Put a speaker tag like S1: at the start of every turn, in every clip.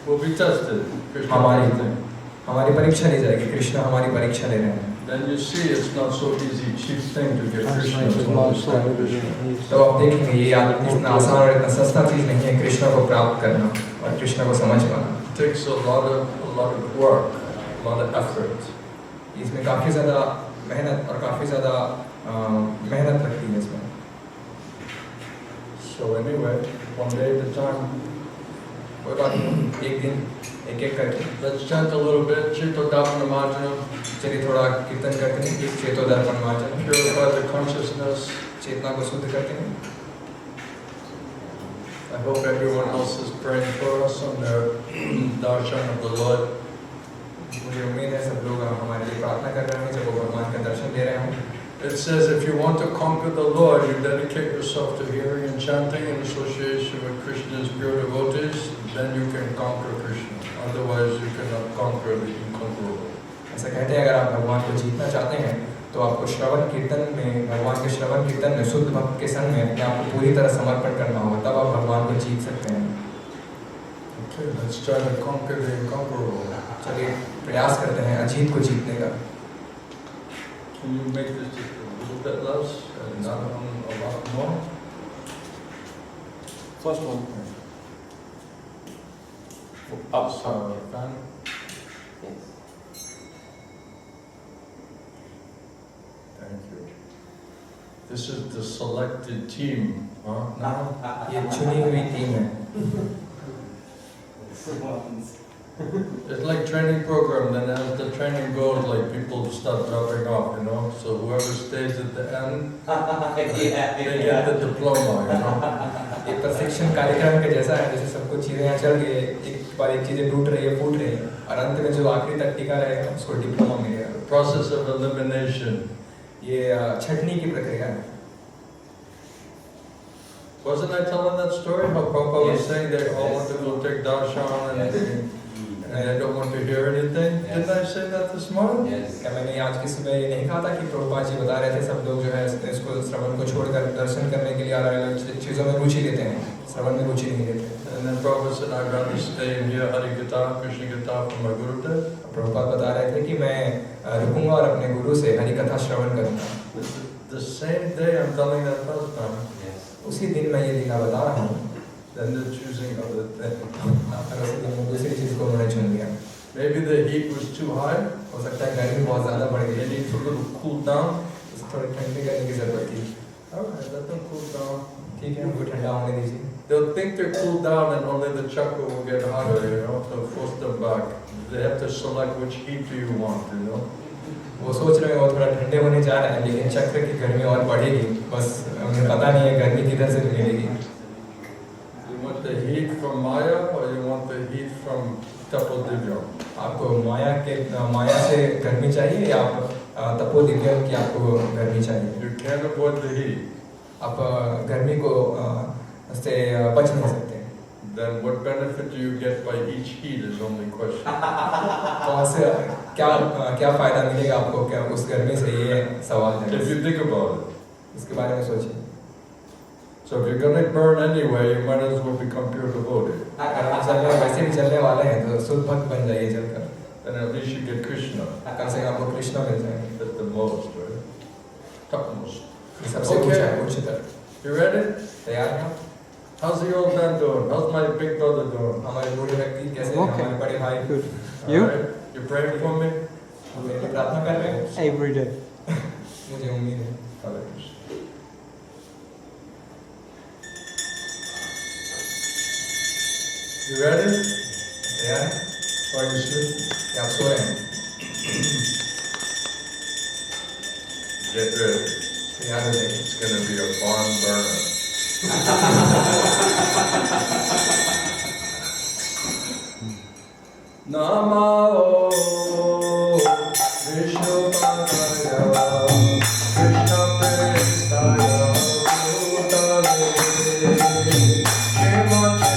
S1: will be tested. Krishna
S2: हमारी परीक्षा ली जाएगी, कृष्ण हमारी परीक्षा ले रहे हैं।
S1: Then you see it's not so easy, cheap thing to get Krishna.
S2: तो आप देखेंगे ये इतना आसान और इतना सस्ता चीज नहीं है कृष्ण को प्राप्त करना और कृष्ण को समझ पाना।
S1: It takes a lot of work, a lot of effort.
S2: इसमें काफी ज़्यादा मेहनत और काफी ज़्यादा मेहनत लगती है इसमें।
S1: So anyway, one day at a time.
S2: कोई बात नहीं, एक दिन एक करके।
S1: Let's chant a little bit. Chitodapanamarjanam.
S2: चलिए थोड़ा कीर्तन करते हैं, इस चेतोदर्पणमार्जनम।
S1: Purify the consciousness.
S2: चेतना को शुद्ध करते हैं।
S1: I hope everyone else is praying for us on their darshan of the Lord.
S2: मुझे उम्मीद है सब लोग हमारे लिए प्रार्थना कर रहे हैं जब वो भगवान का दर्शन दे रहे हों।
S1: It says if you want to conquer the Lord, you dedicate yourself to hearing and chanting in association with Krishna's pure devotees, then you can conquer Krishna. Otherwise, you cannot conquer the inconquerable.
S2: ऐसा कहते हैं अगर आप भगवान को जीतना चाहते हैं तो आपको श्रवण कीर्तन में, भगवान के श्रवण कीर्तन में शुद्ध भक्त के संग में अपने आप को पूरी तरह समर्पण करना होगा, तब आप भगवान को जीत सकते हैं।
S1: Okay, let's try to conquer the incomparable.
S2: चलिए प्रयास करते हैं अजीत को जीतने का।
S1: Can you make this just a little bit less and not a lot more?
S3: First one.
S1: Up, fan.
S3: Yes.
S1: Thank you. This is the selected team, huh? Now?
S2: ये चुनी हुई टीम है।
S1: It's like training program, then as the training goes, like people start dropping off, you know, so whoever stays at the end, they get the diploma, you know.
S2: ये प्रशिक्षण कार्यक्रम के जैसा है, जैसे सब कुछ चीजें यहाँ चल रही है, एक बार एक चीजें टूट रही है, फूट रही है, और अंत में जो आखिरी तक टिका रहेगा उसको डिप्लोमा मिलेगा।
S1: The process of elimination.
S2: ये छटनी की प्रक्रिया है।
S1: Wasn't I telling that story? How Prabhupada was saying they all want to go take darshan and they don't want to hear anything? Didn't I say that this morning?
S2: क्या मैंने आज की सुबह ये नहीं कहा था कि प्रभुपाद जी बता रहे थे सब लोग जो है इसको श्रवण को छोड़कर दर्शन करने के लिए अलग-अलग चीजों में रुचि लेते हैं, श्रवण में रुचि नहीं लेते।
S1: And then Prabhupada said, I'd rather stay and hear Hari Gita, Krishna Gita from my Gurudev.
S2: Prabhupada बता रहे थे कि मैं रुकूंगा और अपने गुरु से हरि कथा श्रवण करूंगा।
S1: The same day I'm telling that first time.
S2: उसी दिन मैं ये लीला बता रहा हूँ।
S1: Then they're choosing other things.
S2: दूसरी चीज को उन्होंने चुन लिया।
S1: Maybe the heat was too high.
S2: हो सकता है गर्मी बहुत ज़्यादा बढ़ गई।
S1: They need to little cool down.
S2: थोड़ी ठंडी करने की जरूरत थी।
S1: Alright, let them cool down.
S2: ठीक है, उनको ठंडा होने दीजिए।
S1: They'll think they're cooled down and only the chakra will get hotter, you know, to force them back. They have to select which heat do you want, you know.
S2: वो सोच रहे हैं वो थोड़ा ठंडे होने जा रहे हैं, लेकिन चक्र की गर्मी और बढ़ेगी, बस उन्हें पता नहीं है गर्मी किधर से मिलेगी।
S1: You want the heat from Maya or you want the heat from Tapodivya?
S2: आपको माया से गर्मी चाहिए या आप तपोदिव्य की आपको गर्मी चाहिए?
S1: You can't avoid the heat.
S2: आप गर्मी को से बच नहीं सकते।
S1: Then what benefit do you get by each heat is only question.
S2: कौन से क्या फायदा मिलेगा आपको क्या उस गर्मी से, ये सवाल है।
S1: If you think about it.
S2: इसके बारे में सोचिए।
S1: So if you're going to burn anyway, you might as well become pure devotee.
S2: अगर आप चलने वैसे भी चलने वाले हैं तो शुद्ध भक्त बन जाइए चलकर।
S1: Then at least you get Krishna.
S2: कम से कम आपको कृष्ण मिल जाएंगे।
S1: That's the most, right? Topmost.
S2: सबसे उच्चतर।
S1: You ready?
S2: तैयार हैं आप?
S1: How's the old man doing? How's my big brother doing?
S2: हमारे बूढ़े व्यक्ति कैसे हैं? हमारे बड़े भाई?
S3: You?
S1: Right? You praying for me?
S2: मेरे लिए प्रार्थना कर रहे हैं?
S3: Every day.
S2: मुझे उम्मीद है।
S1: Hare Krishna. You ready?
S2: तैयार हैं?
S1: Are you sleeping?
S2: या आप सो रहे हैं?
S1: Get ready.
S2: तैयार हो जाइए।
S1: It's going to be a barn burner. Namo Vishnupadaya Krishna Prestaya Bhutale Shrimate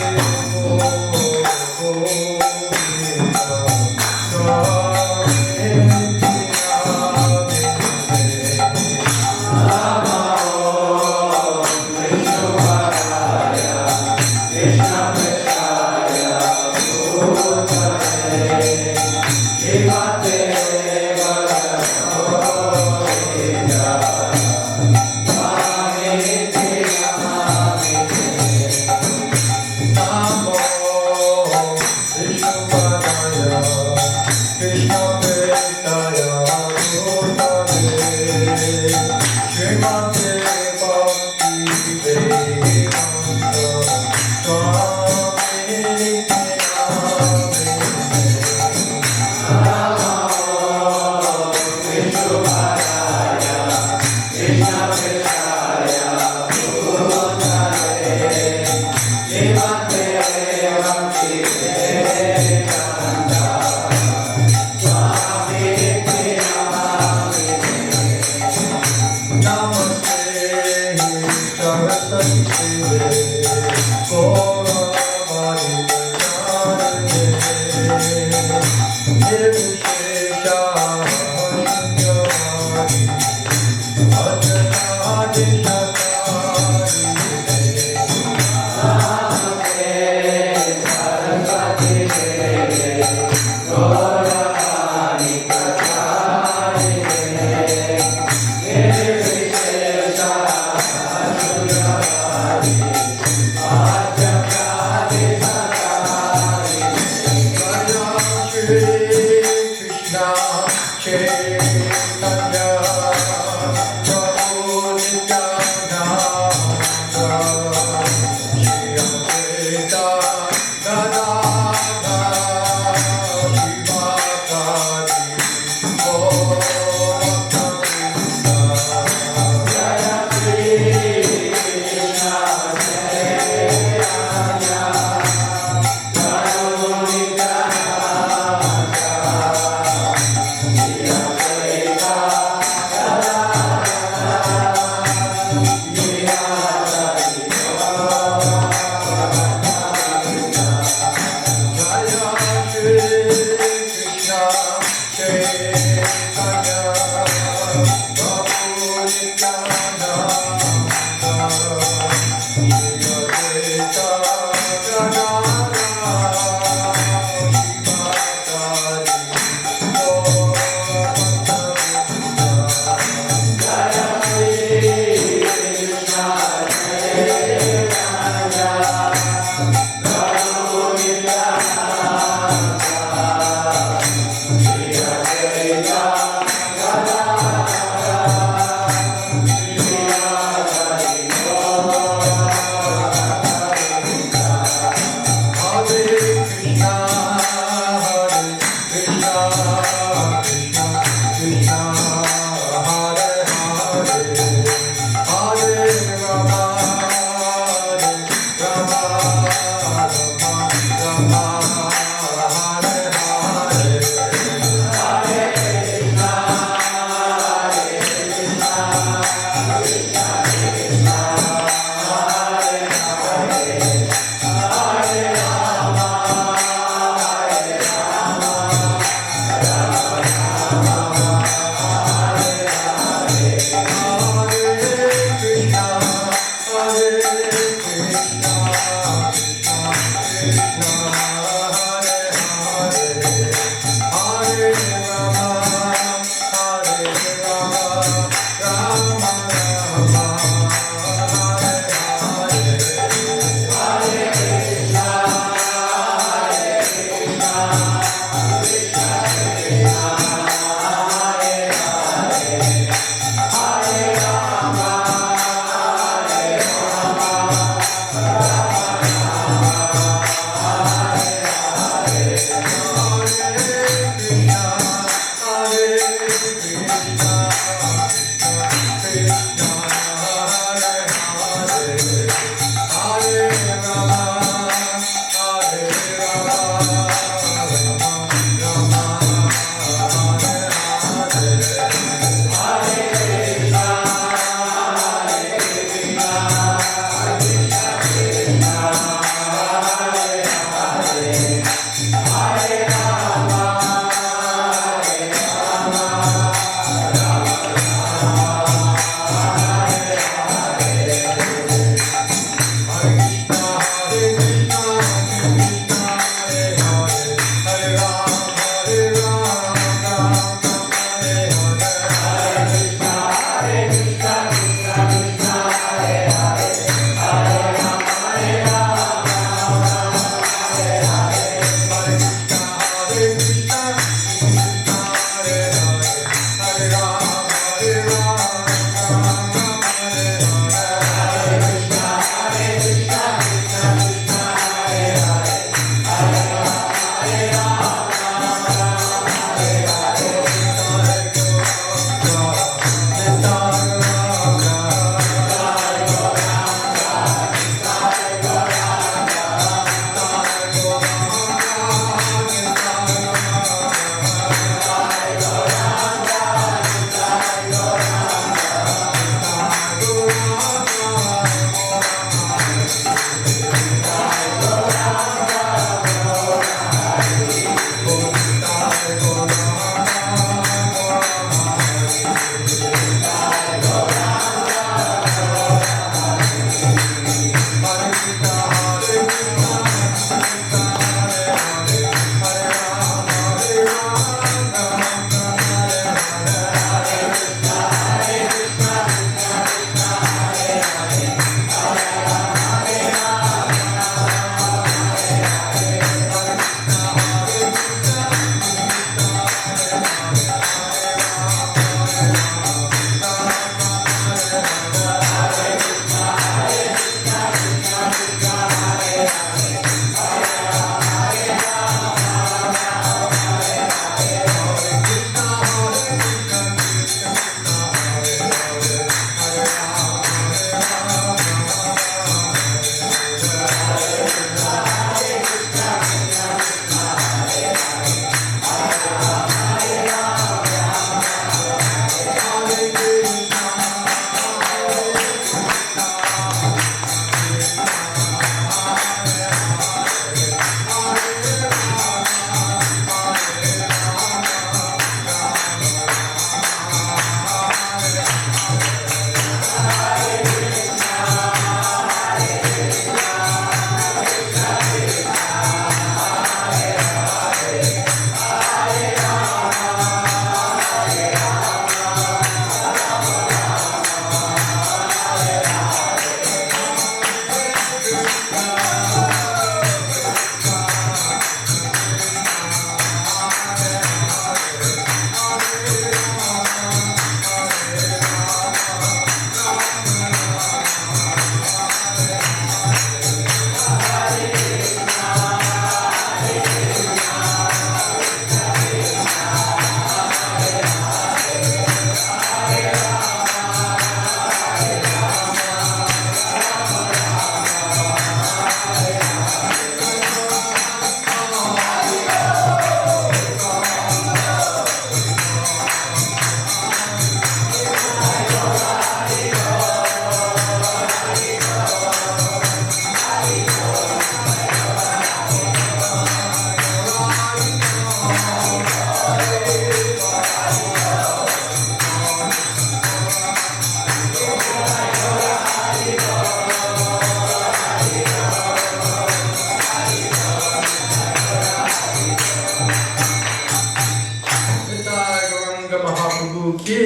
S1: Oh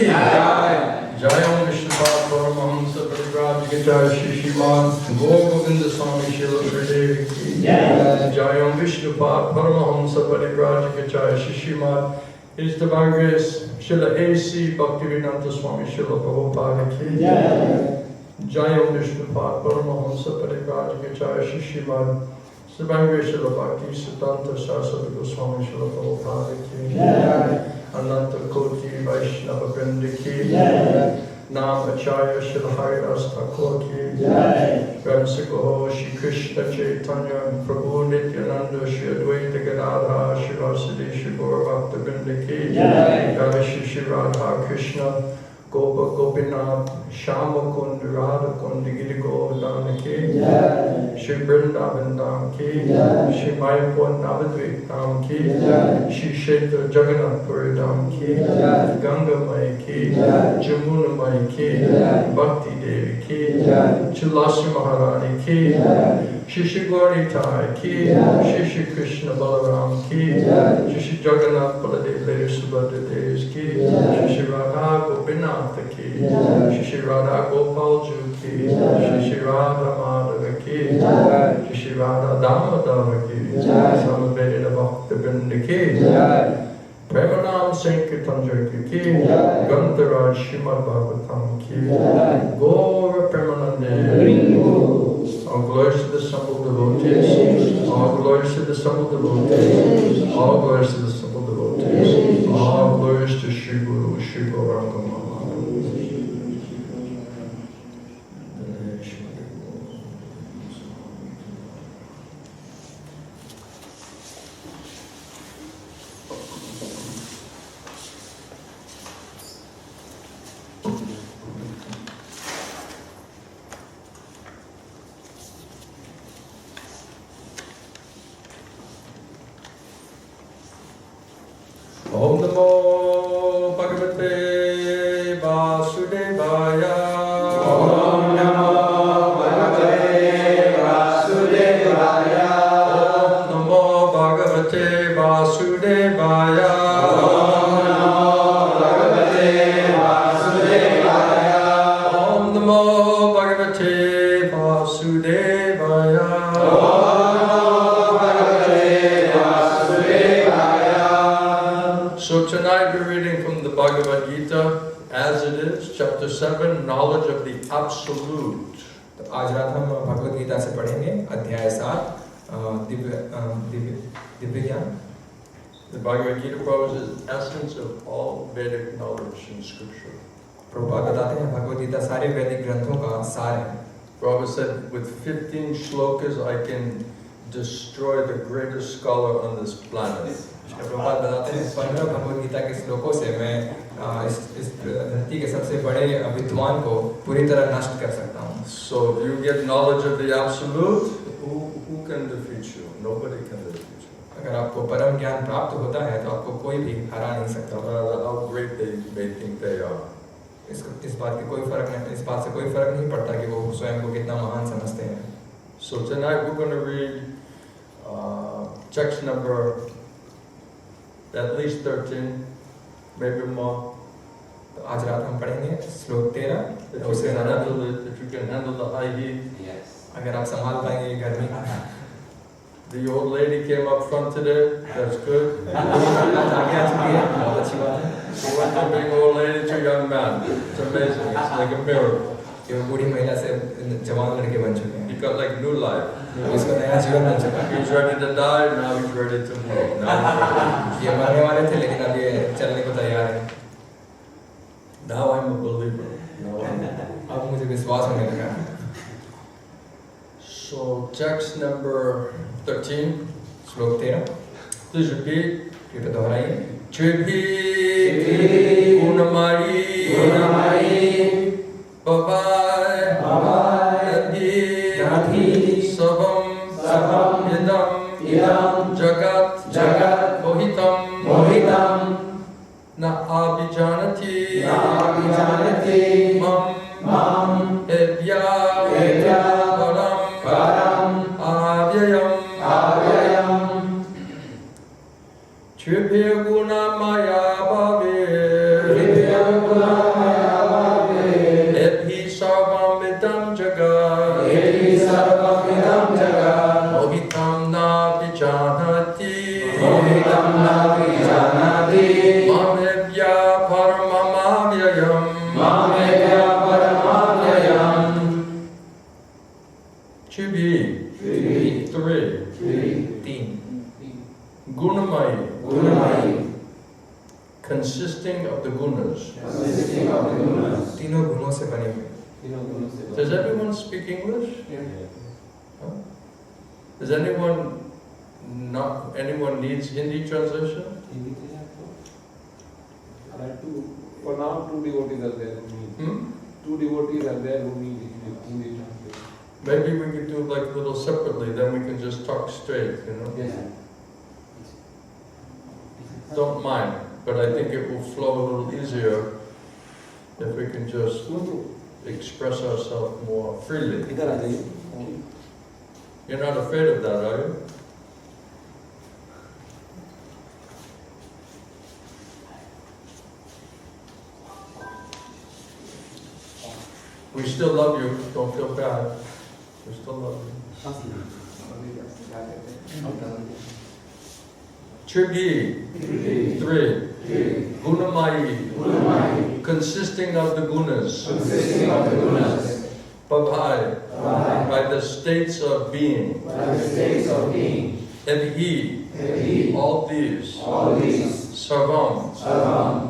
S1: Jayam Vishnupad Paramahamsa Parivrajagacharya Shishiman Govinda Swami Srila Gurudev ki Jayam Vishnupad Paramahamsa Parivrajagacharya Shishiman His Divine Grace Srila A.C. Bhaktivedanta Swami Srila Prabhupada ki Jayam Vishnupad Paramahamsa Parivrajagacharya Shishiman His Divine Grace Srila Bhakti Siddhanta Saraswati Goswami Srila Prabhupada ki Ananta Koti Vaishnava Vrinda ki Nam Acharya Srila Haridas Thakur ki Ramsikoho Shri Krishna Chaitanya Prabhu Nityananda Shri Advaita Gadadhara Shri Vasudeva Shri Gaura Bhakta Vrinda ki Radha Shri Radha Krishna Gopa Gopinath Shama Kund Radha Kund Giri Govardhana ki Shri Vrindavan Dham ki Shri Mayapur Navadvip Dham ki Shri Kshetra Jagannath Puri Dham ki guṇa-mayaiḥ ki Jamuna-mayaiḥ ki Bhakti Devi ki Tulasi Maharani ki Shri Shri Gauritai ki Shri Shri Krishna Balaram ki Shri Shri Jagannath Baladev Lady Subhadra Devas ki Shri Shri Radha Gopinath ki Shri Shri Radha Gopal Ju ki Shri Shri Radha Madhava ki Shri Shri Radha Damadava ki Samaveda Bhakta Vrinda ki Premanam Sankirtan Jayaki ki Gandharaj Srimad Bhagavatam ki Gaura Premanande All glories to the simple devotees, all glories to the simple devotees, all glories to the simple devotees, all glories to Shri Guru, Shri Gauranga Maharaj. Om Namo Bhagavate Vasudevaya. Om Namo Bhagavate Vasudevaya. Om Namo Bhagavate Vasudevaya. Om Namo Bhagavate Vasudevaya. Om Namo Bhagavate Vasudevaya. So tonight we're reading from the Bhagavad Gita as it is, chapter 7, knowledge of the absolute.
S2: तो आज रात हम भगवद गीता से पढ़ेंगे अध्याय 7 दिव्य ज्ञान.
S1: The Bhagavad Gita proposes the essence of all Vedic knowledge in scripture.
S2: Prabhupada बताते हैं भगवद गीता सारे वैदिक ग्रंथों का सार है.
S1: Prabhupada said, with 15 shlokas I can destroy the greatest scholar on this planet.
S2: Prabhupada बताते हैं 15 भगवद गीता के श्लोकों से मैं इस धरती के सबसे बड़े विद्वान को पूरी तरह नष्ट कर सकता हूँ.
S1: So if you get knowledge of the absolute, who can defeat you? Nobody can defeat you.
S2: अगर आपको परम ज्ञान प्राप्त होता है तो आपको कोई भी हरा नहीं सकता.
S1: No matter how great they may think they are.
S2: इस बात से कोई फर्क नहीं पड़ता कि वो स्वयं को कितना महान समझते हैं.
S1: So tonight we're going to read text number at least 13, maybe more.
S2: तो आज रात हम पढ़ेंगे श्लोक 13.
S1: If you can handle the high heat.
S3: Yes.
S2: अगर आप संभाल पाएंगे गर्मी.
S1: The old lady came up front today. That's good.
S2: आगे आ चुकी है, बहुत अच्छी बात है.
S1: So went from being old lady to young man. It's amazing. It's like a miracle.
S2: कि वो बूढ़ी महिला से जवान लड़के बन चुके हैं.
S1: He got like new life.
S2: उसका नया जीवन बन चुका है.
S1: He's ready to die. Now he's ready to move. Now he's ready.
S2: ये मरने वाले थे लेकिन अब ये चलने को तैयार है.
S1: Now I'm a believer.
S2: अब मुझे विश्वास होने लगा.
S1: So text number 13.
S2: श्लोक 13.
S1: Please repeat.
S2: कृपया दोहराइए.
S1: Tribhiḥ guṇa-mayaiḥ bhāvaiḥ ebhiḥ sarvam idam jagat mohitam na abhijānāti mam ebhiḥ param avyayam tribhiḥ guṇa-mayaiḥ bhāvaiḥ tribhiḥ, three,
S2: तीन,
S1: guṇa-mayaiḥ, consisting of the gunas.
S2: तीनों गुणों से बने हुए.
S1: Does everyone speak English? Huh? Does anyone needs Hindi translation?
S4: For now, two devotees are there who need. Two devotees are there who need Hindi translation.
S1: Maybe we could do like a little separately, then we can just talk straight, you know?
S4: Yes.
S1: Don't mind, but I think it will flow a little easier if we can just express ourselves more freely.
S4: इधर आ जाइए.
S1: You're not afraid of that, are you? We still love you, don't feel bad. We still love you. Tribhiḥ, three, guṇa-mayaiḥ, consisting of the gunas, bhāvaiḥ, by the states of being, ebhiḥ, all these, sarvam,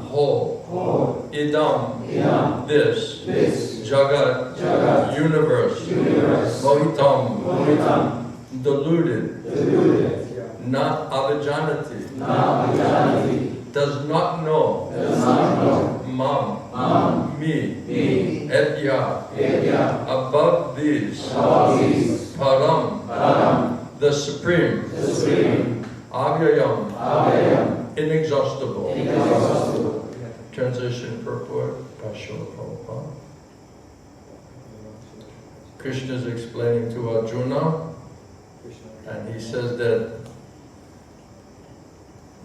S1: whole, idam, this, jagat, universe, mohitam, deluded, not abhijānāti, does not know, mam, me, ebhiḥ, above these, param, the Supreme, avyayam, inexhaustible. Translation purport by Srila Prabhupada. Krishna is explaining to Arjuna, and he says that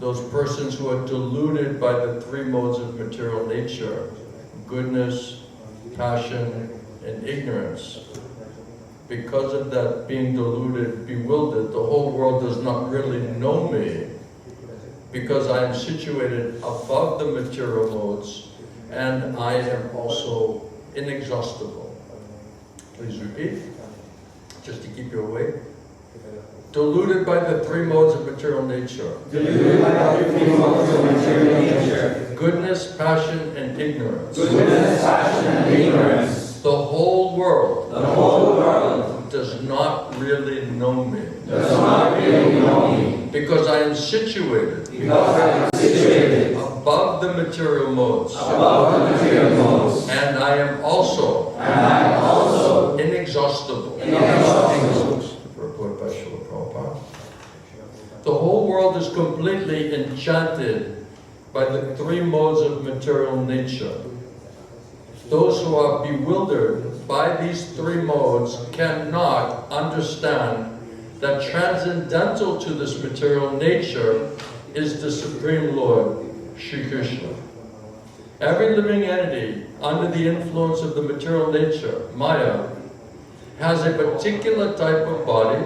S1: those persons who are deluded by the three modes of material nature, goodness, passion, and ignorance, because of that being deluded, bewildered, the whole world does not really know me, because I am situated above the material modes, and I am also inexhaustible. Please repeat, just to keep you awake. Deluded by the three modes of material nature. Goodness, passion, and ignorance. The whole world does not really know me. Because I am situated above the material modes. And I am also inexhaustible. Purport by Srila Prabhupada. The whole world is completely enchanted by the three modes of material nature. Those who are bewildered by these three modes cannot understand that transcendental to this material nature is the Supreme Lord, Shri Kṛṣṇa. Every living entity under the influence of the material nature, Maya, has a particular type of body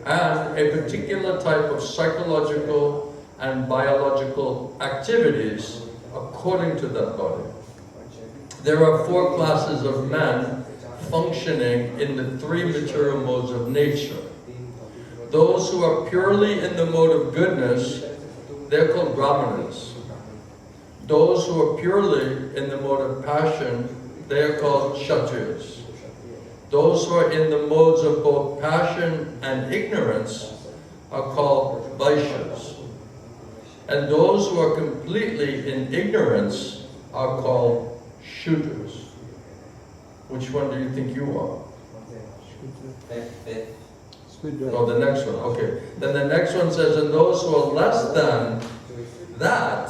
S1: and a particular type of psychological and biological activities according to that body. There are four classes of men functioning in the three material modes of nature. Those who are purely in the mode of goodness, they're called brāhmaṇas. Those who are purely in the mode of passion, they are called kṣatriyas. Those who are in the modes of both passion and ignorance are called vaiśyas. And those who are completely in ignorance are called śūdras. Which one do you think you are? Oh, the next one, okay. Then the next one says, and those who are less than that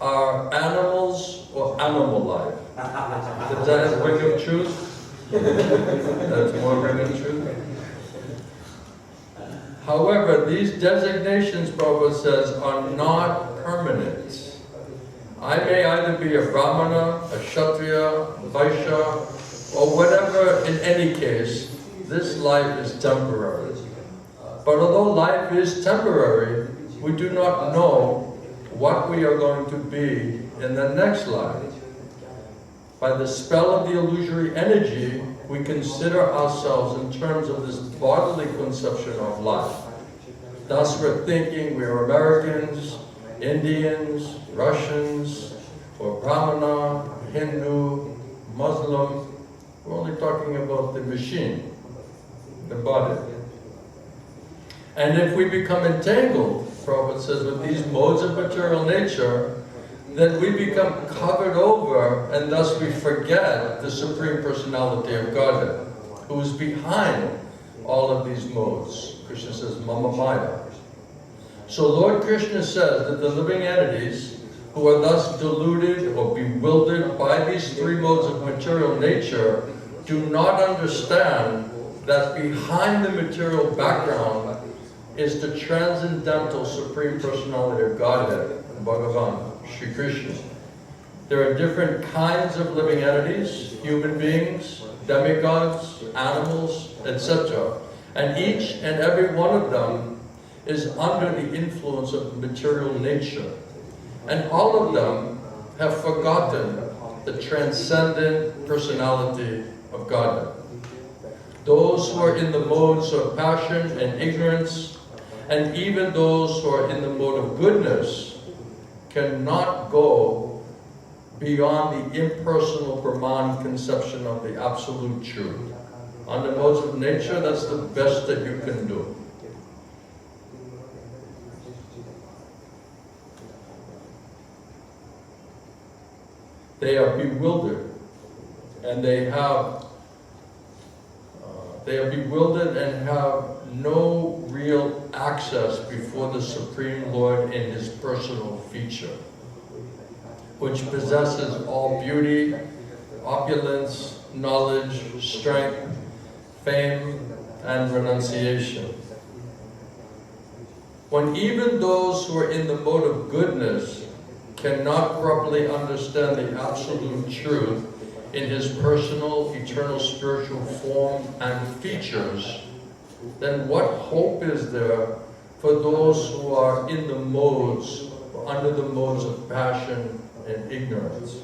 S1: are animals or animal life. Does that ring of truth? That's more ring of truth. However, these designations, Prabhupada says, are not permanent. I may either be a brāhmaṇa, a kṣatriya, a vaiśya, or whatever. In any case, this life is temporary. But although life is temporary, we do not know what we are going to be in the next life. By the spell of the illusory energy, we consider ourselves in terms of this bodily conception of life. Thus we're thinking we're Americans, Indians, Russians, or Brahmana, Hindu, Muslim. We're only talking about the machine, the body. And if we become entangled, Prabhupada says, with these modes of material nature, then we become covered over, and thus we forget the Supreme Personality of Godhead, who is behind all of these modes. Krishna says, Mama Maya. So Lord Kṛṣṇa says that the living entities who are thus deluded or bewildered by these three modes of material nature do not understand that behind the material background is the transcendental Supreme Personality of Godhead, Bhagavan, Shri Krishna. There are different kinds of living entities, human beings, demigods, animals, etc. And each and every one of them is under the influence of material nature. And all of them have forgotten the transcendent personality of Godhead. Those who are in the modes of passion and ignorance, and even those who are in the mode of goodness, cannot go beyond the impersonal Brahman conception of the absolute truth. On the modes of nature, that's the best that you can do. They are bewildered, and they are bewildered and have no real access before the Supreme Lord in His personal feature, which possesses all beauty, opulence, knowledge, strength, fame, and renunciation. When even those who are in the mode of goodness cannot properly understand the absolute truth in His personal, eternal, spiritual form and features, then what hope is there for those who are in the modes, under the modes of passion and ignorance?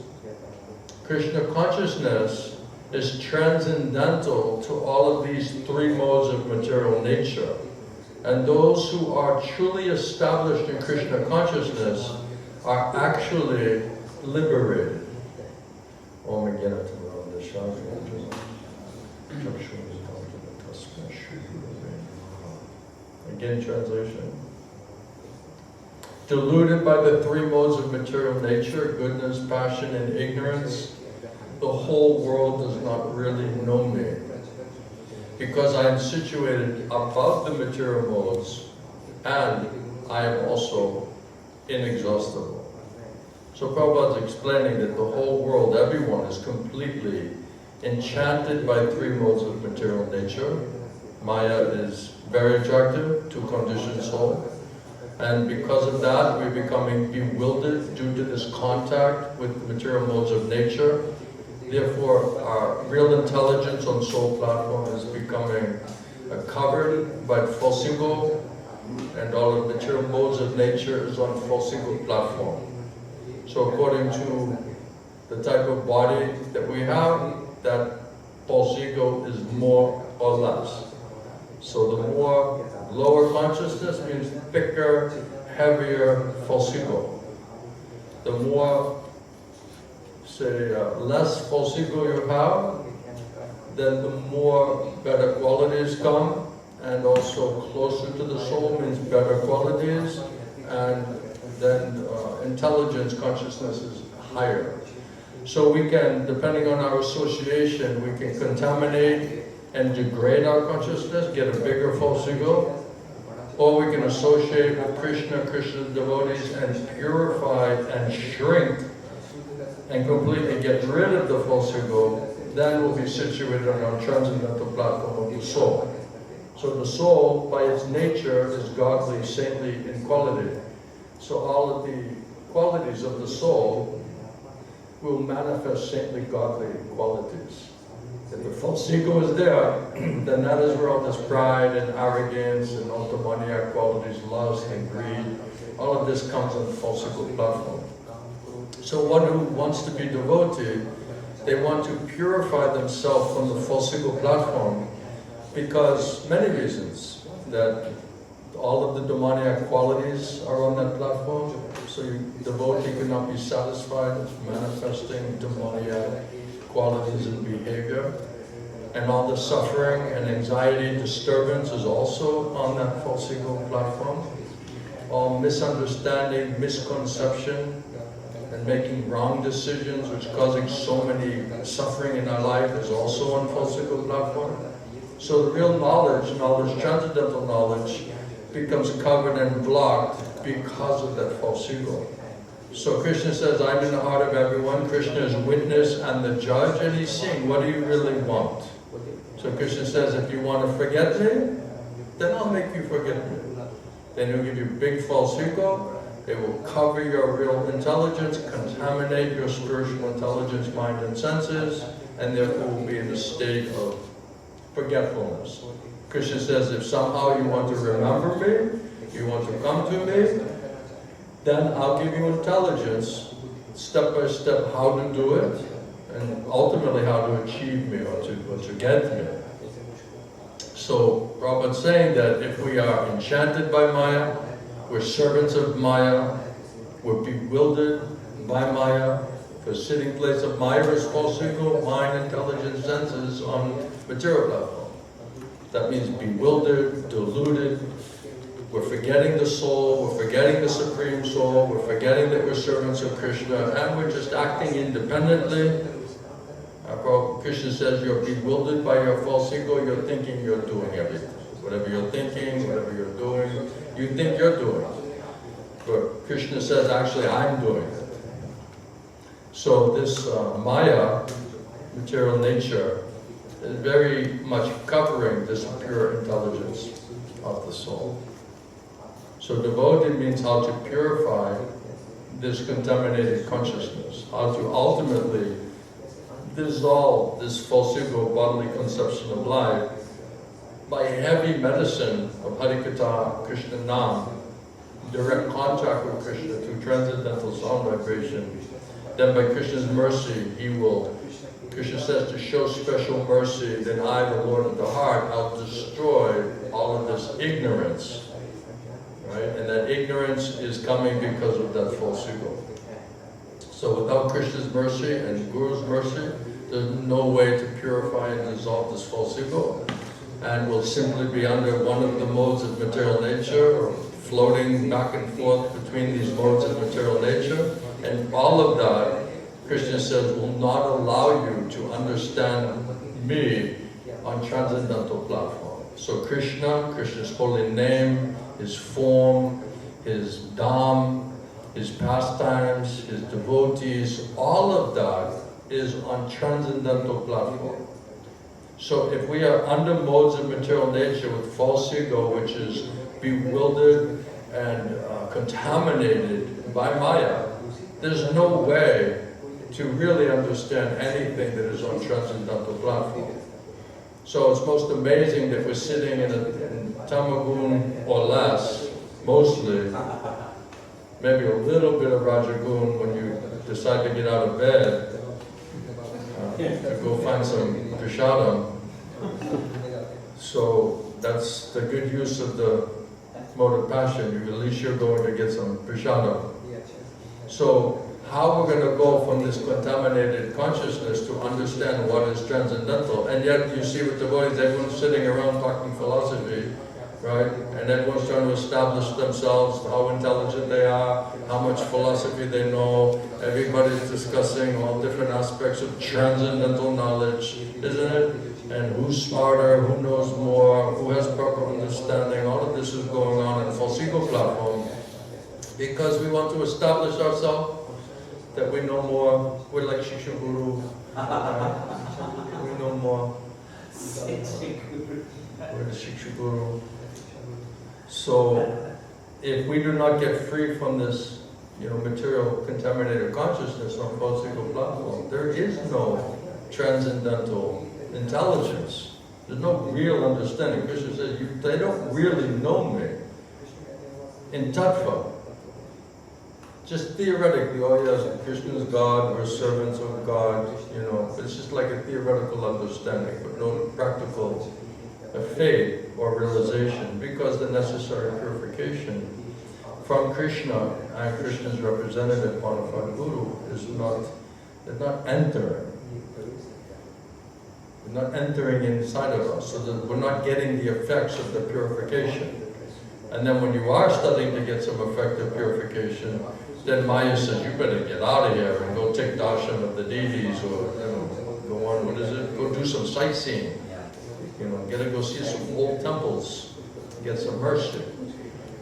S1: Krishna consciousness is transcendental to all of these three modes of material nature. And those who are truly established in Krishna consciousness are actually liberated. Again, translation. Deluded by the three modes of material nature, goodness, passion, and ignorance, the whole world does not really know me, because I am situated above the material modes, and I am also inexhaustible. So Prabhupada is explaining that the whole world, everyone, is completely enchanted by three modes of material nature. Maya is very attractive to conditioned soul, and because of that we're becoming bewildered due to this contact with the material modes of nature. Therefore our real intelligence on soul platform is becoming covered by false ego, and all of the material modes of nature is on false ego platform. So according to the type of body that we have, that false ego is more or less. So the more lower consciousness means thicker, heavier false ego. The more, say, less false ego you have, then the more better qualities come, and also closer to the soul means better qualities, and then intelligence, consciousness is higher. So we can, depending on our association, we can contaminate and degrade our consciousness, get a bigger false ego, or we can associate with Krishna, Krishna's devotees, and purify and shrink and completely get rid of the false ego. Then we'll be situated on our transcendental platform of the soul. So the soul, by its nature, is godly, saintly in quality. So all of the qualities of the soul will manifest saintly, godly qualities. If the false ego is there, then that is where all this pride and arrogance and all the demoniac qualities, lust and greed, all of this comes on the false ego platform. So one who wants to be devotee they want to purify themselves from the false ego platform because many reasons. That all of the demoniac qualities are on that platform, so the devotee cannot be satisfied manifesting demoniac qualities and behavior. And all the suffering and anxiety, disturbance is also on that false ego platform. All misunderstanding, misconception, and making wrong decisions, which causing so many suffering in our life, is also on false ego platform. So the real knowledge, transcendental knowledge, becomes covered and blocked because of that false ego. So Krishna says, I'm in the heart of everyone. Krishna is witness and the judge, and he's seeing, what do you really want? So Krishna says, if you want to forget me, then I'll make you forget me. Then he'll give you big false ego. It will cover your real intelligence, contaminate your spiritual intelligence, mind and senses, and therefore will be in a state of forgetfulness. Krishna says, if somehow you want to remember me, you want to come to me, then I'll give you intelligence, step by step, how to do it, and ultimately how to achieve me or to get me. So Prabhupada's saying that if we are enchanted by Maya, we're servants of Maya, we're bewildered by Maya, the sitting place of Maya is false ego, mind, intelligence, senses on material platform. That means bewildered, deluded, we're forgetting the soul, we're forgetting the Supreme Soul, we're forgetting that we're servants of Krishna, and we're just acting independently. Krishna says you're bewildered by your false ego, you're thinking you're doing everything. Whatever you're thinking, whatever you're doing, you think you're doing it. But Krishna says, actually, I'm doing it. So this Maya, material nature, is very much covering this pure intelligence of the soul. So devotee means how to purify this contaminated consciousness, how to ultimately dissolve this false ego bodily conception of life by heavy medicine of Harikatha, Krishna Nam, direct contact with Krishna through transcendental sound vibration. Then by Krishna's mercy, he will, Krishna says, to show special mercy, then I, the Lord of the heart, I'll destroy all of this ignorance. Right? And that ignorance is coming because of that false ego. So without Krishna's mercy and Guru's mercy, there's no way to purify and dissolve this false ego. And we'll simply be under one of the modes of material nature, or floating back and forth between these modes of material nature. And all of that, Krishna says, will not allow you to understand me on transcendental platform. So Krishna's holy name, his form, his dham, his pastimes, his devotees, all of that is on transcendental platform. So if we are under modes of material nature with false ego, which is bewildered and contaminated by Maya, there's no way to really understand anything that is on transcendental platform. So it's most amazing that we're sitting in Tamagun or less, mostly, maybe a little bit of Rajagun when you decide to get out of bed, to go find some prasadam. So that's the good use of the mode of passion. At least you're going to get some prasadam. So how we're going to go from this contaminated consciousness to understand what is transcendental, and yet you see with devotees, everyone's sitting around talking philosophy, right? And everyone's trying to establish themselves, how intelligent they are, how much philosophy they know. Everybody's discussing all different aspects of transcendental knowledge, isn't it? And who's smarter, who knows more, who has proper understanding. All of this is going on in false ego platform because we want to establish ourselves that we know more. We're like Shiksha Guru. We know more. We're the Shiksha Guru. So, if we do not get free from this, material contaminated consciousness on false ego platform, there is no transcendental intelligence. There's no real understanding. Krishna says, they don't really know me in tattva. just theoretically, oh yes, Krishna is God, we're servants of God, you know, it's just like a theoretical understanding, but no practical faith or realization, because the necessary purification from Krishna and Krishna's representative bona fide guru is not entering. It's not entering inside of us, so that we're not getting the effects of the purification. And then when you are starting to get some effective purification, then Maya says, you better get out of here and go take darshan of the deities, or go on, what is it? Go do some sightseeing. You know, get to go see some old temples, get some mercy.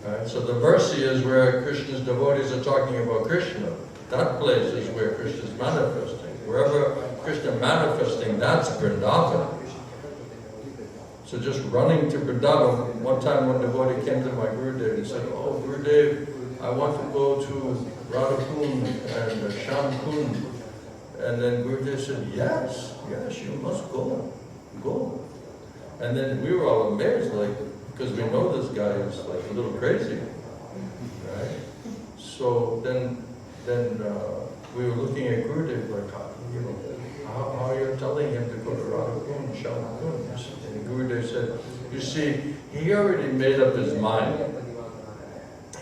S1: Right? So the mercy is where Krishna's devotees are talking about Krishna. That place is where Krishna is manifesting. Wherever Krishna manifesting, that's Vrindavan. So just running to Vrindavan. One time one devotee came to my Gurudev and said, oh Gurudev, I want to go to Radhakund and Shamkund. And then Gurudev said, yes, you must go. And then we were all amazed, like, because we know this guy is like a little crazy, right? So then we were looking at Gurudev like, how are you telling him to go to Radhakund, Shamkund? And Gurudev said, you see, he already made up his mind.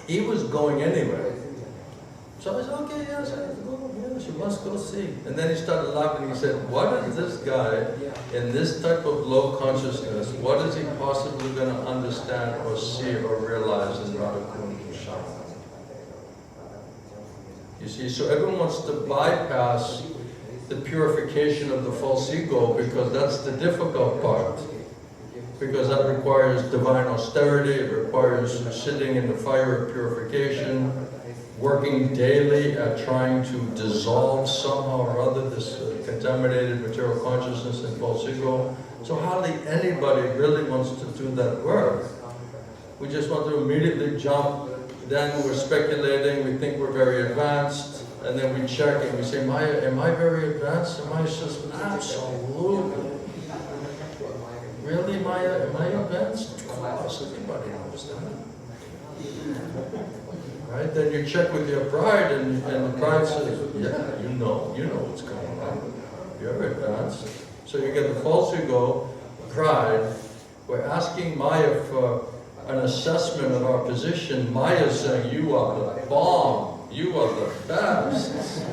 S1: He was going anyway. So I said, okay, yes, you must go see. And then he started laughing. He said, what is this guy in this type of low consciousness, what is he possibly going to understand or see or realize in Radhakund and Shamkund? You see, so everyone wants to bypass the purification of the false ego, because that's the difficult part. Because that requires divine austerity, it requires sitting in the fire of purification, working daily at trying to dissolve somehow or other this contaminated material consciousness and false ego. So hardly anybody really wants to do that work. We just want to immediately jump, then we're speculating, we think we're very advanced, and then we check and we say, Maya, am I very advanced? And Maya says, absolutely. Really, Maya, am I advanced? Of course, everybody knows that. Right? Then you check with your bride, and the bride says, yeah, you know what's going on. You're advanced. So you get the false ego, pride. We're asking Maya for an assessment of our position. Maya is saying, you are the bomb. You are the best.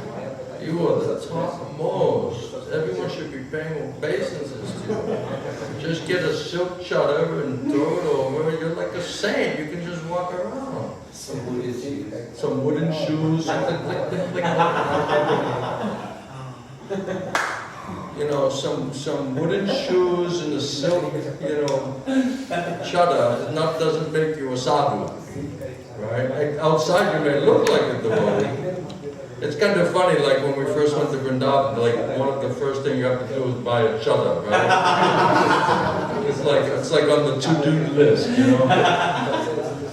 S1: You are the topmost. Everyone should be paying obeisances to you. Just get a silk chadar and throw it over. You're like a saint. You can just walk around. Some wooden shoes. You know, some wooden shoes and a silk, chadar doesn't make you a sadhu. Right? Outside you may look like a devotee. It's kind of funny, like when we first went to Vrindavan, like one of the first things you have to do is buy a chadar, right? It's like on the to-do list,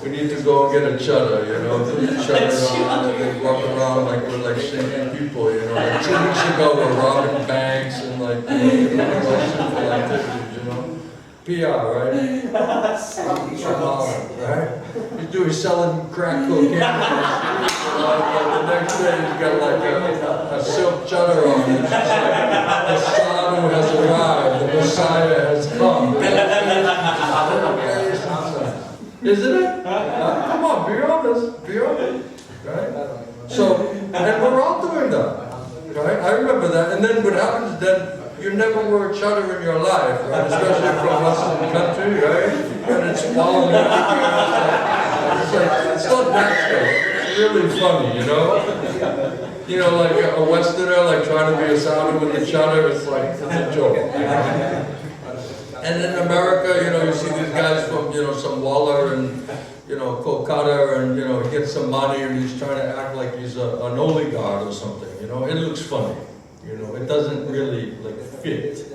S1: We need to go and get a chadar, put the chadar on, and then walk around like we're like singing people, Like 2 weeks ago we're robbing banks and like, simple activities, PR, right? Right? He's selling crack cocaine. The next day he's got like a silk chadar on. It's just like the sadhu has arrived, the Messiah has come. Isn't it? Come on, be honest, right? So, and we're all doing that, right? I remember that. And then what happens then? You never wore a chadar in your life, right? Especially from Western country, right? And it's all it's not natural. It's really funny, like a Westerner, like trying to be a sadhu with the chadar, it's like, it's a joke. And in America, you see these guys from, some Waller and, Kolkata, and, he gets some money and he's trying to act like he's an oligarch or something, it looks funny. It doesn't really fit,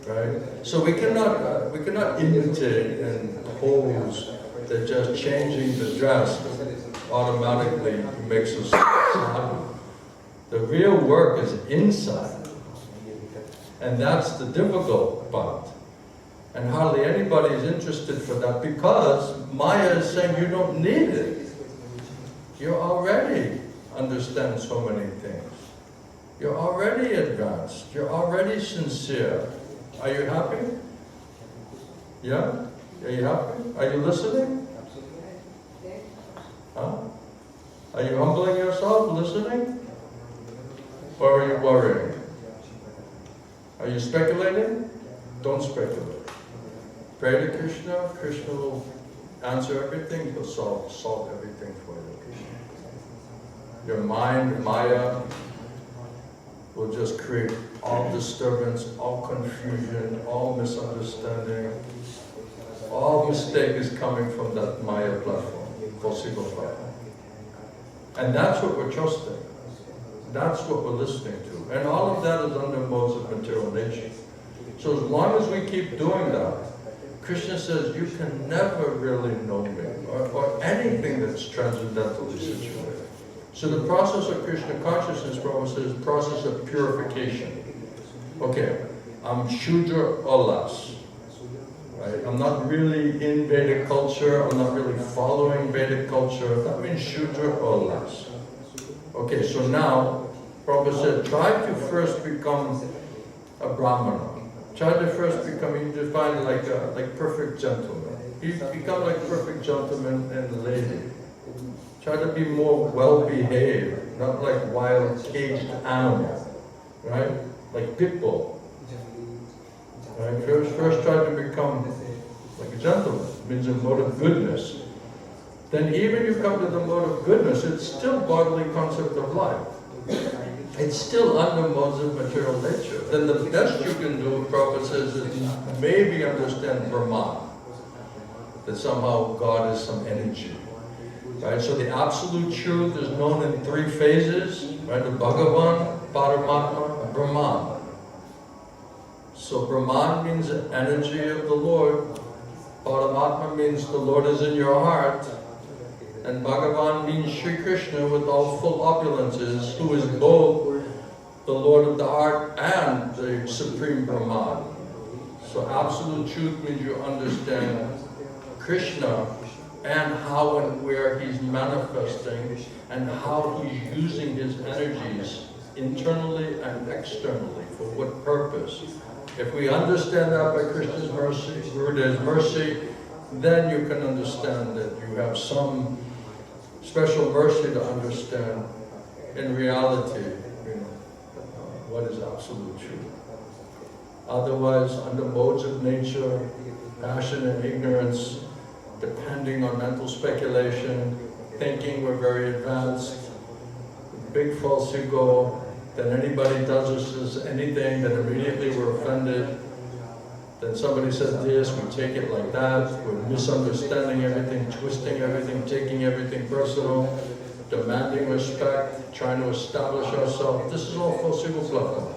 S1: right? So we cannot imitate and pose that just changing the dress automatically makes us sadhu. The real work is inside, and that's the difficult part. And hardly anybody is interested for that, because Maya is saying you don't need it. You're already understand so many things. You're already advanced. You're already sincere. Are you happy? Yeah? Are you happy? Are you listening? Huh? Are you humbling yourself, listening? Or are you worrying? Are you speculating? Don't speculate. Pray to Krishna. Krishna will answer everything. He'll solve everything for you. Your mind, Maya, will just create all disturbance, all confusion, all misunderstanding. All mistake is coming from that Maya platform, falsified platform. And that's what we're trusting. That's what we're listening to. And all of that is under modes of material nature. So as long as we keep doing that, Krishna says, you can never really know me, or anything that's transcendentally situated. So the process of Krishna consciousness, Prabhupada says, is process of purification. Okay, I'm Shudra or less. Right? I'm not really in Vedic culture, I'm not really following Vedic culture. That means Shudra or less. Okay, so now, Prabhupada said, try to first become a brāhmaṇa. Try to first become, you define like perfect gentleman. You become like perfect gentleman and lady. Try to be more well-behaved, not like wild caged animal, right? Like pit bull. Right? First try to become like a gentleman, means a mode of goodness. Then even you come to the mode of goodness, it's still bodily concept of life. It's still under modes of material nature. Then the best you can do, Prabhupada says, is maybe understand Brahman. That somehow God is some energy. Right? So the absolute truth is known in 3 phases, right? The Bhagavan, Paramatma, Brahman. So Brahman means the energy of the Lord. Paramatma means the Lord is in your heart. And Bhagavan means Sri Krishna with all full opulences, who is both the Lord of the heart and the Supreme Brahman. So absolute truth means you understand Krishna and how and where he's manifesting and how he's using his energies internally and externally, for what purpose. If we understand that by Krishna's mercy, Guru's mercy, then you can understand that you have some special mercy to understand in reality, what is absolute truth. Otherwise, under modes of nature, passion and ignorance, depending on mental speculation, thinking we're very advanced, big false ego, that anybody does us anything, that immediately we're offended. Then somebody says this, we take it like that, we're misunderstanding everything, twisting everything, taking everything personal, demanding respect, trying to establish ourselves. This is all false ego platform.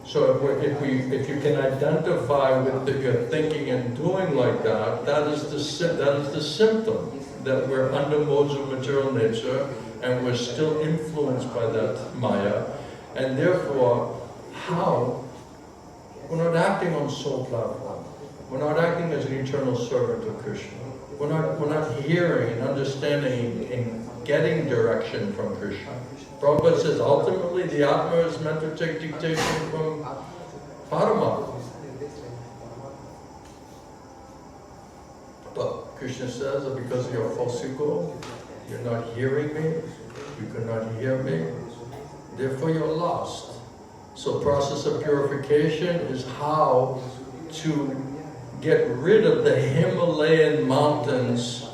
S1: So if you can identify with your thinking and doing like that, that is the symptom that we're under modes of material nature and we're still influenced by that Maya, and therefore how we're not acting on soul platform. We're not acting as an eternal servant of Krishna. We're not hearing and understanding and getting direction from Krishna. Prabhupada says ultimately the Atma is meant to take dictation from Parama. But Krishna says that because of your false ego, you're not hearing me, you cannot hear me, therefore you're lost. So process of purification is how to get rid of the Himalayan mountains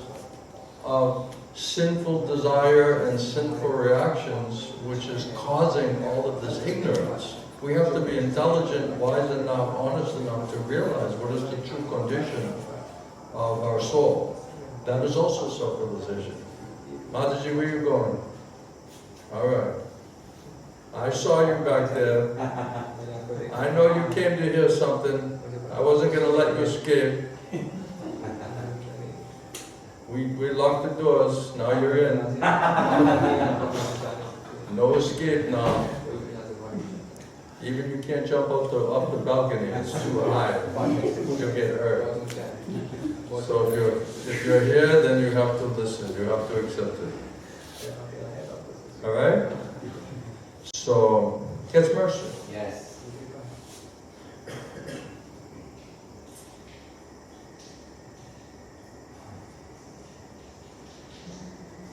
S1: of sinful desire and sinful reactions, which is causing all of this ignorance. We have to be intelligent, wise enough, honest enough to realize what is the true condition of our soul. That is also self-realization. Mataji, where are you going? All right. I saw you back there. I know you came to hear something. I wasn't going to let you escape. We locked the doors. Now you're in. No escape now. Even you can't jump up the balcony. It's too high. You'll get hurt. So if you're here, then you have to listen. You have to accept it. gets mercy.
S3: Yes.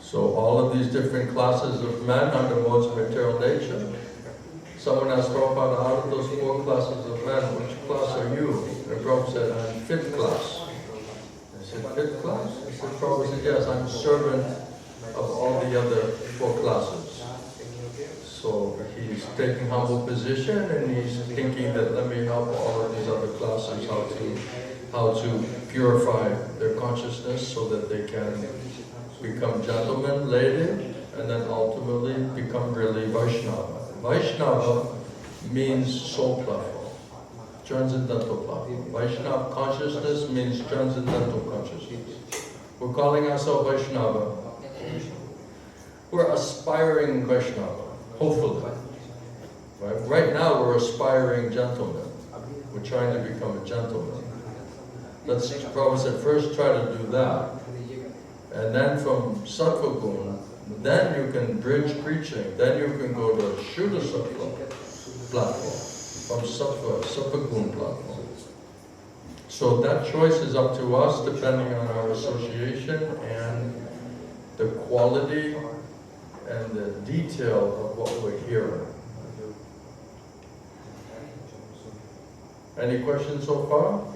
S1: So all of these different classes of men under modes of material nature. Someone asked Prabhupada, out of those 4 classes of men, which class are you? And Prabhupada said, I'm 5th class. I said, 5th class? I said, Prabhupada said, yes, I'm a servant of all the other 4 classes. So he's taking humble position and he's thinking that let me help all of these other classes how to purify their consciousness so that they can become gentlemen, lady, and then ultimately become really Vaishnava. Vaishnava means soul platform, transcendental platform. Vaishnava consciousness means transcendental consciousness. We're calling ourselves Vaishnava. We're aspiring Vaishnava, hopefully. Right now we're aspiring gentlemen. We're trying to become a gentleman. Let's, Prabhupada said, first try to do that. And then from sattva guna, then you can bridge preaching. Then you can go to Shuddha sattva platform, from sattva guna platform. So that choice is up to us depending on our association and the quality and the detail of what we're hearing. Any questions so far?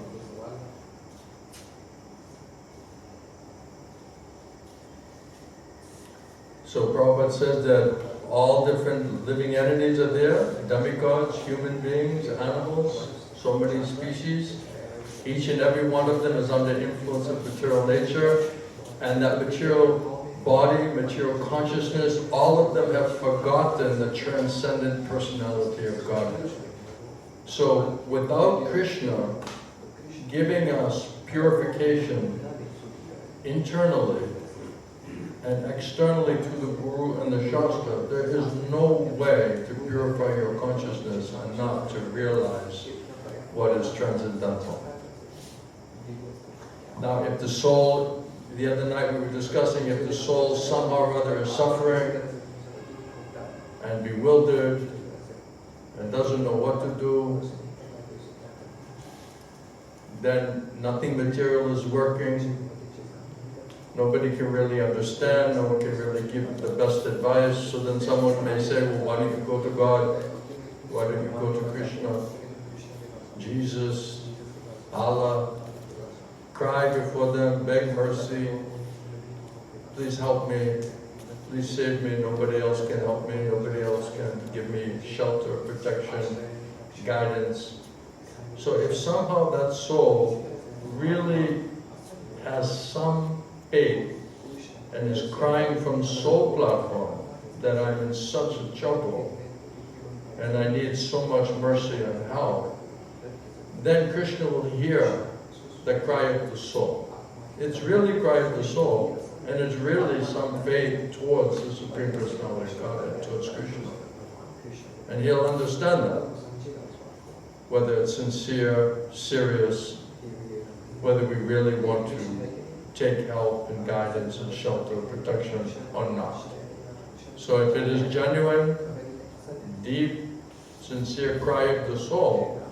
S1: So Prabhupada says that all different living entities are there, demigods, human beings, animals, so many species. Each and every one of them is under influence of material nature, and that material body, material consciousness, all of them have forgotten the transcendent personality of Godhead. So without Krishna giving us purification internally, and externally to the Guru and the Shastra, there is no way to purify your consciousness and not to realize what is transcendental. Now, if the soul, the other night we were discussing, if the soul somehow or other is suffering and bewildered and doesn't know what to do, then nothing material is working. Nobody can really understand, no one can really give the best advice, so then someone may say, well, why don't you go to God? Why don't you go to Krishna, Jesus, Allah? Cry before them, beg mercy, please help me, please save me, nobody else can help me, nobody else can give me shelter, protection, guidance. So if somehow that soul really has some faith and is crying from soul platform that I'm in such a trouble and I need so much mercy and help, then Krishna will hear the cry of the soul. It's really cry of the soul, and it's really some faith towards the Supreme Personality of Godhead, towards Krishna. And he'll understand that, whether it's sincere, serious, whether we really want to take help and guidance and shelter, protection, or not. So if it is genuine, deep, sincere cry of the soul,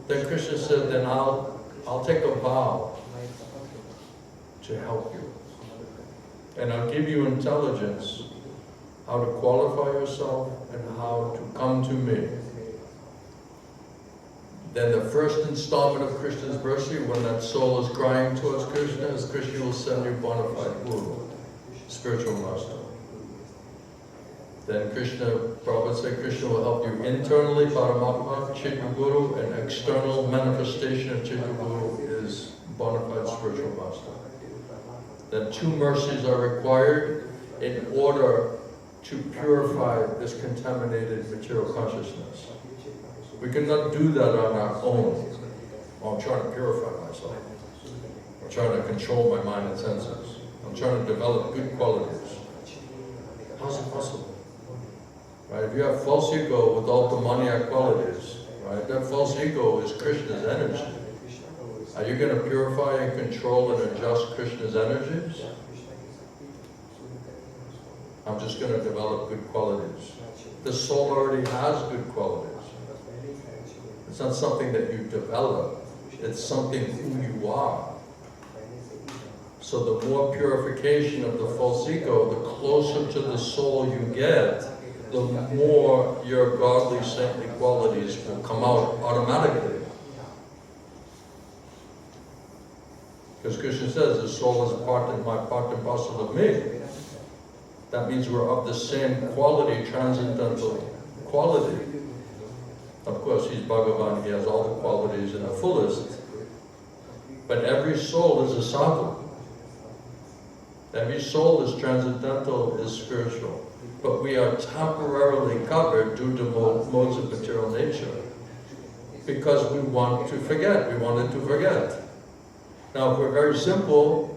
S1: then Krishna said, then I'll take a vow to help you. And I'll give you intelligence, how to qualify yourself and how to come to me. Then the first installment of Krishna's mercy, when that soul is crying towards Krishna, is Krishna will send you bona fide Guru, spiritual master. Then Krishna, Prabhupada said, Krishna will help you internally, Paramatma, Chaitanya Guru, and external manifestation of Chaitanya Guru is bona fide spiritual master. Then 2 mercies are required in order to purify this contaminated material consciousness. We cannot do that on our own. Well, I'm trying to purify myself. I'm trying to control my mind and senses. I'm trying to develop good qualities. How's it possible? Right? If you have false ego with all demoniac qualities, right? That false ego is Krishna's energy. Are you going to purify and control and adjust Krishna's energies? I'm just going to develop good qualities. The soul already has good qualities. It's not something that you develop. It's something who you are. So the more purification of the false ego, the closer to the soul you get, the more your godly, saintly qualities will come out automatically. Because Krishna says the soul is part and parcel of me. That means we're of the same quality, transcendental quality. Of course, he's Bhagavan, he has all the qualities in the fullest. But every soul is a sadhu. Every soul is transcendental, is spiritual. But we are temporarily covered due to modes of material nature. Because we want to forget, we wanted to forget. Now, if we're very simple,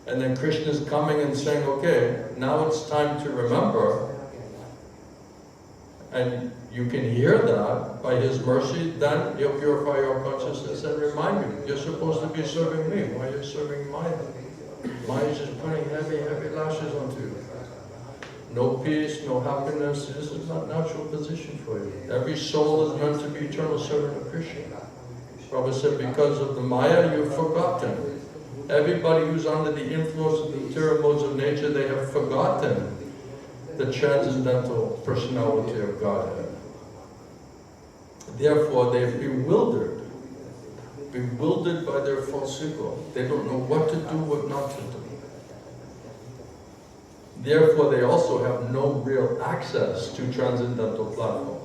S1: and then Krishna is coming and saying, okay, now it's time to remember, and you can hear that by His mercy, then He'll purify your consciousness and remind you, you're supposed to be serving me. Why are you serving Maya? Maya is just putting heavy, heavy lashes onto you. No peace, no happiness. This is not natural position for you. Every soul is meant to be eternal servant of Krishna. Prabhupada said, because of the Maya, you've forgotten. Everybody who's under the influence of the material modes of nature, they have forgotten the transcendental personality of Godhead. Therefore, they're bewildered by their false ego. They don't know what to do, what not to do. Therefore, they also have no real access to transcendental platform.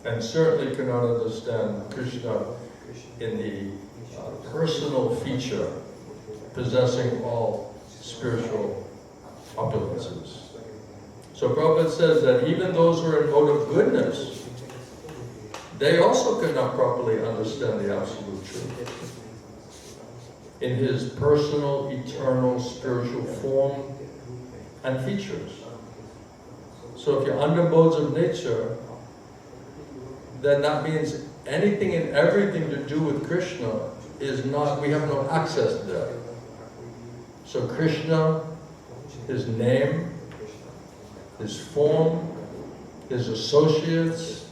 S1: And certainly cannot understand Krishna in the personal feature possessing all spiritual opulences. So Prabhupada says that even those who are in mode of goodness, they also cannot properly understand the absolute truth in His personal, eternal, spiritual form and features. So if you're under modes of nature, then that means anything and everything to do with Krishna is not, we have no access to that. So Krishna, His name, His form, His associates,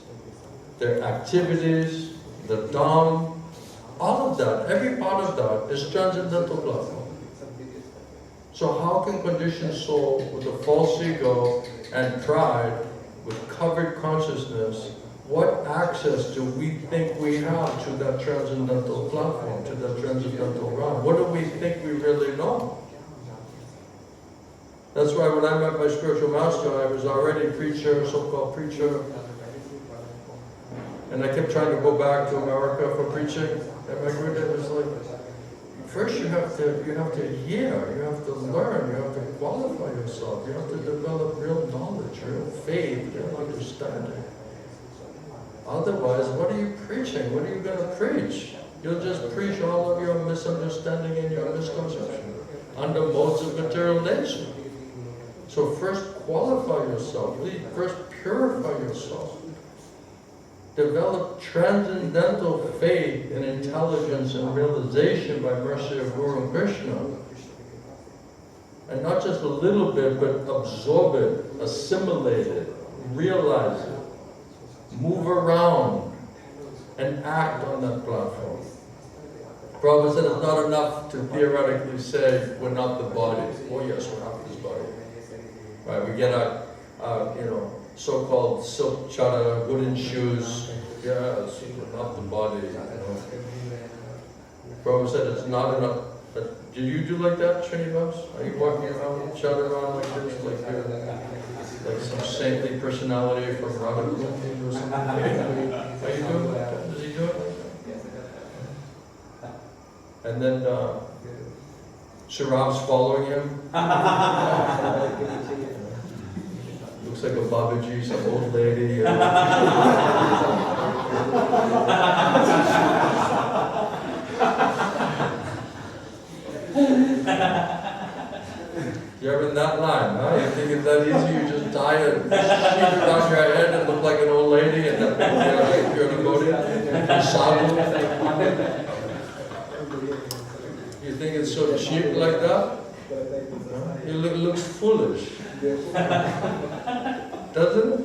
S1: their activities, the Dham, all of that, every part of that is transcendental platform. So how can conditioned soul with a false ego and pride, with covered consciousness, what access do we think we have to that transcendental platform, to that transcendental realm? What do we think we really know? That's why when I met my spiritual master, I was already a preacher, so-called preacher, and I kept trying to go back to America for preaching. And my Gurudev was like, first you have to hear, you have to learn, you have to qualify yourself, you have to develop real knowledge, real faith, real understanding. Otherwise, what are you preaching? What are you going to preach? You'll just preach all of your misunderstanding and your misconception under modes of material nature. So first qualify yourself, first purify yourself. Develop transcendental faith and intelligence and realization by mercy of Guru and Krishna. And not just a little bit, but absorb it, assimilate it, realize it. Move around and act on that platform. Prabhupada said it's not enough to theoretically say we're not the body. Oh yes, we're not this body. Right? We get our so-called silk chadar, wooden shoes. Yes, we're not the body. Prabhupada said it's not enough. Did you do like that, Srinivas? Are you walking around, chadar around like this, like some saintly personality from Radha Kundi or something? Are you doing like that? Does he do it like that? And then Sharav's following him. Looks like a Babaji, some old lady. You're in that line, huh? You think it's that easy? You just tie a sheet around your head and look like an old lady, and then you're devotee, sadhu. You think it's so cheap like that? It looks foolish. Doesn't it?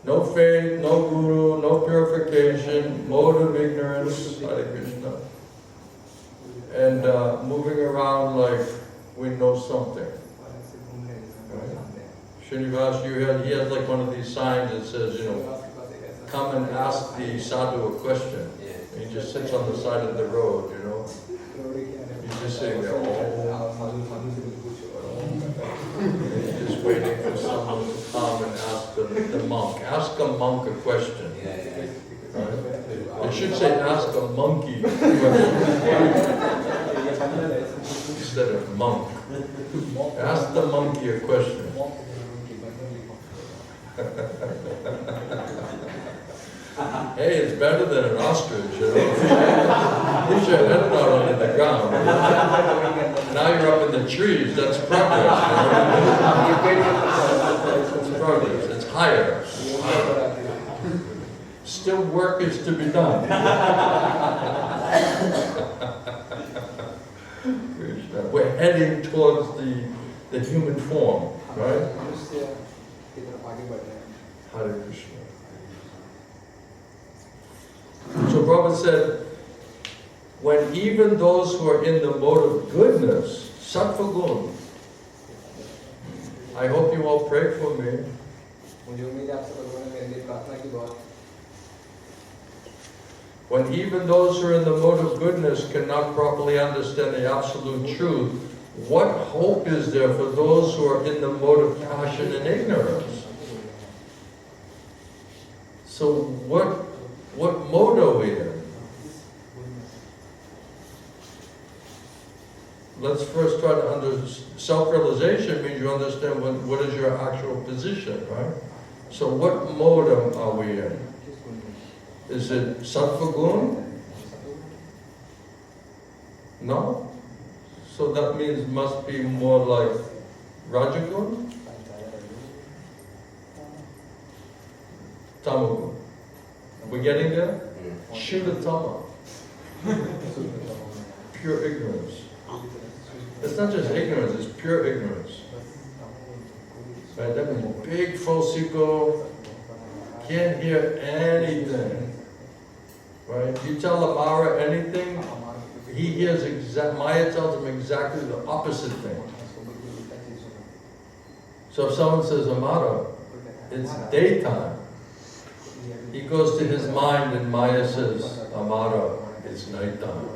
S1: No faith, no guru, no purification, mode of ignorance, Hare Krishna. And moving around like we know something. Right? Srinivas, he has like one of these signs that says, come and ask the sadhu a question. And he just sits on the side of the road, He's just sitting there, He's just waiting for someone to come and ask the monk. Ask a monk a question. Right? They should say ask a monkey a question. Instead of monk. Ask the monkey a question. Hey, it's better than an ostrich, Leave your head not on the ground. Now you're up in the trees, that's progress. It's progress, it's higher. Still work is to be done. We're heading towards the human form, right? Hare Krishna. So Prabhupada said, when even those who are in the mode of goodness, sattva gun, I hope you all pray for me. When even those who are in the mode of goodness cannot properly understand the absolute truth, what hope is there for those who are in the mode of passion and ignorance? So what mode are we in? Let's first try to understand. Self-realization means you understand what is your actual position, right? So what mode are we in? Is it sattva gun? No? So that means must be more like rajagun? Tamagun. Are we getting there? Shuddha-tama. Pure ignorance. It's not just ignorance, it's pure ignorance. Right? That means big false ego, can't hear anything. Right? You tell Amara anything, he hears Maya tells him exactly the opposite thing. So if someone says, Amara, it's daytime, he goes to his mind and Maya says, Amara, it's nighttime.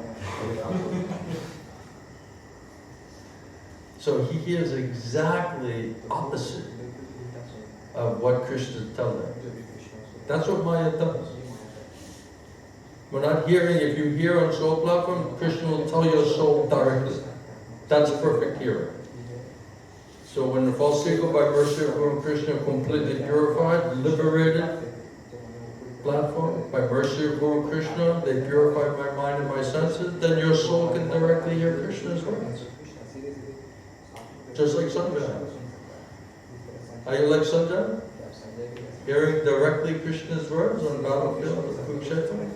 S1: So he hears exactly opposite of what Krishna is telling him. That's what Maya does. We're not hearing, if you hear on soul platform, Krishna will tell your soul directly. That's perfect hearing. So when the false ego by mercy of Lord Kṛṣṇa completely purified, liberated platform, by mercy of Lord Kṛṣṇa, they purified my mind and my senses, then your soul can directly hear Krishna's words. Just like Sanjay. Are you like Sanjay? Hearing directly Krishna's words on battlefield of Kurukshetra?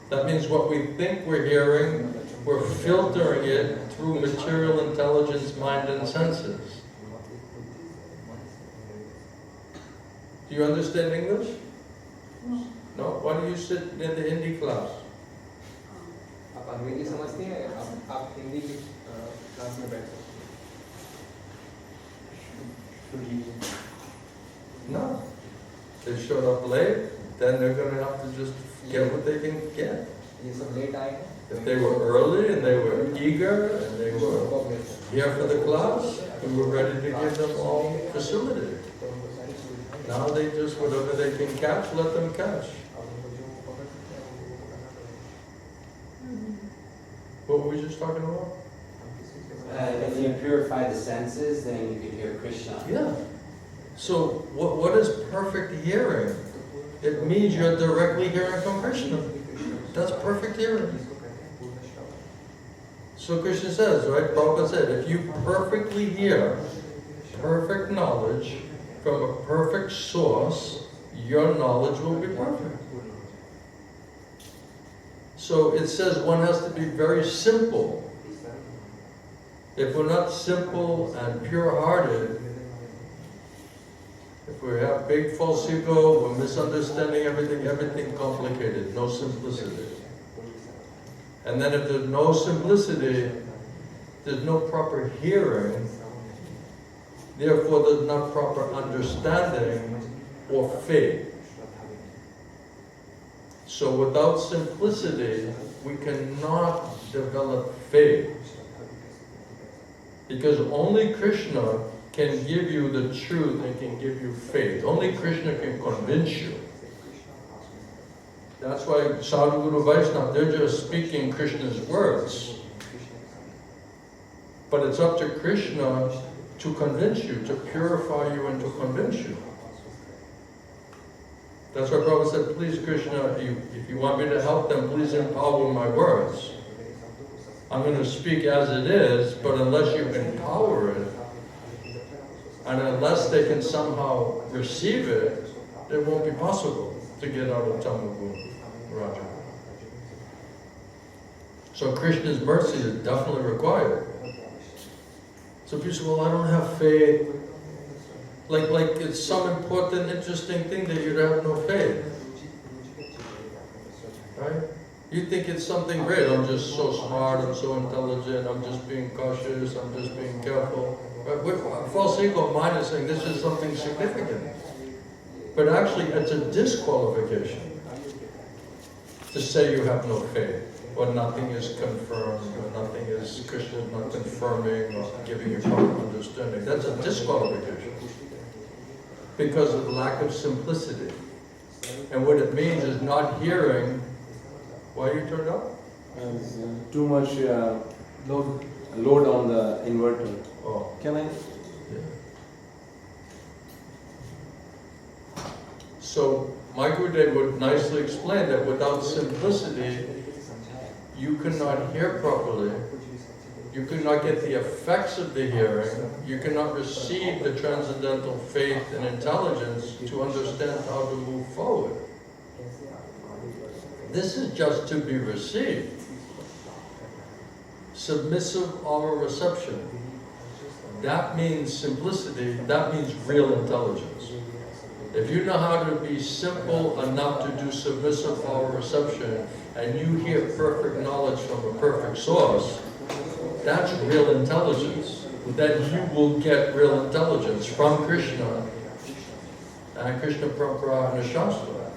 S1: That means what we think we're hearing, we're filtering it through material intelligence, mind and senses. Do you understand English? No? Why do you sit in the Hindi class? No. They showed up late, then they're going to have to just get what they can get. If they were early and they were eager and they were here for the class, we were ready to give them all facility. Now they just, whatever they can catch, let them catch. What were we just talking about?
S3: If you purify the senses, then you can hear Krishna.
S1: Yeah. So what is perfect hearing? It means you're directly hearing from Krishna. That's perfect hearing. So Krishna says, right? Prabhupada said, if you perfectly hear perfect knowledge from a perfect source, your knowledge will be perfect. So So it says one has to be very simple. If we're not simple and pure-hearted, if we have big false ego, we're misunderstanding everything complicated, no simplicity. And then if there's no simplicity, there's no proper hearing, therefore there's not proper understanding or faith. So without simplicity, we cannot develop faith. Because only Krishna can give you the truth and can give you faith. Only Krishna can convince you. That's why Sadhu Guru Vaishnava, they're just speaking Krishna's words. But it's up to Krishna to convince you, to purify you and to convince you. That's why Prabhupada said, please Krishna, if you want me to help them, please empower my words. I'm going to speak as it is, but unless you empower it, and unless they can somehow receive it, it won't be possible to get out of Tamagun Raja. So Krishna's mercy is definitely required. So people say, well, I don't have faith. Like it's some important, interesting thing that you have no faith. Right? You think it's something great. I'm just so smart, I'm so intelligent, I'm just being cautious, I'm just being careful. Right? False ego mind is saying this is something significant. But actually it's a disqualification to say you have no faith, or nothing is confirmed, or nothing is, Krishna is not confirming or giving you proper understanding. That's a disqualification. Because of lack of simplicity. And what it means is not hearing. Why you turned off?
S4: Too much load on the inverter.
S1: Oh.
S4: Can I?
S1: Yeah. So my Gurudev would nicely explain that without simplicity, you cannot hear properly. You cannot get the effects of the hearing. You cannot receive the transcendental faith and intelligence to understand how to move forward. This is just to be received. Submissive oral reception. That means simplicity, that means real intelligence. If you know how to be simple enough to do submissive oral reception, and you hear perfect knowledge from a perfect source, that's real intelligence. Then you will get real intelligence from Krishna and Krishna Purport and the Shastra.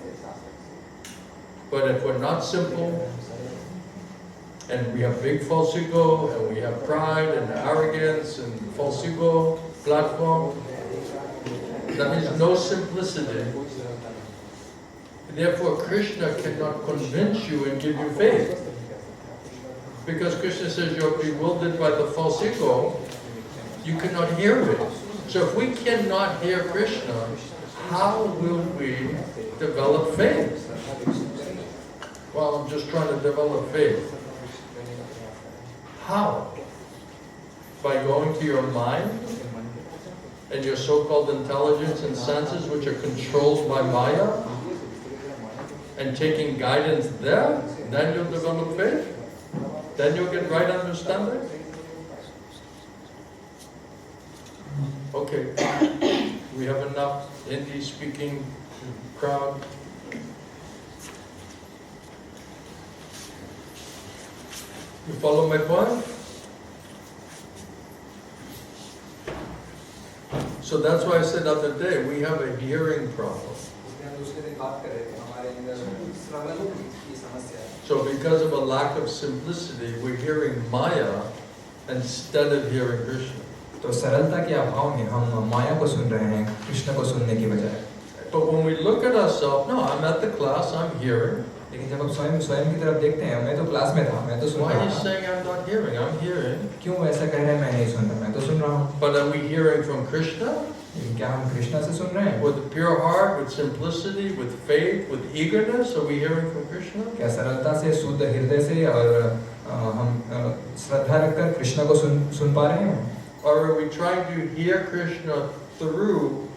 S1: But if we're not simple, and we have big false ego, and we have pride and arrogance and false ego platform, that means no simplicity. Therefore Krishna cannot convince you and give you faith. Because Krishna says you're bewildered by the false ego, you cannot hear it. So if we cannot hear Krishna, how will we develop faith? Well, I'm just trying to develop faith. How? By going to your mind and your so-called intelligence and senses, which are controlled by Maya, and taking guidance there, then you'll develop faith. Then you'll get right understanding. Okay, we have enough Hindi-speaking crowd. You follow my point? So that's why I said the other day, we have a hearing problem. So because of a lack of simplicity, we're hearing Maya instead of hearing Krishna.
S2: तो सरलता के अभाव में हम माया को सुन रहे हैं कृष्ण को सुनने की बजाय.
S1: But when we look at ourselves, no, I'm at the class, I'm hearing.
S2: लेकिन जब हम स्वयं की तरफ देखते हैं, मैं तो क्लास में था, मैं तो सुन रहा हूँ.
S1: Why are you saying I'm not hearing? I'm hearing.
S2: क्यों ऐसा कह रहे हैं मैं नहीं सुन रहा, मैं तो सुन रहा हूँ.
S1: But are we hearing from Krishna?
S2: क्या हम कृष्णा से सुन रहे हैं?
S1: With a pure heart, with simplicity, with faith, with eagerness, are we hearing from Krishna?
S2: क्या सरलता से, शुद्ध हृदय से और हम श्रद्धा रखकर कृष्ण को सुन पा रहे हैं?
S1: Or are we trying to hear Krishna through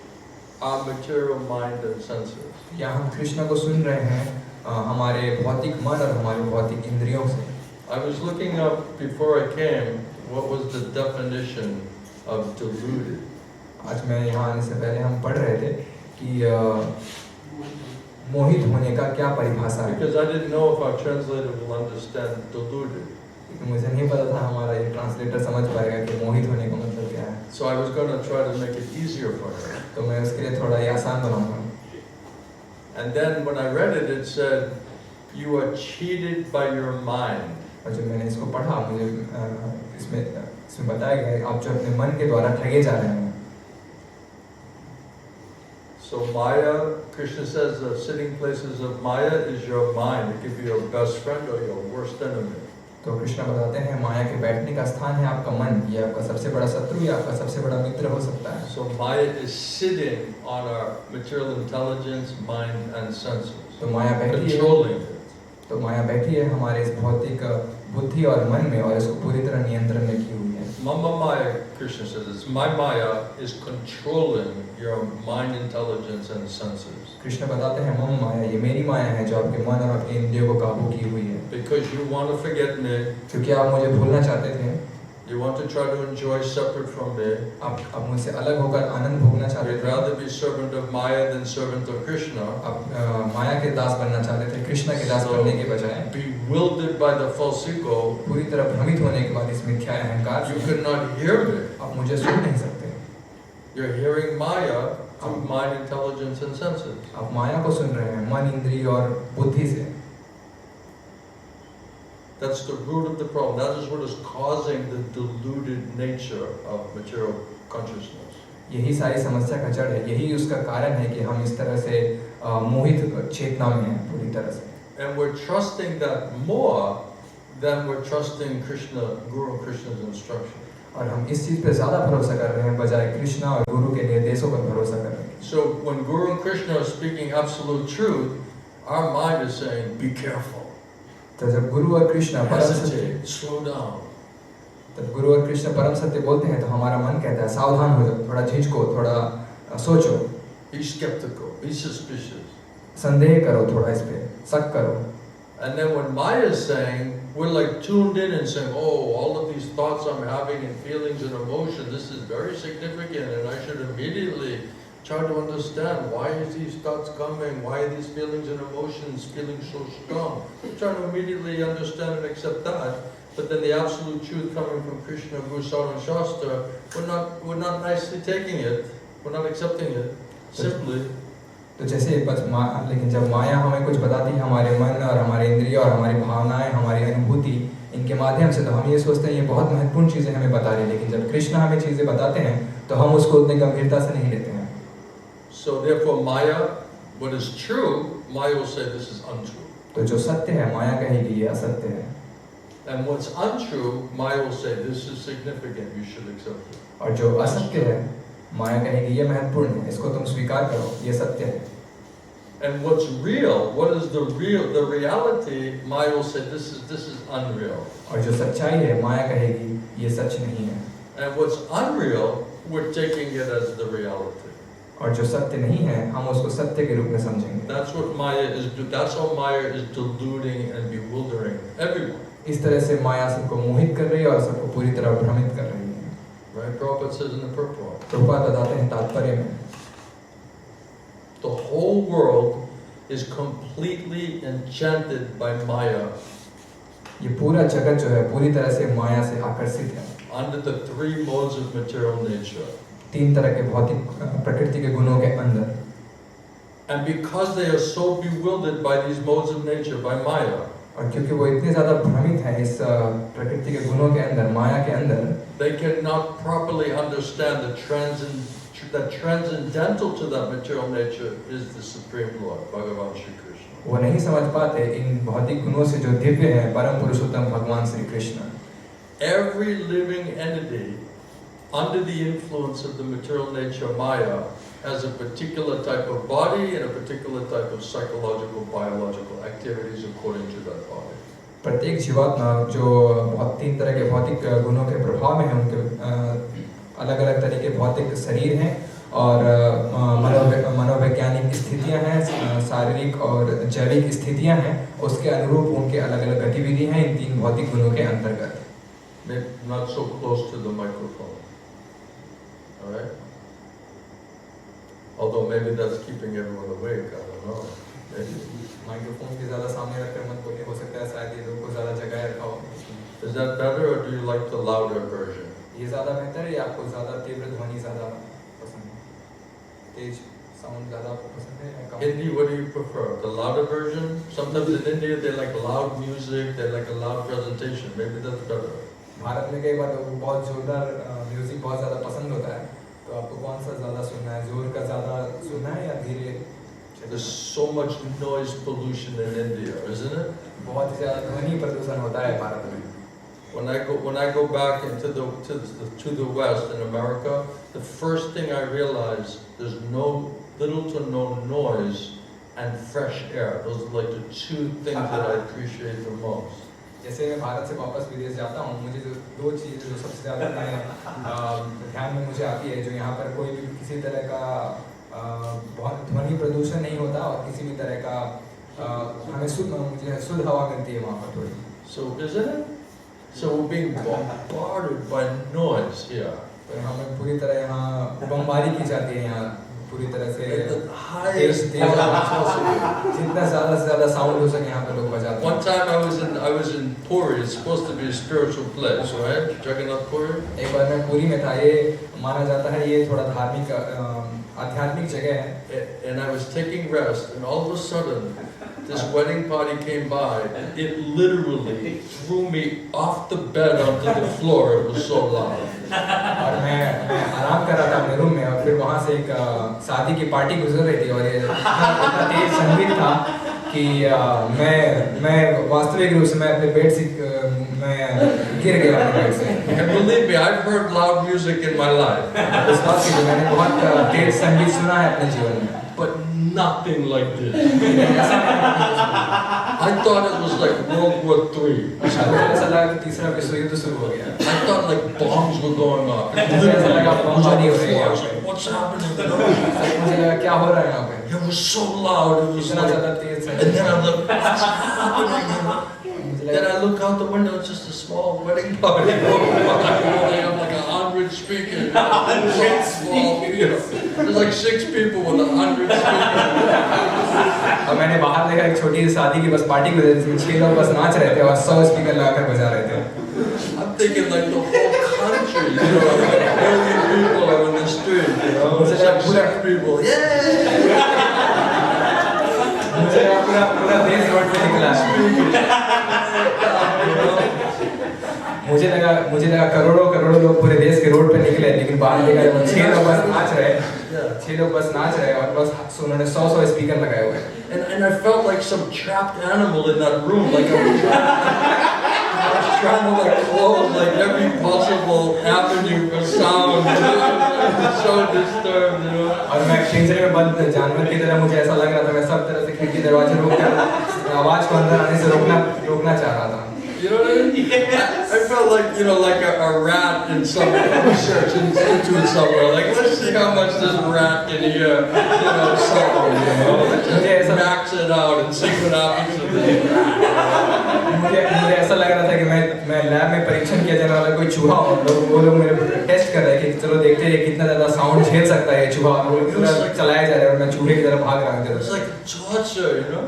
S1: our material mind and senses?
S2: या हम कृष्ण को सुन रहे हैं हमारे भौतिक मन और हमारे भौतिक इंद्रियों से।
S1: I was looking up before I came what was the definition of deluded.
S2: आज मैं यहाँ आने से पहले हम पढ़ रहे थे कि मोहित होने का क्या परिभाषा है,
S1: Because I didn't know if our translator will understand deluded.
S2: मुझे नहीं पता था हमारा ये ट्रांसलेटर समझ पाएगा कि मोहित होने का मतलब क्या है।
S1: So I was going to try to make it easier for her.
S2: तो मैं उसके लिए थोड़ा ये आसान बनाऊंगा।
S1: And then when I read it, it said, you are cheated by your mind.
S2: और जब मैंने इसको पढ़ा मुझे इसमें बताया गया आप जो अपने मन के द्वारा ठगे जा रहे हैं।
S1: So Maya, Krishna says the sitting places of Maya is your mind. It could be your best friend or your worst enemy.
S2: तो कृष्ण बताते हैं माया के बैठने का स्थान है आपका मन, ये आपका सबसे बड़ा शत्रु या आपका सबसे बड़ा मित्र हो सकता है।
S1: So Maya is sitting on our material intelligence, mind and senses.
S2: तो माया बैठी है,
S1: controlling it.
S2: तो माया बैठी है हमारे इस भौतिक बुद्धि और मन में और इसको पूरी तरह नियंत्रण में की हुई है।
S1: Mama Maya, Krishna says, it's my Maya is controlling your mind, intelligence and senses.
S2: Krishna बताते हैं मम माया, ये मेरी माया है जो आपके मन और आपके इंद्रियों को काबू की हुई है।
S1: Because you want to forget me.
S2: क्योंकि आप मुझे भूलना चाहते थे।
S1: You want to try to enjoy separate from me.
S2: आप मुझसे अलग होकर आनंद भोगना चाहते
S1: You'd
S2: थे।
S1: rather be servant of Maya than servant of Krishna.
S2: आप माया के दास बनना चाहते थे कृष्ण के दास बनने के बजाय।
S1: Bewildered by the false ego.
S2: पूरी तरह भ्रमित होने के बाद इस मिथ्या अहंकार
S1: You could not hear me.
S2: आप मुझे सुन नहीं सकते।
S1: You're hearing Maya through mind, intelligence and senses.
S2: आप माया को सुन रहे हैं मन, इंद्रिय और बुद्धि से।
S1: That's the root of the problem. That is what is causing the deluded nature of material consciousness.
S2: यही सारी समस्या का जड़ है, यही उसका कारण है कि हम इस तरह से मोहित चेतना में हैं पूरी तरह से।
S1: And we're trusting that more than we're trusting Krishna, Guru Krishna's instruction.
S2: और हम इस चीज पे ज्यादा भरोसा कर रहे हैं बजाय कृष्णा और गुरु के निर्देशों पर भरोसा कर रहे हैं।
S1: So when Guru and Krishna are speaking absolute truth, our mind is saying, be careful.
S2: तो जब गुरु और कृष्ण परम सत्य,
S1: Hesitate, slow down.
S2: तब गुरु और कृष्ण परम सत्य बोलते हैं तो हमारा मन कहता है सावधान हो जाओ, थोड़ा झिझको, थोड़ा सोचो,
S1: Be skeptical, be suspicious.
S2: संदेह करो, थोड़ा इस पे शक करो।
S1: And then when Maya is saying, we're like tuned in and saying, oh, all of these thoughts I'm having and feelings and emotions, this is very significant and I should immediately try to understand why is these thoughts coming, why are these feelings and emotions feeling so strong. We're trying to immediately understand and accept that, but then the absolute truth coming from Krishna, Guru, Sarvam, Shastra, we're not nicely taking it, we're not accepting it, simply.
S2: तो जैसे बस लेकिन जब माया हमें कुछ बताती है हमारे मन और हमारे इंद्रिय और हमारी भावनाएं, हमारी अनुभूति, इनके माध्यम से तो हम ये सोचते हैं ये बहुत महत्वपूर्ण चीजें हमें बता रही है, लेकिन जब कृष्ण हमें चीजें बताते हैं तो हम उसको उतनी गंभीरता से नहीं लेते हैं।
S1: So therefore Maya, what is true, Maya will say this is untrue.
S2: तो जो सत्य है माया कहेगी ये असत्य है।
S1: And what's untrue, Maya will say this is significant, you should accept it.
S2: और जो असत्य है माया कहेगी ये महत्वपूर्ण है, इसको तुम स्वीकार करो, ये सत्य है।
S1: And what's real, what is the reality, Maya will say this is unreal.
S2: और जो सच्चाई है माया कहेगी ये सच नहीं है।
S1: And what's unreal, we're taking it as the reality.
S2: और जो सत्य नहीं है हम उसको सत्य के रूप में समझेंगे।
S1: That's what Maya is. That's how Maya is deluding and bewildering everyone.
S2: इस तरह से माया सबको मोहित कर रही है और सबको पूरी तरह भ्रमित कर रही है।
S1: Right? Prabhupada says in the Purport.
S2: Prabhupada बताते हैं तात्पर्य में,
S1: The whole world is completely enchanted by Maya.
S2: ये पूरा जगत जो है पूरी तरह से माया से आकर्षित है।
S1: Under the three modes of material nature.
S2: तीन तरह के भौतिक प्रकृति के गुणों के अंदर।
S1: And because they are so bewildered by these modes of nature, by Maya,
S2: और क्योंकि वो इतने ज्यादा भ्रमित है इस प्रकृति के गुणों के अंदर, माया के अंदर,
S1: they cannot properly understand that transcendental to that material nature is the Supreme Lord, Bhagavan Shri Krishna.
S2: वो नहीं समझ पाते इन भौतिक गुणों से जो दिव्य है परम पुरुषोत्तम भगवान Shri Krishna.
S1: Every living entity under the influence of the material nature Maya has a particular type of body and a particular type of psychological, biological activities according to that body.
S2: प्रत्येक जीवात्मा जो तीन तरह के भौतिक गुणों के प्रभाव में है, उनके अलग अलग तरह के भौतिक शरीर हैं और मनोवैज्ञानिक स्थितियां हैं, शारीरिक और जैविक स्थितियां हैं, उसके अनुरूप उनके अलग अलग गतिविधि हैं इन तीन भौतिक गुणों के अंतर्गत।
S1: Not so close to the microphone. All right? Although maybe that's keeping everyone awake, I don't know.
S2: Microphone के ज़्यादा सामने रखकर मत बोलिए, हो सकता है शायद ये लोगों को ज़्यादा जगाए रखा हो।
S1: Is that better, or do you like the louder version?
S2: ये ज़्यादा बेहतर है या आपको ज़्यादा तीव्र ध्वनि ज़्यादा पसंद है? तेज साउंड ज़्यादा आपको पसंद है या कम?
S1: Hindi, what do you prefer? The louder version? Sometimes in India they like loud music, they like a loud presentation. Maybe that's better.
S2: Bharat में कई बार लोगों को बहुत जोरदार म्यूजिक बहुत ज़्यादा पसंद होता है, तो आपको कौन सा ज़्यादा सुनना है, जोर का ज़्यादा सुनना है या धीरे?
S1: There's so much noise pollution in India, isn't it?
S2: बहुत ज़्यादा ध्वनि प्रदूषण होता है भारत में।
S1: When I go back into to the West in America, the first thing I realize there's little to no noise and fresh air. Those are like the two things that I appreciate the most.
S2: जैसे मैं भारत से वापस विदेश जाता हूँ, मुझे जो दो चीज़ें जो सबसे ज़्यादा ध्यान में मुझे आती है, जो यहाँ पर कोई भी किसी तरह का बहुत ध्वनि प्रदूषण नहीं होता और किसी भी तरह का मुझे शुद्ध हवा मिलती है वहाँ पर थोड़ी।
S1: So isn't it? So we're being bombarded by noise here.
S2: तो यहाँ में पूरी तरह यहाँ बमबारी की जाती है, यहाँ पूरी तरह से जितना ज़्यादा से ज़्यादा साउंड हो सके यहाँ पर लोग बजाते हैं।
S1: One time I was in Puri. It's supposed to be a spiritual place, right? Jagannath Puri.
S2: एक बार मैं पुरी में था, ये माना जाता है ये थोड़ा धार्मिक आध्यात्मिक जगह है।
S1: And I was taking rest, and all of a sudden, this wedding party came by. It literally threw me off the bed onto the floor. It was so loud.
S2: और मैं आराम कर रहा था अपने रूम में, और फिर वहाँ से एक शादी की पार्टी गुजर रही थी, और ये इतना तेज संगीत था कि मैं वास्तविक रूप से मैं अपने बेड से मैं गिर गया अपने बेड से।
S1: And believe me, I've heard loud music in my life.
S2: इस बात की मैंने बहुत तेज संगीत सुना है अपने जीवन में,
S1: but nothing like this. I thought it was like World War III.
S2: ऐसा लगा कि तीसरा विश्व युद्ध शुरू हो गया।
S1: I thought like bombs were going off.
S2: ऐसा लगा बमबारी हो रही है।
S1: What's happening?
S2: मुझे लगा क्या हो रहा है यहाँ पे?
S1: It was so loud. It was
S2: इतना ज़्यादा
S1: like,
S2: Tej
S1: and then I'm like, what's happening? Then I look out the window, it's just a small wedding party. They have like 100 speakers. There's like 6 people with 100 speakers.
S2: और मैंने बाहर देखा एक छोटी सी शादी की बस पार्टी गुजर रही थी, 6 लोग बस नाच रहे थे और 100 स्पीकर लगाकर बजा रहे थे।
S1: I'm thinking like the whole country, you know, like 1 million people are in the street, you know, it's like 6 people, yeah!
S2: पूरा देश रोड पे निकला। मुझे लगा करोड़ों लोग पूरे देश के रोड पे निकले, लेकिन बाहर देखा 6 लोग बस नाच रहे और बस उन्होंने 100 स्पीकर लगाए हुए हैं।
S1: And I felt like some trapped animal in that room, like I was trying to like close like every possible avenue for sound. It was so disturbed, you know.
S2: और मैं पिंजरे में बंद जानवर की तरह, मुझे ऐसा लग रहा था मैं सब तरह से खिड़की दरवाजे रोककर आवाज को अंदर आने से रोकना चाह रहा था।
S1: You know what I mean? I felt like, you know, like a rat in some research institute somewhere. Like, let's see how much this rat can hear, you know, something, you know. Let's just max it out and see what happens to this rat.
S2: मुझे ऐसा लग रहा था कि मैं lab में परीक्षण किया जाने वाला कोई चूहा हो, वो लोग मेरे टेस्ट कर रहे हैं कि चलो देखते हैं कितना ज़्यादा साउंड झेल सकता है ये चूहा, और वो पूरा चलाया जा रहा है और मैं चूहे की तरफ भाग रहा हूँ।
S1: It's like torture, you know.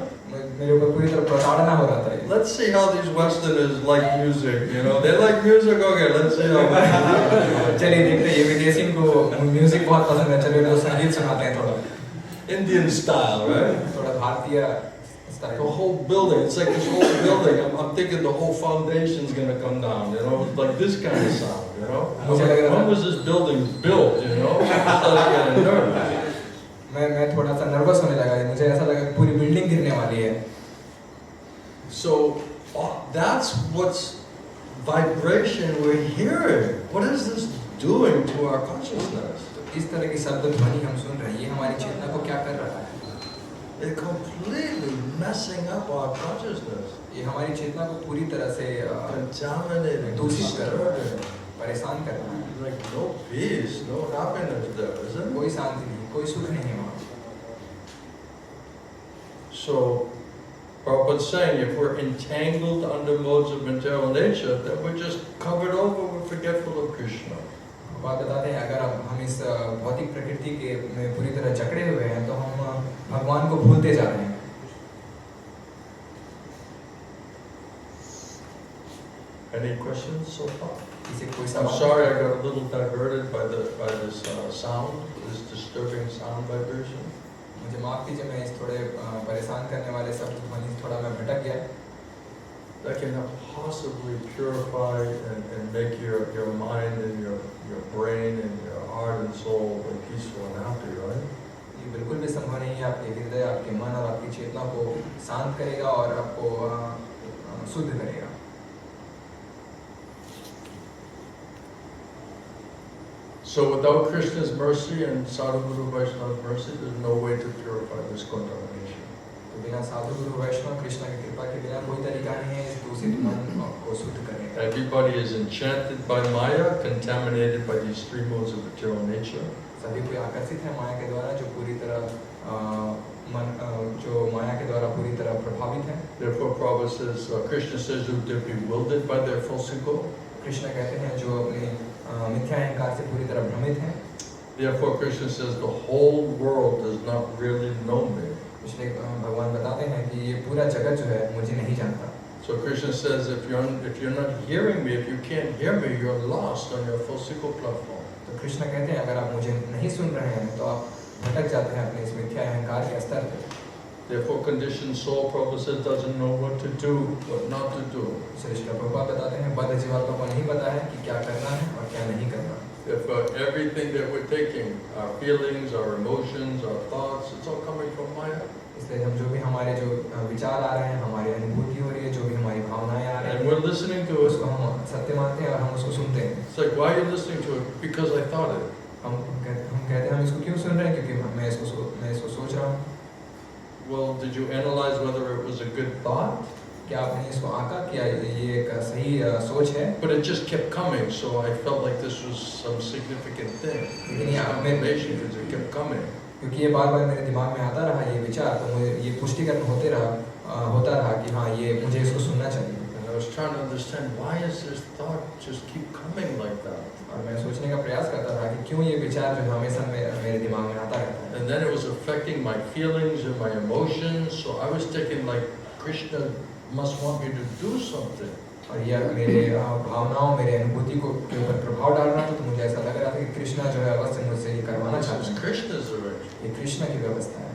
S2: मेरे ऊपर पूरी तरह प्रताड़ना हो रहा था।
S1: Let's see how these Westerners like music, you know. They like music, okay, let's see how.
S2: चलिए देखते हैं, ये विदेशी को म्यूजिक बहुत पसंद है, चलिए उनको संगीत सुनाते हैं थोड़ा।
S1: Indian style, right?
S2: थोड़ा भारतीय style.
S1: The whole building, it's like this whole building. I'm thinking the whole foundation's gonna come down, you know, like this kind of sound, you know. When was this building built, you know? I started getting nervous.
S2: मैं थोड़ा सा nervous होने लगा, मुझे ऐसा लगा कि पूरी बिल्डिंग गिरने वाली है।
S1: So that's what's vibration we're hearing. What is this doing to our consciousness?
S2: इस तरह की शब्द ध्वनि हम सुन रहे हैं, ये हमारी चेतना को क्या कर रहा है?
S1: It's completely messing up our consciousness.
S2: ये हमारी चेतना को पूरी तरह से
S1: Contaminating,
S2: दूषित कर रहा है,
S1: disturbing.
S2: परेशान कर रहा है।
S1: like no peace, no happiness there, isn't it?
S2: कोई शांति नहीं, कोई सुख नहीं है वहाँ।
S1: So, Prabhupada's saying if we're entangled under modes of material nature, then we're just covered over, we're forgetful of Krishna.
S2: बात बताते हैं अगर हम इस भौतिक प्रकृति के में पूरी तरह जकड़े हुए हैं तो हम भगवान को भूलते जा रहे हैं।
S1: Any questions so far?
S2: किसी कोई
S1: I'm
S2: सवाल?
S1: sorry I got a little diverted by this sound, this disturbing sound vibration.
S2: मुझे माफ कीजिए, मैं इस थोड़े परेशान करने वाले शब्द ध्वनि थोड़ा मैं भटक गया।
S1: That can possibly purify and make your mind and your brain and your heart and soul like peaceful and happy, right?
S2: ये बिल्कुल भी संभव नहीं है आपके हृदय, आपके मन और आपकी चेतना को शांत करेगा और आपको शुद्ध करेगा।
S1: So without Krishna's mercy and Sadhguru Vaishnava's mercy, there's no way to purify this contamination.
S2: तो बिना साधु गुरु वैष्णव कृष्ण की कृपा के बिना कोई तरीका नहीं है इस दूषित मन को शुद्ध करने का।
S1: Everybody is enchanted by Maya, contaminated by these three modes of material nature.
S2: सभी कोई आकर्षित है माया के द्वारा, जो पूरी तरह जो माया के द्वारा पूरी तरह प्रभावित है।
S1: Therefore, Prabhupada says, Krishna says that they're bewildered by their false ego.
S2: Krishna कहते हैं जो अपने मिथ्या अहंकार से पूरी तरह भ्रमित हैं।
S1: Therefore, Krishna says the whole world does not really know me.
S2: इसलिए भगवान बताते हैं कि ये पूरा जगत जो है मुझे नहीं जानता।
S1: So Krishna says, if you're not hearing me, if you can't hear me, you're lost on your false ego platform.
S2: तो कृष्ण कहते हैं अगर आप मुझे नहीं सुन रहे हैं तो आप भटक जाते हैं अपने इस मिथ्या अहंकार के स्तर पे।
S1: Therefore, conditioned soul, Prabhupada says, doesn't know what to do, what not to do.
S2: Shri Prabhupada बताते हैं बद्ध जीवात्मा को नहीं पता है कि क्या करना है और क्या नहीं करना।
S1: If everything that we're taking, our feelings, our emotions, our thoughts, it's all coming from Maya.
S2: इसलिए हम जो भी हमारे जो विचार आ रहे हैं, हमारी अनुभूति हो रही है, जो भी हमारी भावनाएं आ रही
S1: And
S2: हैं,
S1: we're listening to it.
S2: उसको हम सत्य मानते हैं और हम उसको सुनते हैं।
S1: It's like, why are you listening to it? Because I thought it.
S2: हम कहते हैं हम इसको क्यों सुन रहे हैं, क्योंकि मैं इसको सोच रहा हूँ।
S1: Well, did you analyze whether it was a good thought?
S2: क्या आपने इसको आंका, क्या ये एक सही सोच है?
S1: But it just kept coming, so I felt like this was some significant thing.
S2: लेकिन ये
S1: Confirmation, because it kept coming.
S2: क्योंकि ये बार-बार मेरे दिमाग में आता रहा ये विचार, तो मुझे ये पुष्टिकरण होता रहा कि हाँ ये मुझे इसको सुनना चाहिए।
S1: And I was trying to understand why is this thought just keep coming like that.
S2: और मैं सोचने का प्रयास करता रहा कि क्यों ये विचार जो हमेशा मेरे दिमाग में आता रहता है।
S1: And then it was affecting my feelings and my emotions, so I was thinking like Krishna must want me to do something.
S2: और यह मेरे भावनाओं, मेरे अनुभूति के ऊपर प्रभाव डाल रहा था, तो मुझे ऐसा लग रहा था कि कृष्णा जो है अवश्य मुझसे ये करवाना चाहते हैं।
S1: Krishna's arrangement.
S2: ये कृष्णा की व्यवस्था है।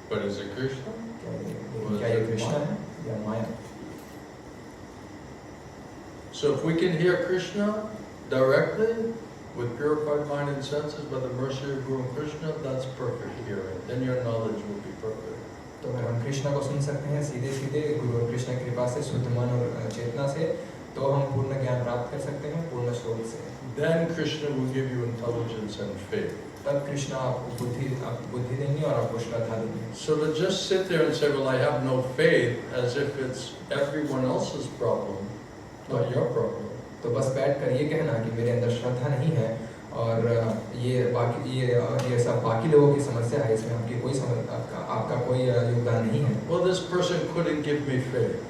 S1: But is it Krishna?
S2: क्या ये कृष्णा है या माया?
S1: So if we can hear Krishna directly with purified mind and senses by the mercy of Guru Krishna, that's perfect hearing. Then your knowledge will be perfect.
S2: तो अगर हम कृष्णा को सुन सकते हैं सीधे गुरु और कृष्ण की कृपा से, शुद्ध मन और चेतना से, तो हम पूर्ण ज्ञान प्राप्त कर सकते हैं पूर्ण स्रोत से।
S1: Then Krishna will give you intelligence and faith.
S2: तब कृष्णा आपको बुद्धि देंगे और आपको श्रद्धा देंगे।
S1: So to just sit there and say, well, I have no faith, as if it's everyone else's problem, not your problem.
S2: तो बस बैठकर ये कहना कि मेरे अंदर श्रद्धा नहीं है और ये सब बाकी लोगों की समस्या है, इसमें आपका कोई योगदान नहीं है।
S1: Well, this person couldn't give me faith.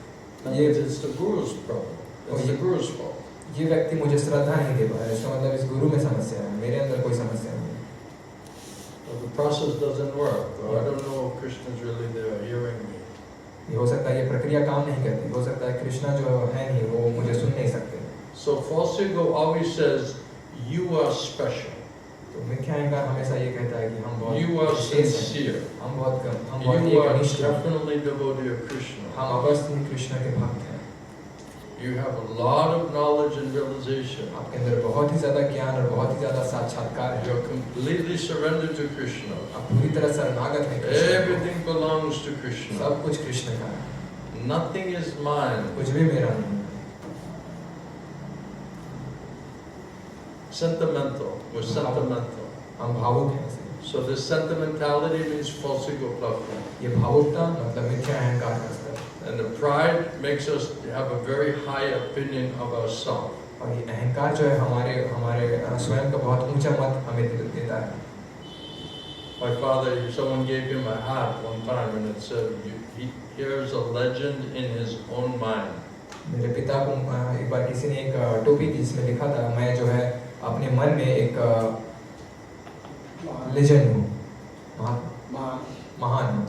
S1: It's the Guru's problem. It's the Guru's fault.
S2: ये व्यक्ति मुझे श्रद्धा नहीं दे पाया, इसका मतलब इस गुरु में समस्या है, मेरे अंदर कोई समस्या नहीं है।
S1: Well, the process doesn't work. Well, I don't know if Krishna's really there hearing me.
S2: ये हो सकता है ये प्रक्रिया काम नहीं करती, हो सकता है कृष्णा जो है नहीं वो मुझे सुन नहीं सकते।
S1: So false ego always says, you are special.
S2: तो मिथ्या अहंकार हमेशा ये कहता है कि हम बहुत
S1: You are sincere.
S2: हम बहुत
S1: You are
S2: घनिष्ठ हैं,
S1: definitely devotee of Krishna.
S2: हम अवश्य ही कृष्ण के भक्त हैं।
S1: You have a lot of knowledge and realization.
S2: आपके अंदर बहुत ही ज्यादा ज्ञान और बहुत ही ज्यादा साक्षात्कार है।
S1: You're completely surrendered to Krishna.
S2: आप पूरी तरह शरणागत हैं कृष्ण को।
S1: Everything belongs to Krishna.
S2: सब कुछ कृष्ण का है,
S1: Nothing is mine.
S2: कुछ भी मेरा नहीं है।
S1: Sentimental. We're sentimental.
S2: हम भावुक हैं ऐसे।
S1: So this sentimentality means false ego platform.
S2: ये भावुकता मतलब मिथ्या अहंकार का स्तर।
S1: And the pride makes us have a very high opinion of ourselves.
S2: और ये अहंकार जो है हमारे स्वयं का बहुत ऊंचा मत हमें देता है.
S1: My father, someone gave him a hat one time and it said, here's a legend in his own mind.
S2: मेरे पिता को एक बार किसी ने एक टोपी दी जिसमें लिखा था मैं जो है अपने मन में एक लेजेंड हूँ, महान हूँ.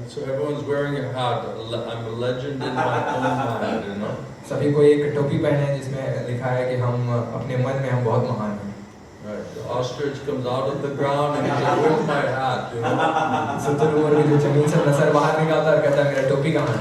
S1: So everyone's wearing a hat. I'm a legend in my own mind, you know.
S2: सभी को एक टोपी पहने हैं जिसमें लिखा है कि हम अपने मन में हम बहुत महान हैं.
S1: Right. The ostrich comes out of the ground and he says, "Where's my hat?" You know.
S2: शुतुरमुर्ग जो जमीन से नसर बाहर निकालता है कहता है मेरा टोपी कहाँ है.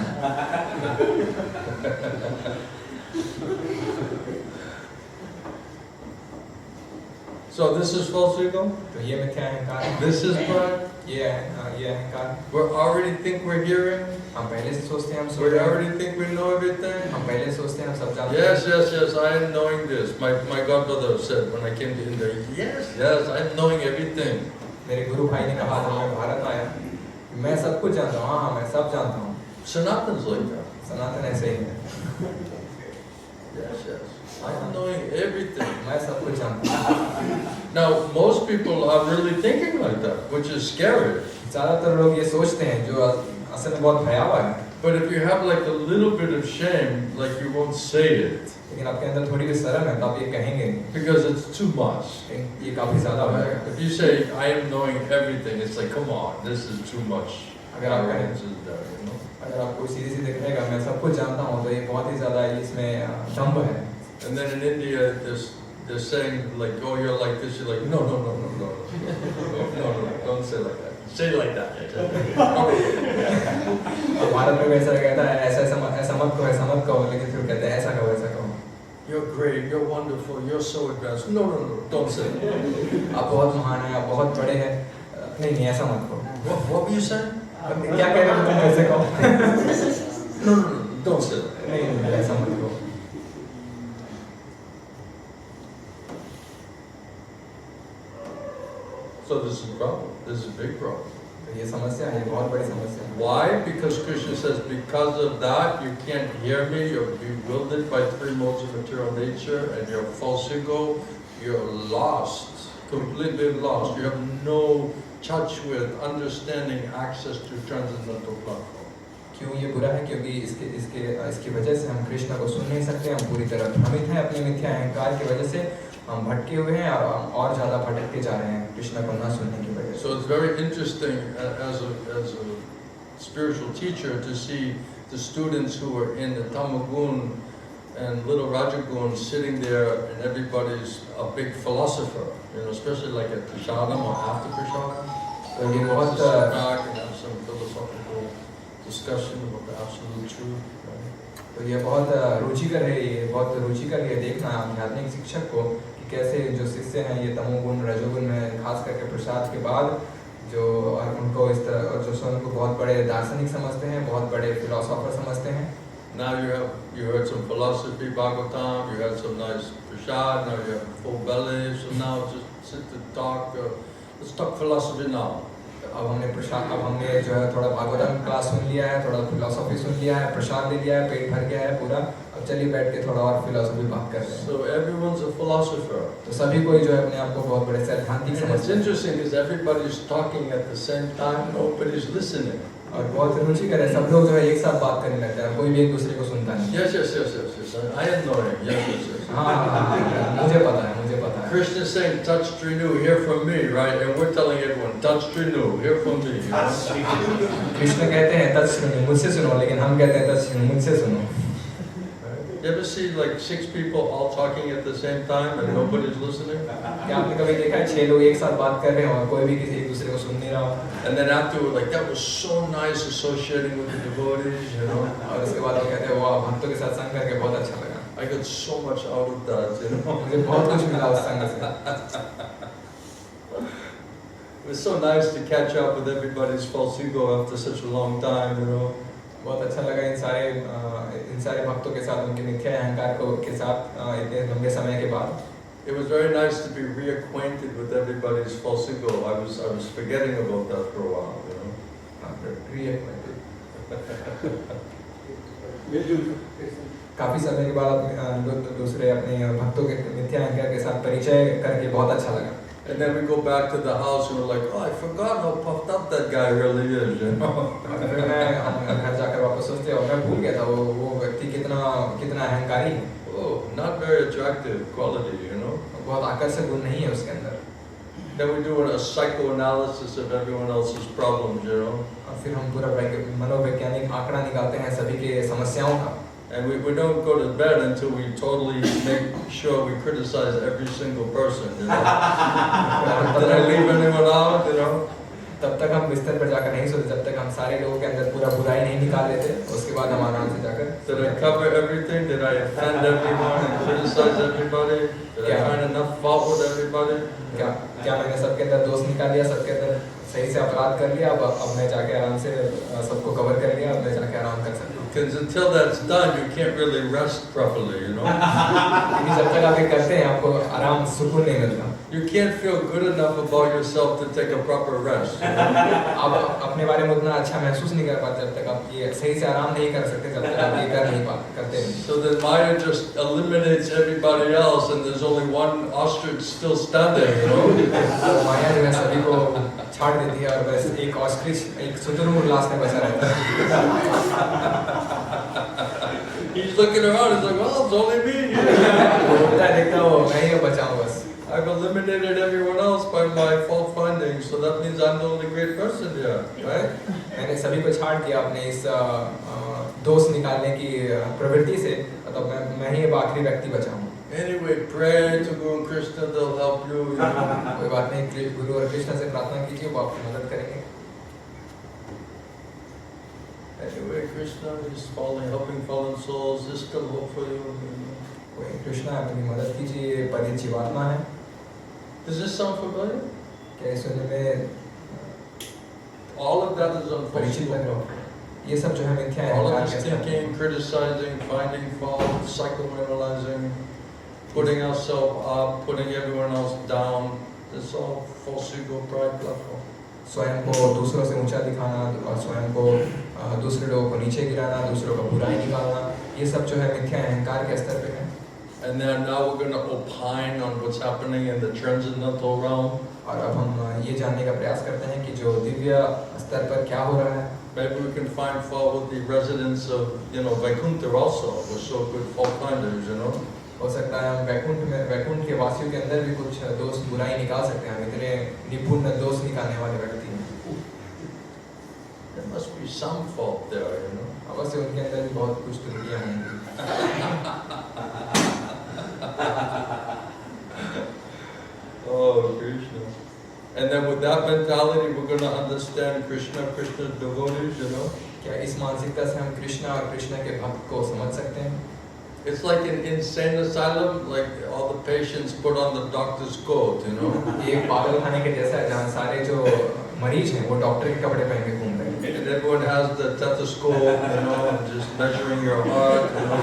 S1: So this is false ego.
S2: तो ये मिथ्या अहंकार है.
S1: This is pride.
S2: ये अहंकार.
S1: We already think we're hearing.
S2: हम पहले से सोचते हैं हम
S1: We
S2: सुन रहे हैं.
S1: already think we know everything.
S2: हम पहले सोचते हैं हम सब जानते हैं.
S1: Yes. I am knowing this. My godbrother said when I came to India. Yes. I'm knowing everything.
S2: मेरे गुरु भाई ने कहा जब मैं भारत आया मैं सब कुछ जानता हूँ. हाँ मैं सब जानता हूँ.
S1: Sanatana's like that.
S2: सनातन ऐसे ही है.
S1: Yes. I'm knowing everything.
S2: मैं सब कुछ जानता हूँ.
S1: Now most people are really thinking like that, which is scary.
S2: ज़्यादातर लोग ये सोचते हैं जो असल में बहुत भयावह है.
S1: But if you have like a little bit of shame, like you won't say it.
S2: लेकिन आपके अंदर थोड़ी भी शर्म है तो आप ये कहेंगे नहीं.
S1: Because it's too much.
S2: ये काफी ज़्यादा हो जाएगा.
S1: If you say, I am knowing everything, it's like, come on, this is too much.
S2: अगर आप कहें,
S1: Arrogance is there, you know?
S2: अगर आपको सीधे कहेगा मैं सब कुछ जानता हूँ तो ये बहुत ही ज़्यादा इसमें दम्भ है.
S1: And then in India, they're saying like, oh, you're like this, you're like, no, don't say like that. Say like that.
S2: और भारत में वैसा कहता है ऐसा मत कहो लेकिन फिर कहते हैं ऐसा कहो.
S1: You're great, you're wonderful, you're so advanced. No, don't say that.
S2: आप बहुत महान हैं, आप बहुत बड़े हैं. नहीं ऐसा मत कहो.
S1: What were you saying?
S2: क्या कह रहे हो तुम ऐसे कहो.
S1: No, don't say that.
S2: नहीं ऐसा मत कहो.
S1: So this is a problem. This is a big problem.
S2: ये समस्या है, ये बहुत बड़ी समस्या है.
S1: Why? Because Krishna says, because of that, you can't hear me, you're bewildered by three modes of material nature, and you're false ego, you're lost, completely lost. You have no touch with, understanding, access to transcendental platform.
S2: क्यों ये बुरा है? क्योंकि इसकी वजह से हम कृष्ण को सुन नहीं सकते. हम पूरी तरह भ्रमित हैं अपने मिथ्या अहंकार की वजह से. हम भटके हुए हैं और ज़्यादा भटकते जा रहे हैं कृष्ण को ना सुनने की वजह से.
S1: So it's very interesting as a spiritual teacher to see the students who are in the Tamagun and little Rajagun sitting there, and everybody's a big philosopher, you know, especially like at Prasadam or after Prasadam.
S2: तो ये
S1: Just
S2: बहुत
S1: sit back and have some philosophical discussion about the absolute truth.
S2: तो ये बहुत रुचिकर है देखना आध्यात्मिक शिक्षक को कि कैसे जो शिष्य हैं ये तमोगुण रजोगुण में खास करके प्रसाद के बाद जो और उनको इस तरह जो स्वयं को बहुत बड़े दार्शनिक समझते हैं, बहुत बड़े फिलोसोफर समझते हैं.
S1: Now you heard some philosophy, Bhagavatam, you had some nice prasad, now you have full belly, so now just sit to talk, let's talk philosophy now.
S2: अब हमने जो है थोड़ा भागवतम क्लास सुन लिया है, थोड़ा फिलोसॉफी सुन लिया है, प्रसाद ले लिया है, पेट भर गया है पूरा. अब चलिए बैठ के थोड़ा और फिलोसॉफी बात करते हैं.
S1: So everyone's a philosopher.
S2: तो सभी कोई जो है अपने आप को बहुत बड़े सैद्धांतिक
S1: It's
S2: समझते हैं.
S1: interesting because everybody's talking at the same time, nobody's listening.
S2: और बहुत रुचिकर है, सब लोग जो है एक साथ बात करने लगते हैं, कोई भी एक दूसरे को सुनता नहीं.
S1: Yes. I am knowing. Yes.
S2: हाँ, मुझे पता है.
S1: Krishna is saying, touch renew, hear from me, right? And we're telling everyone, touch renew, hear from me. You know?
S2: Krishna कहते हैं तत् शृणु, मुझसे सुनो, लेकिन हम कहते हैं तत् शृणु, मुझसे सुनो.
S1: You ever see like 6 people all talking at the same time and nobody's listening?
S2: क्या आपने कभी देखा है 6 लोग एक साथ बात कर रहे हैं और कोई भी किसी एक दूसरे को सुन नहीं रहा?
S1: And then afterward, like that was so nice associating with the devotees, you know.
S2: और उसके बाद वो कहते हैं वाह भक्तों के साथ संग करके बहुत अच्छा लगा.
S1: I got so much out of that, you know.
S2: मुझे बहुत कुछ मिला उस संग से.
S1: It was so nice to catch up with everybody's false ego after such a long time, you know.
S2: बहुत अच्छा लगा इन सारे भक्तों के साथ उनके मिथ्या अहंकार के साथ इतने लंबे समय के बाद.
S1: It was very nice to be reacquainted with everybody's false ego. I was forgetting about that for a while, you know.
S2: Reacquainted. काफी समय के बाद दूसरे अपने भक्तों के मिथ्या अहंकार के साथ परिचय करके बहुत अच्छा लगा।
S1: And then we go back to the house and we're like, oh, I forgot how puffed up that guy really is, you know.
S2: फिर हम घर जाकर वापस सोचते हैं और मैं भूल गया था वो व्यक्ति कितना अहंकारी है।
S1: Oh, not very attractive quality, you know.
S2: बहुत आकर्षक गुण नहीं है उसके अंदर।
S1: Then we do a psychoanalysis of everyone else's problems, you know.
S2: और फिर हम पूरा मनोवैज्ञानिक आंकड़ा निकालते हैं सभी के समस्याओं का।
S1: And we don't go to bed until we totally make sure we criticize every single person, you know. Did I leave anyone out, you know?
S2: तब तक हम बिस्तर पर जाकर नहीं सोते जब तक हम सारे लोगों के अंदर पूरा बुराई नहीं निकाल लेते। उसके बाद हम आराम से जाकर
S1: Did I cover everything? Did I offend everyone and criticize everybody? Did I find enough fault with everybody?
S2: क्या मैंने सबके अंदर दोष निकाल लिया, सबके अंदर सही से अपराध कर लिया? अब मैं जाके आराम से सबको कवर कर लिया, अब मैं जाके आराम कर सकता हूँ।
S1: Because until that's done, you can't really rest properly, you know.
S2: जब तक आप ये करते हैं आपको आराम सुकून नहीं मिलता।
S1: You can't feel good enough about yourself to take a proper rest. You know?
S2: आप अपने बारे में उतना अच्छा महसूस नहीं कर पाते जब तक आप ये सही से आराम नहीं कर सकते, जब तक आप ये कर नहीं करते नहीं।
S1: So then Maya just eliminates everybody else, and there's only one ostrich still standing, you know.
S2: तो माया जो है सभी को छाड़ देती है और बस एक ऑस्ट्रिच, एक शुतुरमुर्ग लास्ट में बचा रहता है।
S1: He's looking around. He's like, well, it's only me here.
S2: देखता हो मैं ही बचा हूँ बस।
S1: I've eliminated everyone else by my fault findings, so that means I'm the only great person here, right?
S2: मैंने सभी को छाड़ दिया अपने इस दोष निकालने की प्रवृत्ति से, तब मैं ही अब आखिरी व्यक्ति बचा हूँ।
S1: Anyway, pray to Guru Krishna, they'll help you. You know?
S2: कोई बात नहीं, गुरु और कृष्ण से प्रार्थना कीजिए, वो आपकी मदद करेंगे।
S1: Anyway, Krishna is helping fallen souls. There's still hope for you.
S2: कोई कृष्णा अपनी मदद कीजिए, पतित जीवात्मा है।
S1: Does this sound familiar?
S2: क्या इस सुनने में
S1: all of that is
S2: परिचित लग रहा
S1: unfortunate.
S2: हो? ये सब जो है मिथ्या
S1: All
S2: है।
S1: of this thinking, criticizing, finding fault, psychoanalyzing, putting ourselves up, putting everyone else down. This is all false ego, pride, platform.
S2: स्वयं को दूसरों से ऊंचा दिखाना और स्वयं को दूसरे लोगों को नीचे गिराना, दूसरों का बुराई निकालना, ये सब जो है मिथ्या अहंकार के स्तर पे है।
S1: And then now we're going to opine on what's happening in the transcendental realm.
S2: और अब हम ये जानने का प्रयास करते हैं कि जो दिव्य स्तर पर क्या हो रहा है।
S1: Maybe we can find fault with the residents of, Vaikuntha also. We're so good fault finders, you know.
S2: हो सकता है हम वैकुंठ के वासियों के अंदर भी कुछ दोष बुराई निकाल सकते हैं, हम इतने निपुण दोष निकालने वाले व्यक्ति हैं।
S1: There must be some fault there, you know.
S2: अवश्य उनके अंदर भी बहुत कुछ त्रुटियां होंगी।
S1: Oh, Krishna. And then with that mentality, we're going to understand Krishna, Krishna's devotees, you know.
S2: क्या इस मानसिकता से हम कृष्णा और कृष्ण के भक्त को समझ सकते हैं?
S1: It's like an insane asylum, like all the patients put on the doctor's coat, you know.
S2: ये पागल खाने के जैसा है जहाँ सारे जो मरीज हैं वो डॉक्टर के कपड़े पहन के घूम रहे हैं।
S1: And everyone has the stethoscope, you know, just measuring your heart, you know.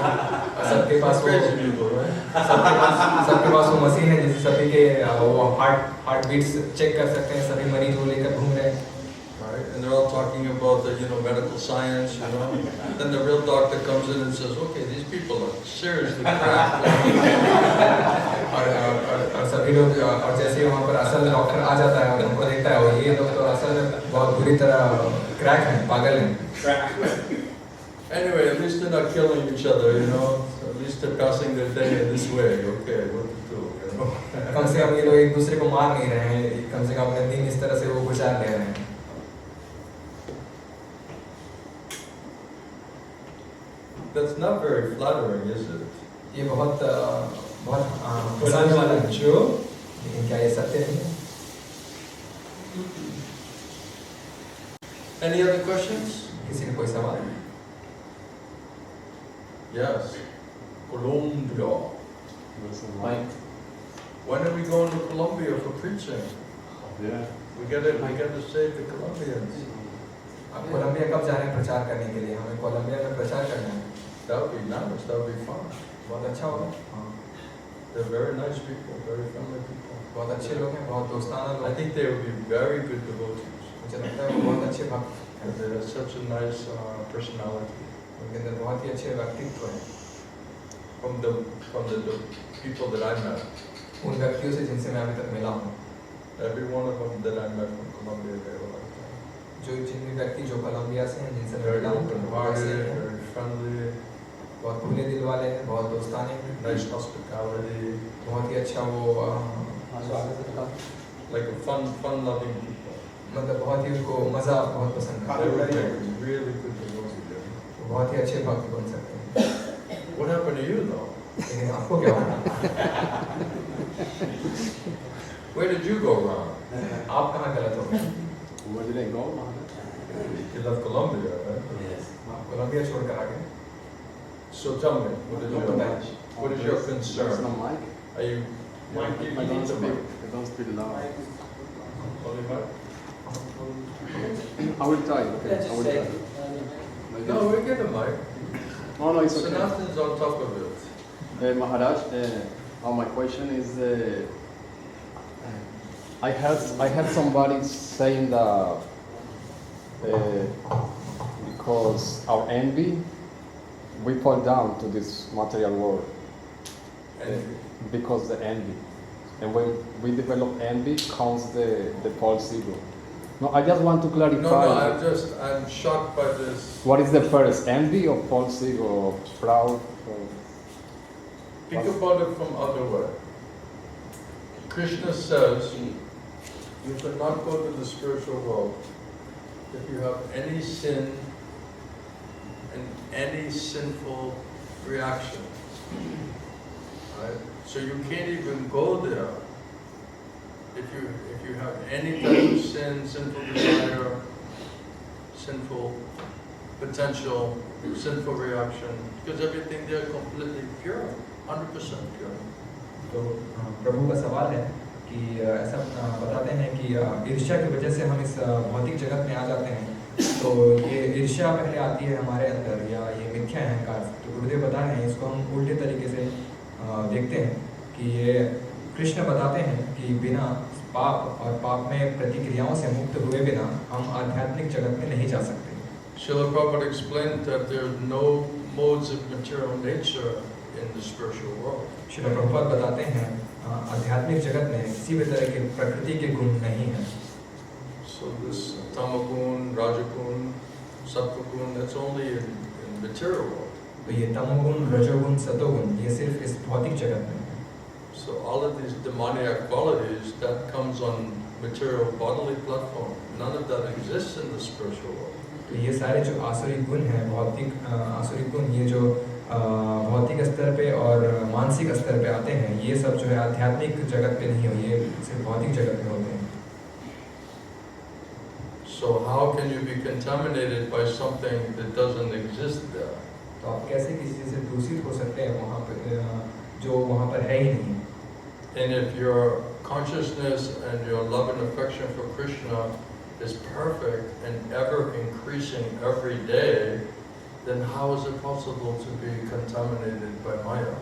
S2: सबके पास वो
S1: Crazy people, right?
S2: सबके पास वो मशीन है जिससे सभी के वो हार्ट बीट्स चेक कर सकते हैं, सभी मरीज वो लेकर घूम रहे हैं।
S1: Right? And they're all talking about the, medical science, you know. Then the real doctor comes in and says, okay, these people are seriously cracked.
S2: और सभी लोग और जैसे वहाँ पर असल डॉक्टर आ जाता है और उनको देखता है और ये लोग तो असल में बहुत बुरी तरह क्रैक हैं, पागल हैं।
S1: Anyway, at least they're not killing each other, you know. So at least they're passing their day in this way. Okay, what to do, you know.
S2: कम से कम ये लोग एक दूसरे को मार नहीं रहे हैं, कम से कम अपने दिन इस तरह से वो गुजार ले रहे हैं।
S1: That's not very flattering, is it?
S2: ये बहुत
S1: But
S2: पसंद वाला
S1: is
S2: है,
S1: it true?
S2: लेकिन क्या ये सत्य नहीं है?
S1: Any other questions?
S2: किसी का कोई सवाल?
S1: Yes. Colombia.
S3: Mike.
S1: When are we going to Colombia for preaching?
S4: Yeah.
S1: We got to save the Colombians.
S2: आप कोलंबिया कब जा रहे हैं प्रचार करने के लिए? हमें कोलंबिया में प्रचार करना है।
S1: That would be nice. That would be fun.
S2: बहुत अच्छा होगा।
S1: They're very nice people, very friendly people.
S2: बहुत अच्छे लोग हैं, बहुत दोस्ताना
S1: I
S2: लोग।
S1: think they would be very good devotees.
S2: मुझे लगता है वो बहुत अच्छे भक्त हैं।
S1: And they have such a nice personality.
S2: उनके अंदर बहुत ही अच्छे व्यक्तित्व हैं।
S1: from the people that I met.
S2: उन व्यक्तियों से जिनसे मैं अभी तक मिला हूँ,
S1: Every one of them that I met from Colombia, they were like that.
S2: जो जिन व्यक्ति जो कोलंबिया से हैं, जिनसे मैं
S1: Very
S2: मिला हूँ,
S1: open-hearted, very friendly,
S2: बहुत खुले दिल वाले हैं, बहुत दोस्ताने हैं,
S1: nice hospitality,
S2: बहुत ही अच्छा वो
S1: like a fun-loving people.
S2: मतलब बहुत ही उनको मज़ा बहुत पसंद
S1: They
S2: है,
S1: were like really good devotees.
S2: बहुत ही अच्छे भक्त बन सकते हैं।
S1: What happened to you though?
S2: लेकिन आपको क्या होना?
S1: Where did you go wrong?
S2: आप कहाँ गलत हो गए?
S4: Where did I go?
S1: You left Colombia, right?
S3: Yes.
S2: आप कोलंबिया छोड़कर आ गए।
S1: So tell me, what is your concern? Are you?
S4: I don't speak loud.
S1: Only mic?
S4: I will try. Okay, I will try.
S1: No, we get a mic.
S4: No, it's okay.
S1: Sanatana's on top of it.
S4: Maharaj, my question is, I heard somebody saying that because our envy, we fall down to this material world. Because the envy. And when we develop envy, comes the false ego. No, I just want to clarify.
S1: I'm shocked by this.
S4: What is the first, envy or false ego, or proud?
S1: Think about it from other way. Krishna says, you cannot go to the spiritual world if you have any sin and any sinful reaction. Right? So you can't even go there if you have any type of sin, sinful desire, sinful potential, sinful reaction, because everything there is completely pure, 100% pure.
S2: तो प्रभु का सवाल है कि ऐसा बताते हैं कि ईर्ष्या की वजह से हम इस भौतिक जगत में आ जाते हैं, तो ये ईर्ष्या पहले आती है हमारे अंदर, या ये मिथ्या अहंकार। तो गुरुदेव बता रहे हैं, इसको हम उल्टे तरीके से देखते हैं कि ये कृष्ण बताते हैं कि बिना पाप और पाप में प्रतिक्रियाओं से मुक्त हुए बिना हम आध्यात्मिक जगत में नहीं जा सकते।
S1: Srila Prabhupada explained that there are no modes of material nature in the spiritual world.
S2: Srila Prabhupada बताते हैं आध्यात्मिक जगत में किसी भी तरह के प्रकृति के गुण नहीं हैं।
S1: So this tamagun, rajagun, sattvagun, that's only in material world.
S2: तो ये तमोगुण, रजोगुण, सतोगुण ये सिर्फ इस भौतिक जगत में है।
S1: So all of these demoniac qualities, that comes on material bodily platform. None of that exists in the spiritual world.
S2: तो ये सारे जो आसुरिक गुण हैं, भौतिक आसुरिक गुण, ये जो भौतिक स्तर पे और मानसिक स्तर पे आते हैं, ये सब जो है आध्यात्मिक जगत पे नहीं हो, ये सिर्फ भौतिक जगत में होते हैं।
S1: So how can you be contaminated by something that doesn't exist there?
S2: तो आप कैसे किसी चीज़ से दूषित हो सकते हैं वहाँ पे जो वहाँ पर है ही नहीं।
S1: And if your consciousness and your love and affection for Krishna is perfect and ever increasing every day, then how is it possible to be contaminated by Maya?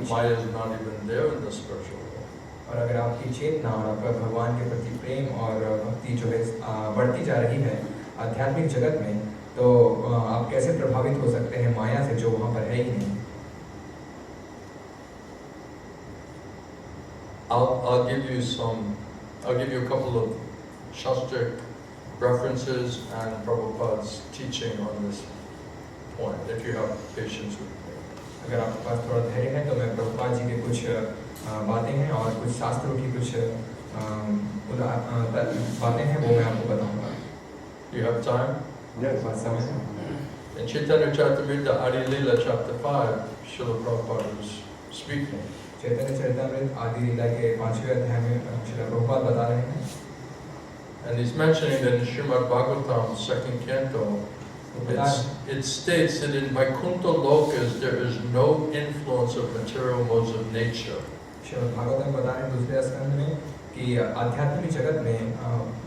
S1: Maya is not even there in the spiritual world.
S2: और अगर आपकी चेतना और आपका भगवान के प्रति प्रेम और भक्ति जो है बढ़ती जा रही है आध्यात्मिक जगत में, तो आप कैसे प्रभावित हो सकते हैं माया से जो वहाँ पर है ही नहीं।
S1: I'll give you a couple of shastric references and Prabhupada's teaching on this point, if you have patience with me.
S2: अगर आपके पास थोड़ा धैर्य है तो मैं प्रभुपाद जी के कुछ बातें हैं और कुछ शास्त्रों की कुछ बातें हैं वो मैं आपको बताऊंगा।
S1: You have time?
S4: Yes.
S1: In Chaitanya Charitamrita Adi Leela Chapter 5, Srila Prabhupada is speaking.
S2: चैतन्य चरितामृत आदि लीला के 5वें अध्याय में श्रील प्रभुपाद बता रहे हैं।
S1: And he's mentioning that in Srimad Bhagavatam, 2nd canto, it states that in Vaikuntha lokas there is no influence of material modes of nature.
S2: Shrimad Bhagavatam बता रहे हैं दूसरे स्कंद में कि आध्यात्मिक जगत में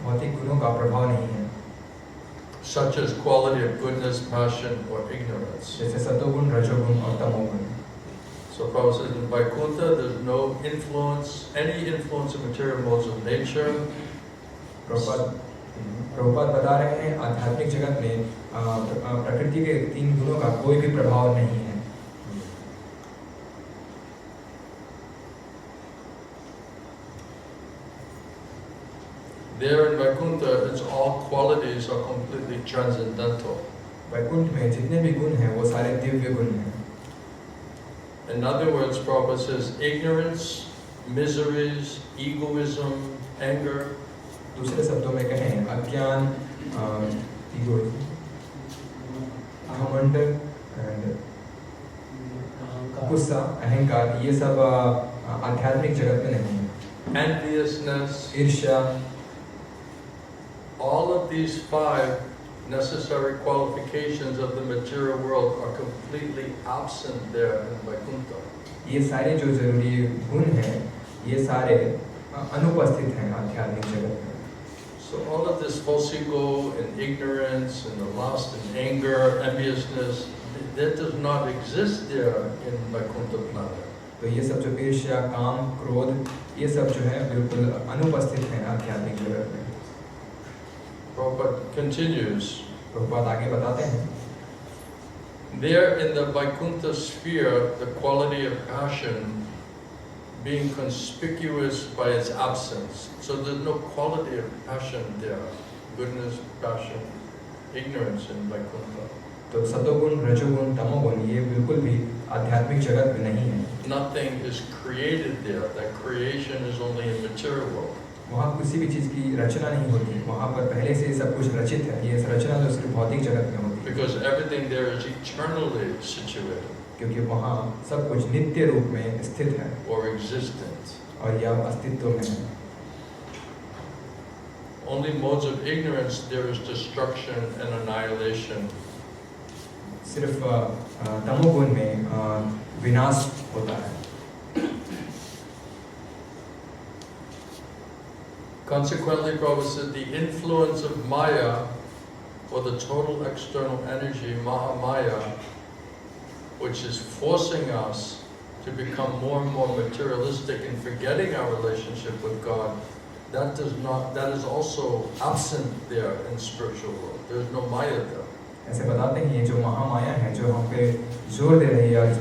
S2: भौतिक गुणों का प्रभाव नहीं है,
S1: such as quality of goodness, passion, or ignorance.
S2: जैसे सतोगुण, रजोगुण और तमोगुण।
S1: So Prabhupada says in Vaikuntha there's no influence, any influence of material modes of nature.
S2: Prabhupada बता रहे हैं आध्यात्मिक जगत में प्रकृति के 3 गुणों का कोई भी प्रभाव नहीं है।
S1: qualities are completely transcendental.
S2: Vaikuntha में जितने भी गुण हैं वो सारे दिव्य गुण हैं.
S1: In other words, Prabhupada says ignorance, miseries, egoism, anger.
S2: दूसरे शब्दों में कहें अज्ञान, घमंड, गुस्सा, अहंकार, ये सब आध्यात्मिक जगत में नहीं है.
S1: Enviousness,
S2: ईर्ष्या,
S1: all of these 5 necessary qualifications of the material world are completely absent there in Vaikuntha.
S2: ये सारे जो जरूरी गुण हैं ये सारे अनुपस्थित हैं आध्यात्मिक जगत में.
S1: So all of this false ego and ignorance and the lust and anger, enviousness, that does not exist there in Vaikuntha planet.
S2: तो ये सब जो ईर्ष्या, काम, क्रोध, ये सब जो है बिल्कुल अनुपस्थित हैं आध्यात्मिक जगत में.
S1: Prabhupada continues.
S2: प्रभुपाद आगे बताते हैं.
S1: There in the Vaikuntha sphere, the quality of passion being conspicuous by its absence. So there's no quality of passion there. Goodness, passion, ignorance in Vaikuntha.
S2: तो सतोगुण, रजोगुण, तमोगुण ये बिल्कुल भी आध्यात्मिक जगत में नहीं है.
S1: Nothing is created there. That creation is only in material world.
S2: वहाँ किसी भी चीज़ की रचना नहीं होती. वहाँ पर पहले से सब कुछ रचित है. ये रचना तो सिर्फ भौतिक जगत में होती है.
S1: Because everything there is eternally situated.
S2: क्योंकि वहाँ सब कुछ नित्य रूप में स्थित है.
S1: Or existent.
S2: और यह अस्तित्व में है.
S1: Only modes of ignorance there is destruction and annihilation.
S2: सिर्फ तमोगुण में विनाश होता है.
S1: Consequently, Prabhupada said the influence of Maya, or the total external energy, Mahamaya, which is forcing us to become more and more materialistic and forgetting our relationship with God, that is also absent there in spiritual world. There is no Maya there.
S2: ऐसे बताते हैं ये जो महामाया है जो हम पे जोर दे रही है और इस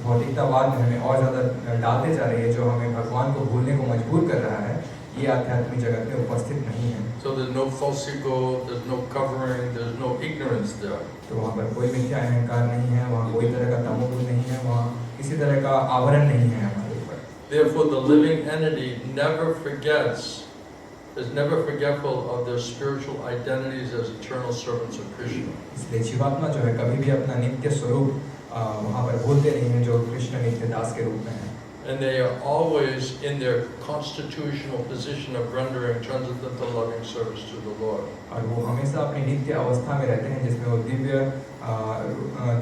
S2: भौतिकतावाद में हमें और ज़्यादा डालते जा रही है, जो हमें भगवान को भूलने को मजबूर कर रहा है, ये आध्यात्मिक जगत में उपस्थित नहीं है.
S1: So there's no false ego, there's no covering, there's no ignorance there.
S2: तो वहाँ पर कोई मिथ्या अहंकार नहीं है, वहाँ कोई तरह का तमोगुण नहीं है, वहाँ किसी तरह का आवरण नहीं है हमारे ऊपर.
S1: Therefore, the living entity never forgets, is never forgetful of their spiritual identities as eternal servants of Krishna.
S2: इसलिए जीवात्मा जो है कभी भी अपना नित्य स्वरूप वहाँ पर भूलते नहीं हैं जो कृष्ण नित्य दास के रूप में है.
S1: And they are always in their constitutional position of rendering transcendental loving service to the Lord.
S2: और वो हमेशा अपनी नित्य अवस्था में रहते हैं जिसमें वो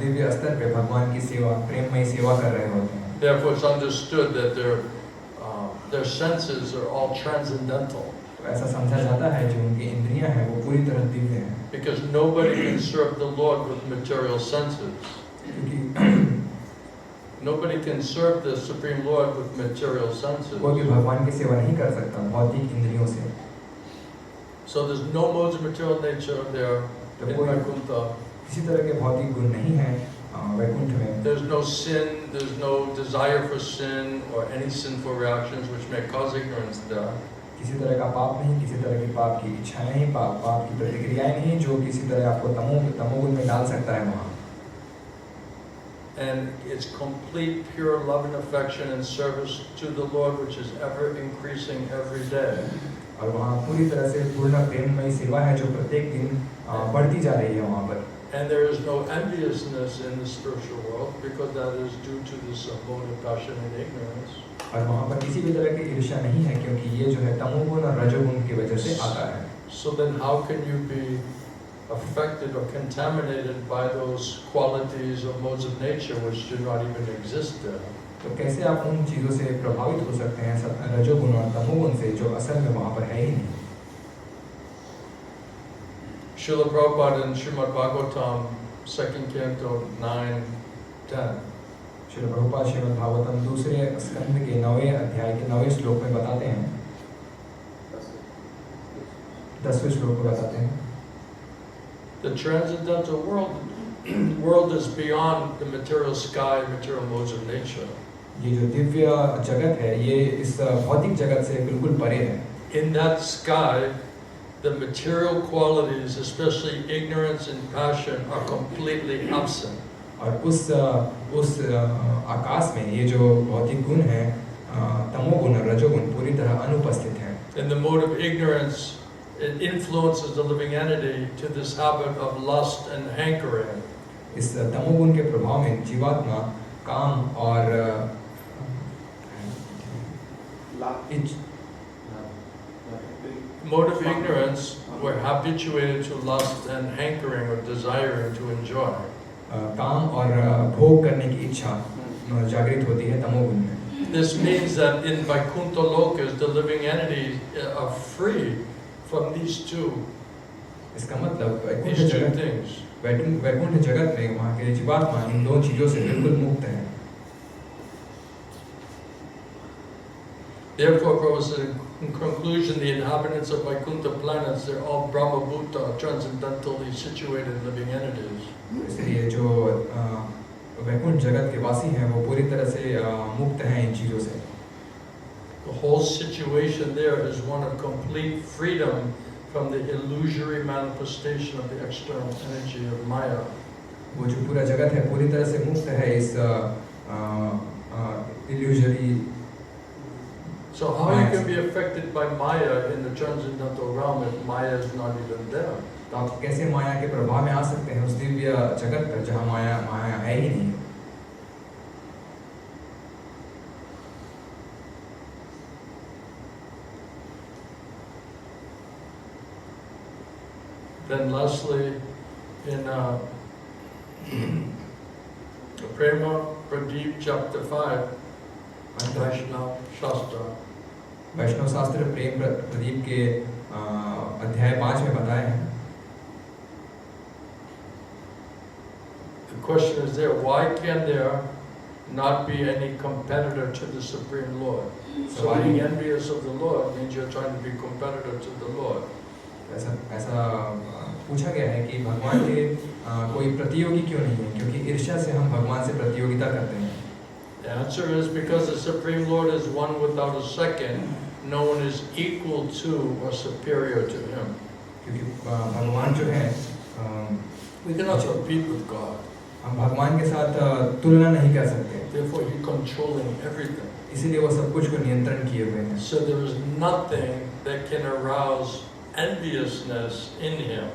S2: दिव्य स्तर पे भगवान की सेवा, प्रेममयी सेवा कर रहे होते हैं.
S1: Therefore, it's understood that their senses are all transcendental.
S2: तो ऐसा समझा जाता है जो उनकी इंद्रियां हैं वो पूरी तरह दिव्य हैं.
S1: Because nobody can serve the Lord with material senses.
S2: क्योंकि
S1: Nobody can serve the Supreme Lord with material senses.
S2: कोई भी भगवान की सेवा नहीं कर सकता भौतिक इंद्रियों से.
S1: So there's no modes of material nature there in Vaikuntha.
S2: किसी तरह के भौतिक गुण नहीं है वैकुंठ में.
S1: There's no sin, there's no desire for sin or any sinful reactions which may cause ignorance there.
S2: किसी तरह का पाप नहीं, किसी तरह की पाप की इच्छा नहीं, पाप की प्रतिक्रियाएं नहीं जो किसी तरह आपको तमोगुण में डाल सकता है वहाँ.
S1: And it's complete pure love and affection and service to the Lord, which is ever increasing every day.
S2: और वहाँ पूरी तरह से पूर्ण प्रेममयी सेवा है जो प्रत्येक दिन बढ़ती जा रही है वहाँ पर.
S1: And there is no enviousness in the spiritual world because that is due to this mode of passion and ignorance.
S2: और वहाँ पर किसी भी तरह की ईर्ष्या नहीं है क्योंकि ये जो है तमोगुण और रजोगुण की वजह से आता है.
S1: So then how can you be affected or contaminated by those qualities or modes of nature which do not even exist there?
S2: तो कैसे आप उन चीज़ों से प्रभावित हो सकते हैं रजोगुण और तमोगुण से जो असल में वहाँ पर है ही नहीं.
S1: Srila Prabhupada in Srimad Bhagavatam, 2nd Canto, 9-10.
S2: Srila Prabhupada Shrimad Bhagavatam दूसरे स्कंद के 9वें अध्याय के 9वें श्लोक में बताते हैं, 10वें श्लोक में बताते हैं.
S1: The transcendental world is beyond the material sky, material modes of nature.
S2: ये जो दिव्य जगत है ये इस भौतिक जगत से बिल्कुल परे है.
S1: In that sky, the material qualities, especially ignorance and passion, are completely absent.
S2: और उस आकाश में ये जो भौतिक गुण है, तमोगुण और रजोगुण पूरी तरह अनुपस्थित हैं।
S1: In the mode of ignorance, it influences the living entity to this habit of lust and hankering.
S2: इस तमोगुण के प्रभाव में जीवात्मा काम और
S1: Mode of ignorance, we're habituated to lust and hankering or desiring to enjoy.
S2: काम और भोग करने की इच्छा जागृत होती है तमोगुण में।
S1: This means that in Vaikuntha lokas, the living entities are free from these two
S2: मतलब
S1: things.
S2: वैकुंठ जगत में वहाँ के जीवात्मा इन दो चीजों से बिल्कुल मुक्त है।
S1: Therefore, Prabhupada said, in conclusion, the inhabitants of Vaikuntha planets, they're all Brahma Bhuta, transcendentally situated living entities.
S2: इसलिए जो वैकुंठ जगत के वासी हैं वो पूरी तरह से मुक्त हैं इन चीजों से।
S1: The whole situation there is one of complete freedom from the illusory manifestation of the external energy of Maya.
S2: वो जो पूरा जगत है पूरी तरह से मुक्त है इस illusory।
S1: So how you can be affected by Maya in the transcendental realm if Maya is not even there?
S2: तो आप कैसे माया के प्रभाव में आ सकते हैं उस दिव्य जगत पर जहाँ माया है ही नहीं?
S1: Then lastly, in Prema Pradeep chapter 5, Vaishnava Shastra,
S2: वैष्णव शास्त्र प्रेम प्रदीप के अध्याय 5 में बताया है।
S1: The question is there, why can there not be any competitor to the Supreme Lord? So being envious of the Lord means you're trying to be competitor to the Lord.
S2: ऐसा पूछा गया है कि भगवान के कोई प्रतियोगी क्यों नहीं है, क्योंकि ईर्ष्या से हम भगवान से प्रतियोगिता करते हैं।
S1: The answer is because the Supreme Lord is one without a second, no one is equal to or superior to Him.
S2: क्योंकि भगवान जो है
S1: we cannot compete with God.
S2: हम भगवान के साथ तुलना नहीं कर सकते।
S1: Therefore, He controlling everything.
S2: इसीलिए वो सब कुछ को नियंत्रण किए हुए हैं।
S1: So there is nothing that can arouse enviousness in Him.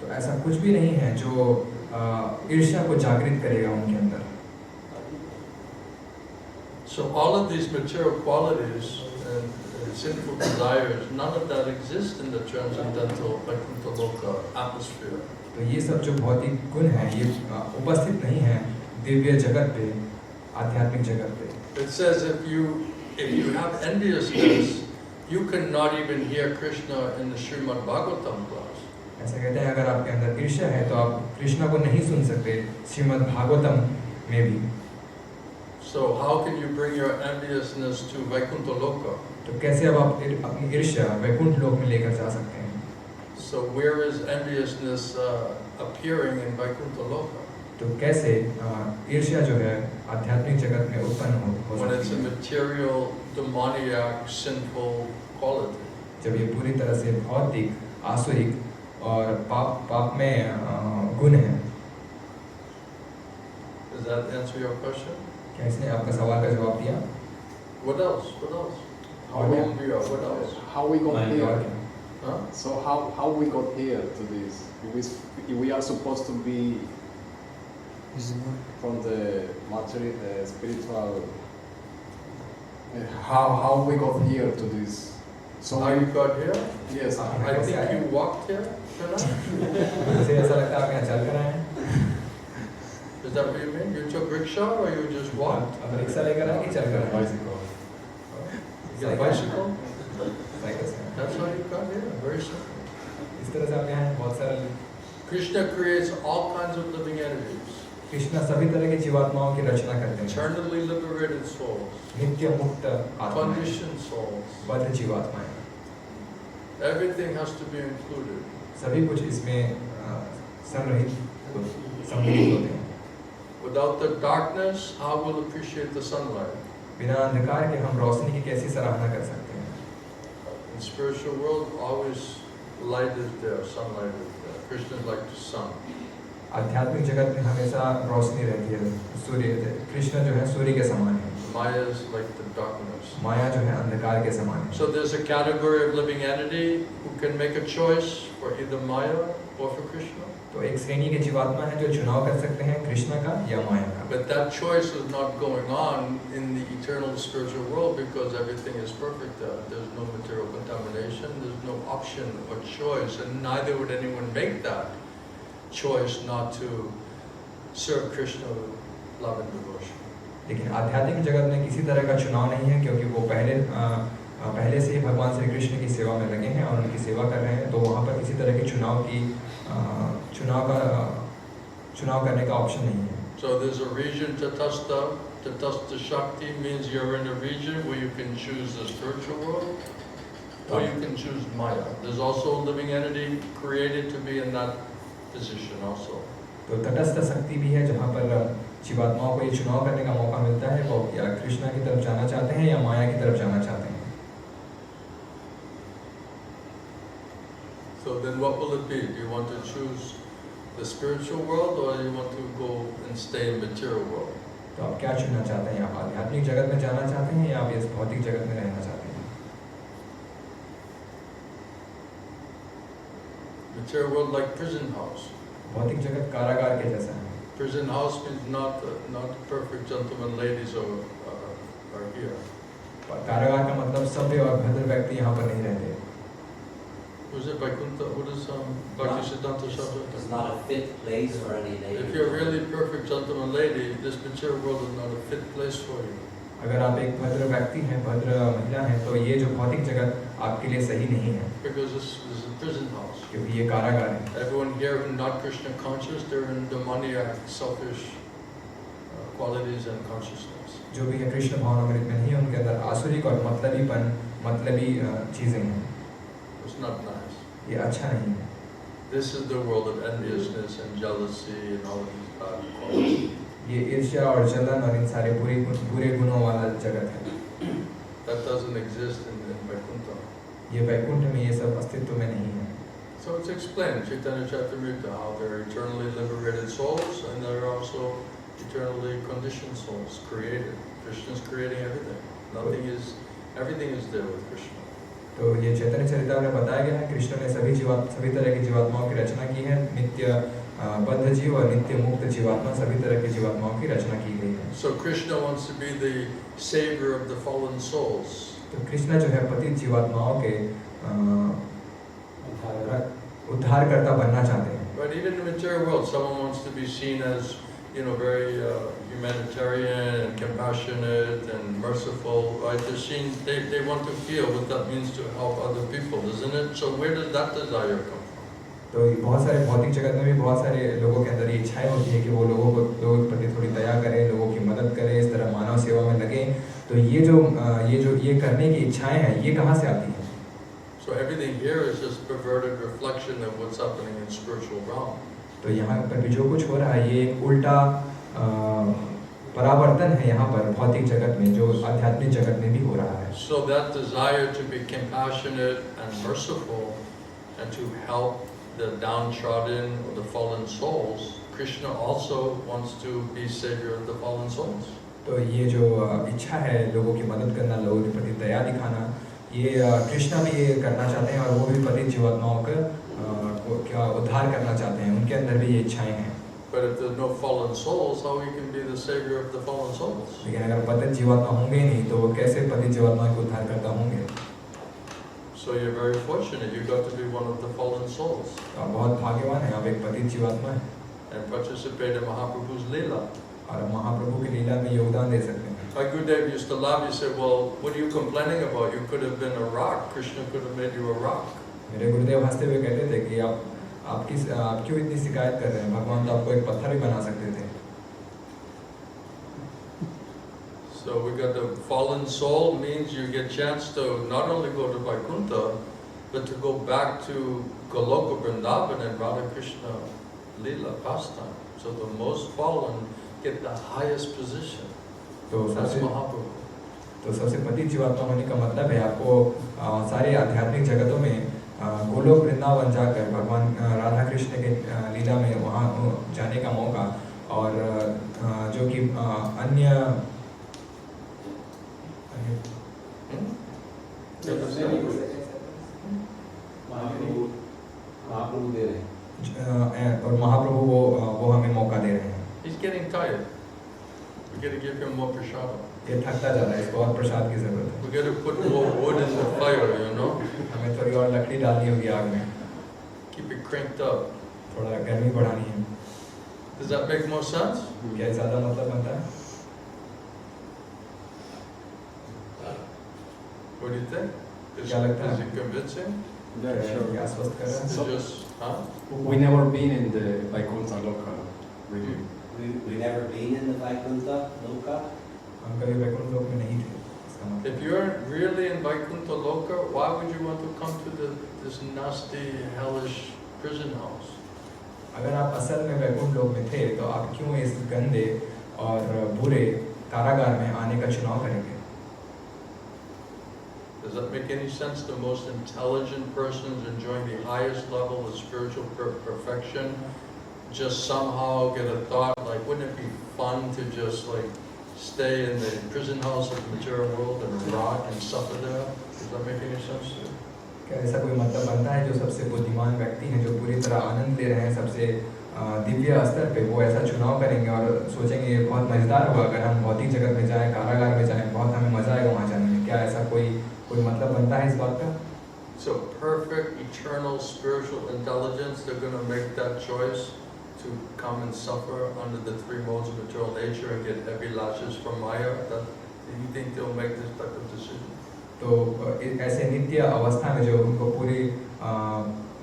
S2: तो ऐसा कुछ भी नहीं है जो ईर्ष्या को जागृत करेगा उनके अंदर।
S1: So all of these material qualities and sinful desires, none of that exists in the transcendental Vaikuntha Loka atmosphere.
S2: तो ये सब जो भौतिक गुण है ये उपस्थित नहीं है दिव्य जगत पे, आध्यात्मिक जगत पे।
S1: It says if you have enviousness, you cannot even hear Krishna in the Srimad Bhagavatam class.
S2: ऐसा कहते हैं अगर आपके अंदर ईर्ष्या है तो आप कृष्णा को नहीं सुन सकते श्रीमद् भागवतम में भी।
S1: So how can you bring your enviousness to Vaikuntha Loka?
S2: तो कैसे अब आप अपनी ईर्ष्या वैकुंठ लोक में लेकर जा सकते हैं?
S1: So where is enviousness appearing in Vaikuntha Loka?
S2: तो कैसे ईर्ष्या जो है आध्यात्मिक जगत में उत्पन्न हो
S1: When it's
S2: सकती
S1: a
S2: है?
S1: material, demoniac, sinful quality.
S2: जब ये पूरी तरह से भौतिक, आसुरिक और पाप में गुण है।
S1: Does that answer your question?
S2: क्या इसने आपका सवाल का जवाब दिया?
S1: What else? What else? How
S4: Yeah.
S1: long we are? What else?
S4: How we got
S2: और
S4: here?
S2: क्या?
S1: Huh?
S4: So how we got here to this? If we are supposed to be from the material, spiritual. How we got here to this? So
S1: How you got here?
S4: yes.
S1: I think you walked here, Shana?
S2: मुझे ऐसा लगता है आप यहाँ चल कर आए हैं।
S1: Is that what you mean? You took rickshaw or you just walked?
S2: अब रिक्शा लेकर आए कि चल कर आए?
S4: Bicycle.
S1: You got a bicycle?
S2: Cycle से।
S1: That's how you got here? Very simple.
S2: इस तरह से आप यहाँ बहुत सारे
S1: Krishna creates all kinds of living entities.
S2: Krishna सभी तरह के जीवात्माओं की रचना करते हैं।
S1: Eternally liberated souls.
S2: नित्य मुक्त आत्माएं,
S1: Conditioned souls.
S2: बद्ध जीवात्माएं,
S1: Everything has to be included.
S2: सभी कुछ इसमें सम्मिलित होते हैं।
S1: Without the darkness, how will appreciate the sunlight?
S2: बिना अंधकार के हम रोशनी की कैसी सराहना कर सकते हैं?
S1: In spiritual world, always light is there, sunlight is there. Krishna is like the sun.
S2: आध्यात्मिक जगत में हमेशा रोशनी रहती है, सूर्य, कृष्ण जो है सूर्य के समान है,
S1: Maya is like the darkness.
S2: माया जो है अंधकार के समान है।
S1: So there's a category of living entity who can make a choice for either Maya or for Krishna.
S2: तो एक श्रेणी के जीवात्मा है जो चुनाव कर सकते हैं कृष्ण का या माया का।
S1: But that choice is not going on in the eternal spiritual world because everything is perfect there. There's no material contamination, there's no option or choice, and neither would anyone make that choice not to serve Krishna with love and devotion.
S2: लेकिन आध्यात्मिक जगत में किसी तरह का चुनाव नहीं है, क्योंकि वो पहले से ही भगवान श्री कृष्ण की सेवा में लगे हैं और उनकी सेवा कर रहे हैं, तो वहाँ पर किसी तरह की चुनाव करने का ऑप्शन नहीं है।
S1: So there's a region tatastha shakti means you're in a region where you can choose the spiritual world or you can choose Maya. There's also a living entity created to be in that position also.
S2: तो तटस्थ शक्ति भी है जहाँ पर जीवात्माओं को ये चुनाव करने का मौका मिलता है, वो या कृष्णा की तरफ जाना चाहते हैं या माया की तरफ जाना चाहते हैं।
S1: So then what will it be? Do you want to choose the spiritual world or you want to go and stay in material world?
S2: तो आप क्या चुनना चाहते हैं? आप आध्यात्मिक जगत में जाना चाहते हैं या आप इस भौतिक जगत में रहना चाहते हैं?
S1: Material world like prison house.
S2: भौतिक जगत कारागार के जैसा है।
S1: Prison house means not perfect gentlemen ladies are here.
S2: कारागार का मतलब सभ्य और भद्र व्यक्ति यहाँ पर नहीं रहते।
S1: Was it Vaikuntha? What is Bhakti Siddhanta Shabda?
S3: It's not a fit place for any lady.
S1: If you're a really perfect gentleman lady, this material world is not a fit place for you.
S2: अगर आप एक भद्र व्यक्ति हैं, भद्र महिला हैं, तो ये जो भौतिक जगत आपके लिए सही नहीं है।
S1: Because this is a prison house.
S2: क्योंकि ये कारागार है।
S1: Everyone here who not Krishna conscious, they're in demoniac, selfish qualities and consciousness.
S2: जो भी है कृष्ण भावनामृत में नहीं है, उनके अंदर आसुरिक और मतलबी चीजें हैं।
S1: It's not nice.
S2: ये अच्छा नहीं है।
S1: This is the world of enviousness and jealousy and all of these bad qualities.
S2: ये ईर्ष्या और जलन और इन सारे बुरे गुणों वाला जगत है।
S1: That doesn't exist in Vaikuntha.
S2: ये वैकुंठ में ये सब अस्तित्व में नहीं है।
S1: So it's explained, Chaitanya Charitamrita, how they're eternally liberated souls and they're also eternally conditioned souls, created. Krishna is creating everything. Everything is there with Krishna.
S2: तो ये चैतन्य चरितामृत में बताया गया है, कृष्ण ने सभी तरह की जीवात्माओं की रचना की है। नित्य बद्ध जीव और नित्य मुक्त जीवात्मा, सभी तरह की जीवात्माओं की रचना की गई है।
S1: So Krishna wants to be the savior of the fallen souls.
S2: तो कृष्ण जो है पतित जीवात्माओं के उद्धारकर्ता बनना चाहते हैं।
S1: But even in the material world, someone wants to be seen as, very humanitarian and compassionate and merciful. Right? They're seen, they want to feel what that means to help other people, isn't it? So where does that desire come from?
S2: तो बहुत सारे भौतिक जगत में भी बहुत सारे लोगों के अंदर ये इच्छाएं होती है कि वो लोगों के प्रति थोड़ी दया करें, लोगों की मदद करें, इस तरह मानव सेवा में लगे। तो ये करने की इच्छाएं हैं, ये कहाँ से आती हैं?
S1: So everything here is just perverted reflection of what's happening in spiritual realm.
S2: तो यहाँ पर भी जो कुछ हो रहा है, ये एक उल्टा परावर्तन है यहाँ पर भौतिक जगत में, जो आध्यात्मिक जगत में भी हो रहा है।
S1: So that desire to be compassionate and merciful and to help the downtrodden or the fallen souls, Krishna also wants to be savior of the fallen souls.
S2: तो ये जो इच्छा है लोगों की मदद करना, लोगों के प्रति दया दिखाना, ये कृष्णा भी ये करना चाहते हैं और वो भी पतित जीवात्माओं का उद्धार करना चाहते हैं, उनके अंदर भी ये इच्छाएं हैं।
S1: But if there's no fallen souls, how he can be the savior of the fallen souls?
S2: लेकिन अगर पतित जीवात्मा होंगे ही नहीं, तो वो कैसे पतित जीवात्मा के उद्धार करता होंगे?
S1: So you're very fortunate. You got to be one of the fallen souls.
S2: तो आप बहुत भाग्यवान हैं, आप एक पतित जीवात्मा हैं
S1: and participate in Mahaprabhu's Leela.
S2: और आप महाप्रभु की लीला में योगदान दे सकते हैं।
S1: My Gurudev used to laugh. He said, "Well, what are you complaining about? You could have been a rock. Krishna could have made you a rock."
S2: मेरे गुरुदेव हंसते हुए कहते थे कि आप क्यों इतनी शिकायत कर रहे हैं? भगवान तो आपको एक पत्थर भी बना सकते थे।
S1: So we got the fallen soul means you get chance to not only go to Vaikuntha, but to go back to Goloka Vrindavan and Radha Krishna Leela pastime. So the most fallen get the highest position.
S2: तो
S1: That's
S2: सबसे
S1: Mahaprabhu.
S2: पतित जीवात्मा होने का मतलब है आपको सारे आध्यात्मिक जगतों में गोलोक वृंदावन जाकर भगवान राधा कृष्ण के लीला में वहाँ जाने का मौका, और जो कि अन्य
S4: महाप्रभु दे रहे हैं
S2: और महाप्रभु वो हमें मौका दे रहे हैं।
S1: He's getting tired. We got to give him more prasad.
S2: ये थकता जा रहा है, इसको और प्रसाद की जरूरत है।
S1: We got to put more wood in the fire, you know.
S2: हमें थोड़ी और लकड़ी डालनी होगी आग में,
S1: Keep it cranked up.
S2: थोड़ा गर्मी बढ़ानी है।
S1: Does that make more sense?
S2: क्या ये ज़्यादा मतलब बनता है?
S1: What do you think? Is
S2: क्या लगता है?
S1: it convincing?
S5: Yeah, sure.
S2: क्या आश्वस्त कर रहा है?
S1: It's just, huh?
S5: We never been in the Vaikuntha Loka, really.
S3: We never been in the Vaikuntha Loka.
S2: हम कभी वैकुंठ लोक में नहीं थे, इसका मतलब।
S1: If you're really in Vaikuntha Loka, why would you want to come to this nasty, hellish prison house?
S2: अगर आप असल में वैकुंठ लोक में थे, तो आप क्यों इस गंदे और बुरे कारागार में आने का चुनाव करेंगे?
S1: Does that make any sense? The most intelligent persons enjoying the highest level of spiritual perfection just somehow get a thought like, wouldn't it be fun to just like stay in the prison house of the material world and rot and suffer there? Does that make any sense to you?
S2: क्या ऐसा कोई मतलब बनता है जो सबसे बुद्धिमान व्यक्ति हैं, जो पूरी तरह आनंद ले रहे हैं सबसे दिव्य स्तर पे, वो ऐसा चुनाव करेंगे और सोचेंगे ये बहुत मज़ेदार होगा अगर हम भौतिक जगत में जाएं, कारागार में जाएं, बहुत हमें मज़ा आएगा वहाँ जाने में? क्या ऐसा कोई मतलब बनता है इस बात का?
S1: So perfect, eternal, spiritual intelligence, they're going to make that choice to come and suffer under the three modes of material nature and get heavy lashes from Maya. Do you think they'll make this type of decision?
S2: तो ऐसे नित्य अवस्था में जो उनको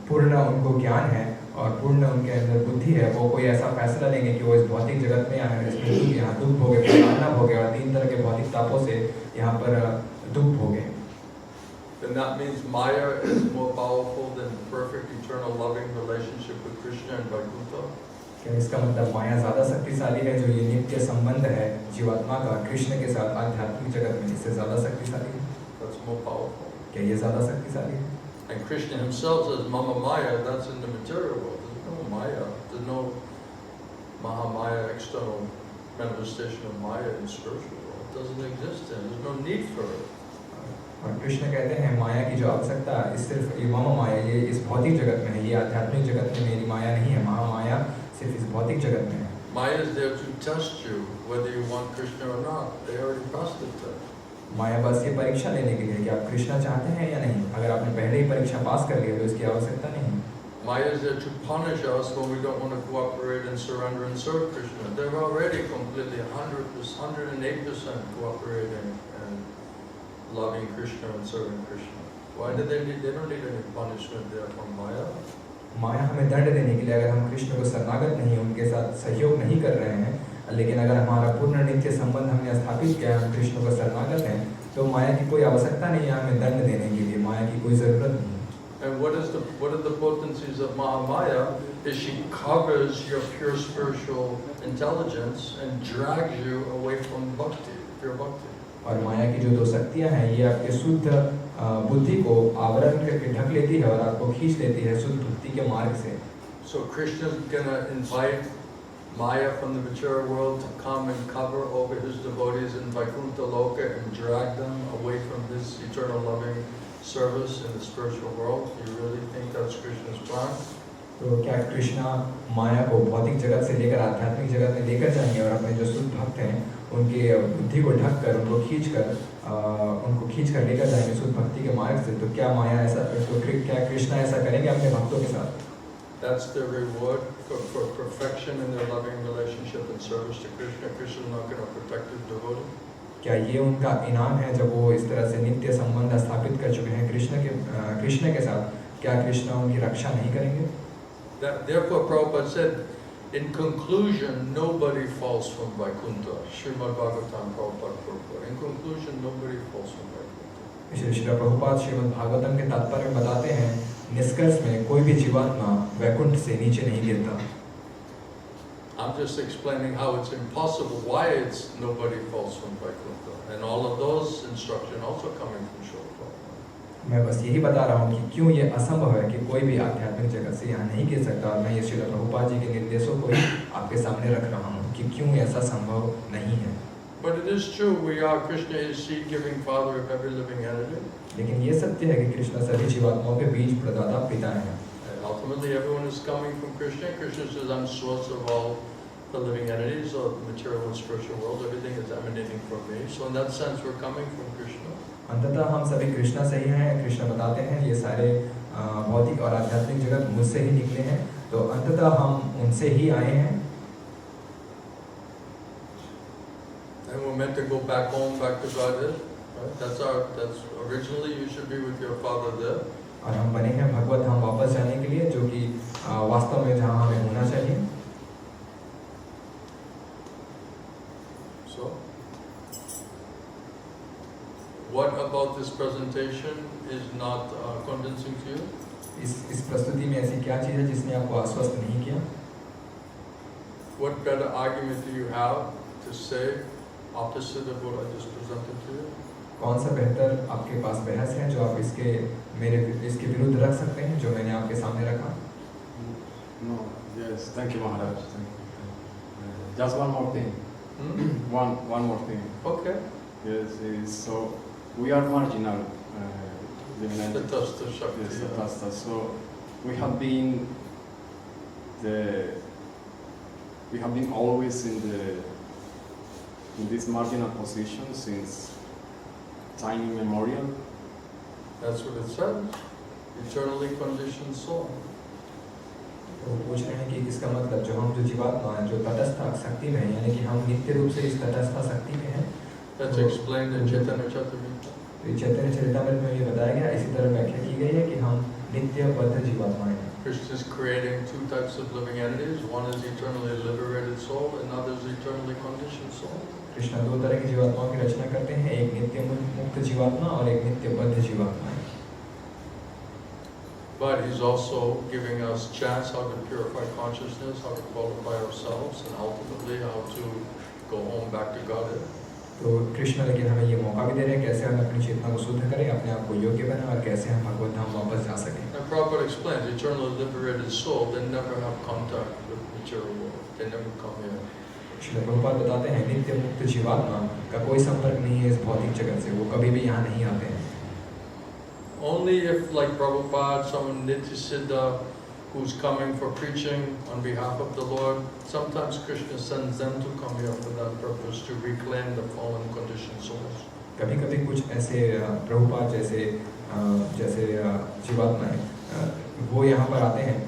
S2: पूर्ण उनको ज्ञान है और पूर्ण उनके अंदर बुद्धि है, वो कोई ऐसा फैसला लेंगे कि वो इस भौतिक जगत में आए, इसमें यहाँ दुख भोगे, प्रताड़ना भोगे और 3 तरह के भौतिक तापों से यहाँ पर दुख भोगे।
S1: Then that means Maya is more powerful than perfect, eternal, loving relationship with Krishna and Vaikuntha.
S2: क्या इसका मतलब माया ज़्यादा शक्तिशाली है, जो ये नित्य संबंध है जीवात्मा का कृष्ण के साथ आध्यात्मिक जगत में, इससे ज़्यादा शक्तिशाली है?
S1: That's more powerful.
S2: क्या ये ज़्यादा शक्तिशाली है?
S1: And Krishna himself says, Mama Maya, that's in the material world. There's no Maya. There's no Mahamaya, external manifestation of Maya in spiritual world. It doesn't exist there. There's no need for it.
S2: और कृष्ण कहते हैं माया की जो आवश्यकता है सिर्फ ये मम माया, ये इस भौतिक जगत में है, ये आध्यात्मिक जगत में मेरी माया नहीं है। महामाया सिर्फ इस भौतिक जगत में है।
S1: Maya is there to test you whether you want Krishna or not. They already passed the test.
S2: माया बस ये परीक्षा लेने के लिए कि आप कृष्णा चाहते हैं या नहीं। अगर आपने पहले ही परीक्षा पास कर लिया तो इसकी आवश्यकता नहीं।
S1: Maya is there to punish us when we don't want to cooperate and surrender and serve Krishna. They're already completely 108% cooperating and loving Krishna and serving Krishna. Why do they need? They don't need any punishment there from Maya.
S2: माया हमें दंड देने के लिए, अगर हम कृष्ण को शरणागत नहीं, उनके साथ सहयोग नहीं कर रहे हैं, लेकिन अगर हमारा पूर्ण नित्य संबंध हमने स्थापित किया, हम कृष्ण को शरणागत हैं, तो माया की कोई आवश्यकता नहीं है हमें दंड देने के लिए। माया की कोई जरूरत नहीं।
S1: And what are the potencies of Mahamaya? Is she covers your pure spiritual intelligence and drags you away from bhakti, pure bhakti.
S2: और माया की जो 2 शक्तियाँ हैं, ये आपके शुद्ध बुद्धि को आवरण करके ढक लेती है और आपको खींच लेती है शुद्ध भक्ति के मार्ग से।
S1: So Krishna is gonna invite Maya from the material world to come and cover over his devotees in Vaikuntha Loka and drag them away from his eternal loving service in the spiritual world. Do you really think that's Krishna's plan?
S2: तो क्या कृष्णा माया को भौतिक जगत से लेकर आध्यात्मिक जगत में लेकर जाएंगे और अपने जो शुद्ध भक्त हैं उनके बुद्धि को ढक कर उनको खींच कर लेकर जाएंगे शुद्ध भक्ति के मार्ग से? तो क्या माया ऐसा, तो क्या कृष्णा ऐसा करेंगे अपने भक्तों के साथ?
S1: That's their reward for perfection in their loving relationship and service to Krishna. Krishna is not going to protect his devotee.
S2: क्या ये उनका इनाम है जब वो इस तरह से नित्य संबंध स्थापित कर चुके हैं कृष्ण के साथ? क्या कृष्णा उनकी रक्षा नहीं करेंगे?
S1: Therefore, Prabhupada said, in conclusion, nobody falls from Vaikuntha. Srimad Bhagavatam, Prabhupada Purport. In conclusion, nobody falls from Vaikuntha.
S2: इसलिए श्रील प्रभुपाद श्रीमद् भागवतम के तात्पर्य में बताते हैं, निष्कर्ष में कोई भी जीवात्मा वैकुंठ से नीचे नहीं गिरता।
S1: I'm just explaining how it's impossible, why it's nobody falls from Vaikuntha. And all of those instructions also coming from Srila Prabhupada.
S2: मैं बस यही बता रहा हूँ कि क्यों ये असंभव है कि कोई भी आध्यात्मिक जगत से यहाँ नहीं गिर सकता, और मैं ये श्रील प्रभुपाद जी के निर्देशों को ही आपके सामने रख रहा हूँ कि क्यों ऐसा संभव नहीं है।
S1: But it is true, Krishna is seed-giving father of every living entity.
S2: लेकिन ये सत्य है कि कृष्ण सभी जीवात्माओं के बीज प्रदाता पिता हैं।
S1: And ultimately, everyone is coming from Krishna. Krishna says, I'm source of all the living entities of the material and spiritual world. Everything is emanating from me. So in that sense, we're coming from Krishna.
S2: अंततः हम सभी कृष्णा से ही हैं। कृष्ण बताते हैं ये सारे भौतिक और आध्यात्मिक जगत मुझसे ही निकले हैं, तो अंततः हम उनसे ही आए हैं।
S1: And we're meant to go back home, back to Godhead. Right? That's originally you should be with your father there.
S2: और हम बने हैं भगवत धाम वापस जाने के लिए, जो कि वास्तव में जहाँ हमें होना चाहिए।
S1: So, what about this presentation is not convincing to you?
S2: इस प्रस्तुति में ऐसी क्या चीज़ है जिसने आपको आश्वस्त नहीं किया?
S1: What better argument do you have to say opposite of what I just presented to you?
S2: कौन सा बेहतर आपके पास बहस है जो आप इसके विरुद्ध रख सकते हैं जो मैंने आपके सामने रखा?
S5: No, yes, thank you, Maharaj. Just one more thing. One more thing.
S1: Okay.
S5: Yes, so we are marginal.
S1: Tatastha Shakti.
S5: Yes, Tatastha. So we have been always in this marginal position since time immemorial.
S1: That's what it says. Eternally conditioned soul.
S2: तो पूछ रहे हैं कि इसका मतलब जो जीवात्मा है जो तटस्थ शक्ति में है, यानी कि हम नित्य रूप से इस तटस्थ शक्ति में हैं।
S1: That's explained in Chaitanya Charitamrita.
S2: तो चैतन्य चरितामृत में ये बताया गया, इसी तरह व्याख्या की गई है कि हम नित्य बद्ध जीवात्माएं हैं।
S1: Krishna is creating two types of living entities. One is eternally liberated soul, and another is eternally conditioned soul.
S2: Krishna दो तरह की जीवात्माओं की रचना करते हैं, एक नित्य मुक्त जीवात्मा और एक नित्य बद्ध जीवात्मा।
S1: But he's also giving us chance how to purify consciousness, how to qualify ourselves, and ultimately how to go home back to Godhead.
S2: तो कृष्ण लेकिन हमें ये मौका भी दे रहे हैं कैसे हम अपनी चेतना को शुद्ध करें, अपने आप को योग्य बनाएं और कैसे हम भगवत धाम वापस जा सकें।
S1: And Prabhupada explains, eternally liberated soul, they never have contact with material world. They never come here.
S2: Srila Prabhupada बताते हैं नित्य मुक्त जीवात्मा का कोई संपर्क नहीं है इस भौतिक जगत से, वो कभी भी यहाँ नहीं आते हैं।
S1: Only if, like Prabhupada, someone Nitya Siddha who's coming for preaching on behalf of the Lord, sometimes Krishna sends them to come here for that purpose, to reclaim the fallen conditioned souls.
S2: कभी कभी कुछ ऐसे प्रभुपाद जैसे जीवात्माएं वो यहाँ पर आते हैं,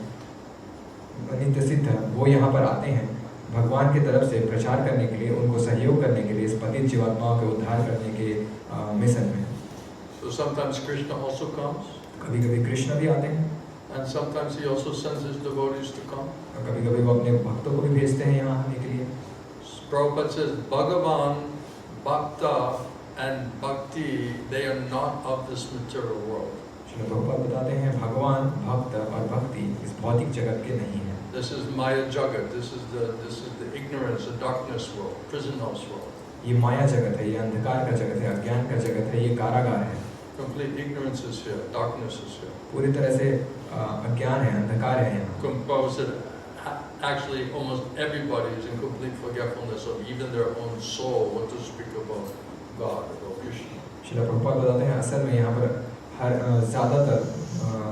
S2: नित्य सिद्ध वो यहाँ पर आते हैं भगवान की तरफ से प्रचार करने के लिए, उनको सहयोग करने के लिए, इस पतित जीवात्माओं के उद्धार करने के मिशन में।
S1: So sometimes Krishna also comes,
S2: कभी कभी कृष्ण भी आते हैं,
S1: and sometimes he also sends his devotees to come.
S2: और कभी कभी वो अपने भक्तों को भी भेजते हैं यहाँ आने के लिए।
S1: Prabhupada says, Bhagavan, Bhakta and Bhakti, they are not of this material world.
S2: Srila Prabhupada बताते हैं भगवान, भक्त और भक्ति इस भौतिक जगत के नहीं हैं।
S1: This is Maya jagat. This is the ignorance, the darkness world, prison house world.
S2: ये माया जगत है, ये अंधकार का जगत है, अज्ञान का जगत है, ये कारागार है।
S1: Complete ignorance is here, darkness is here.
S2: पूरी तरह से अज्ञान है, अंधकार है यहाँ।
S1: Composed, actually almost everybody is in complete forgetfulness of even their own soul, what to speak about God, about Krishna.
S2: Srila Prabhupada बताते हैं असल में यहाँ पर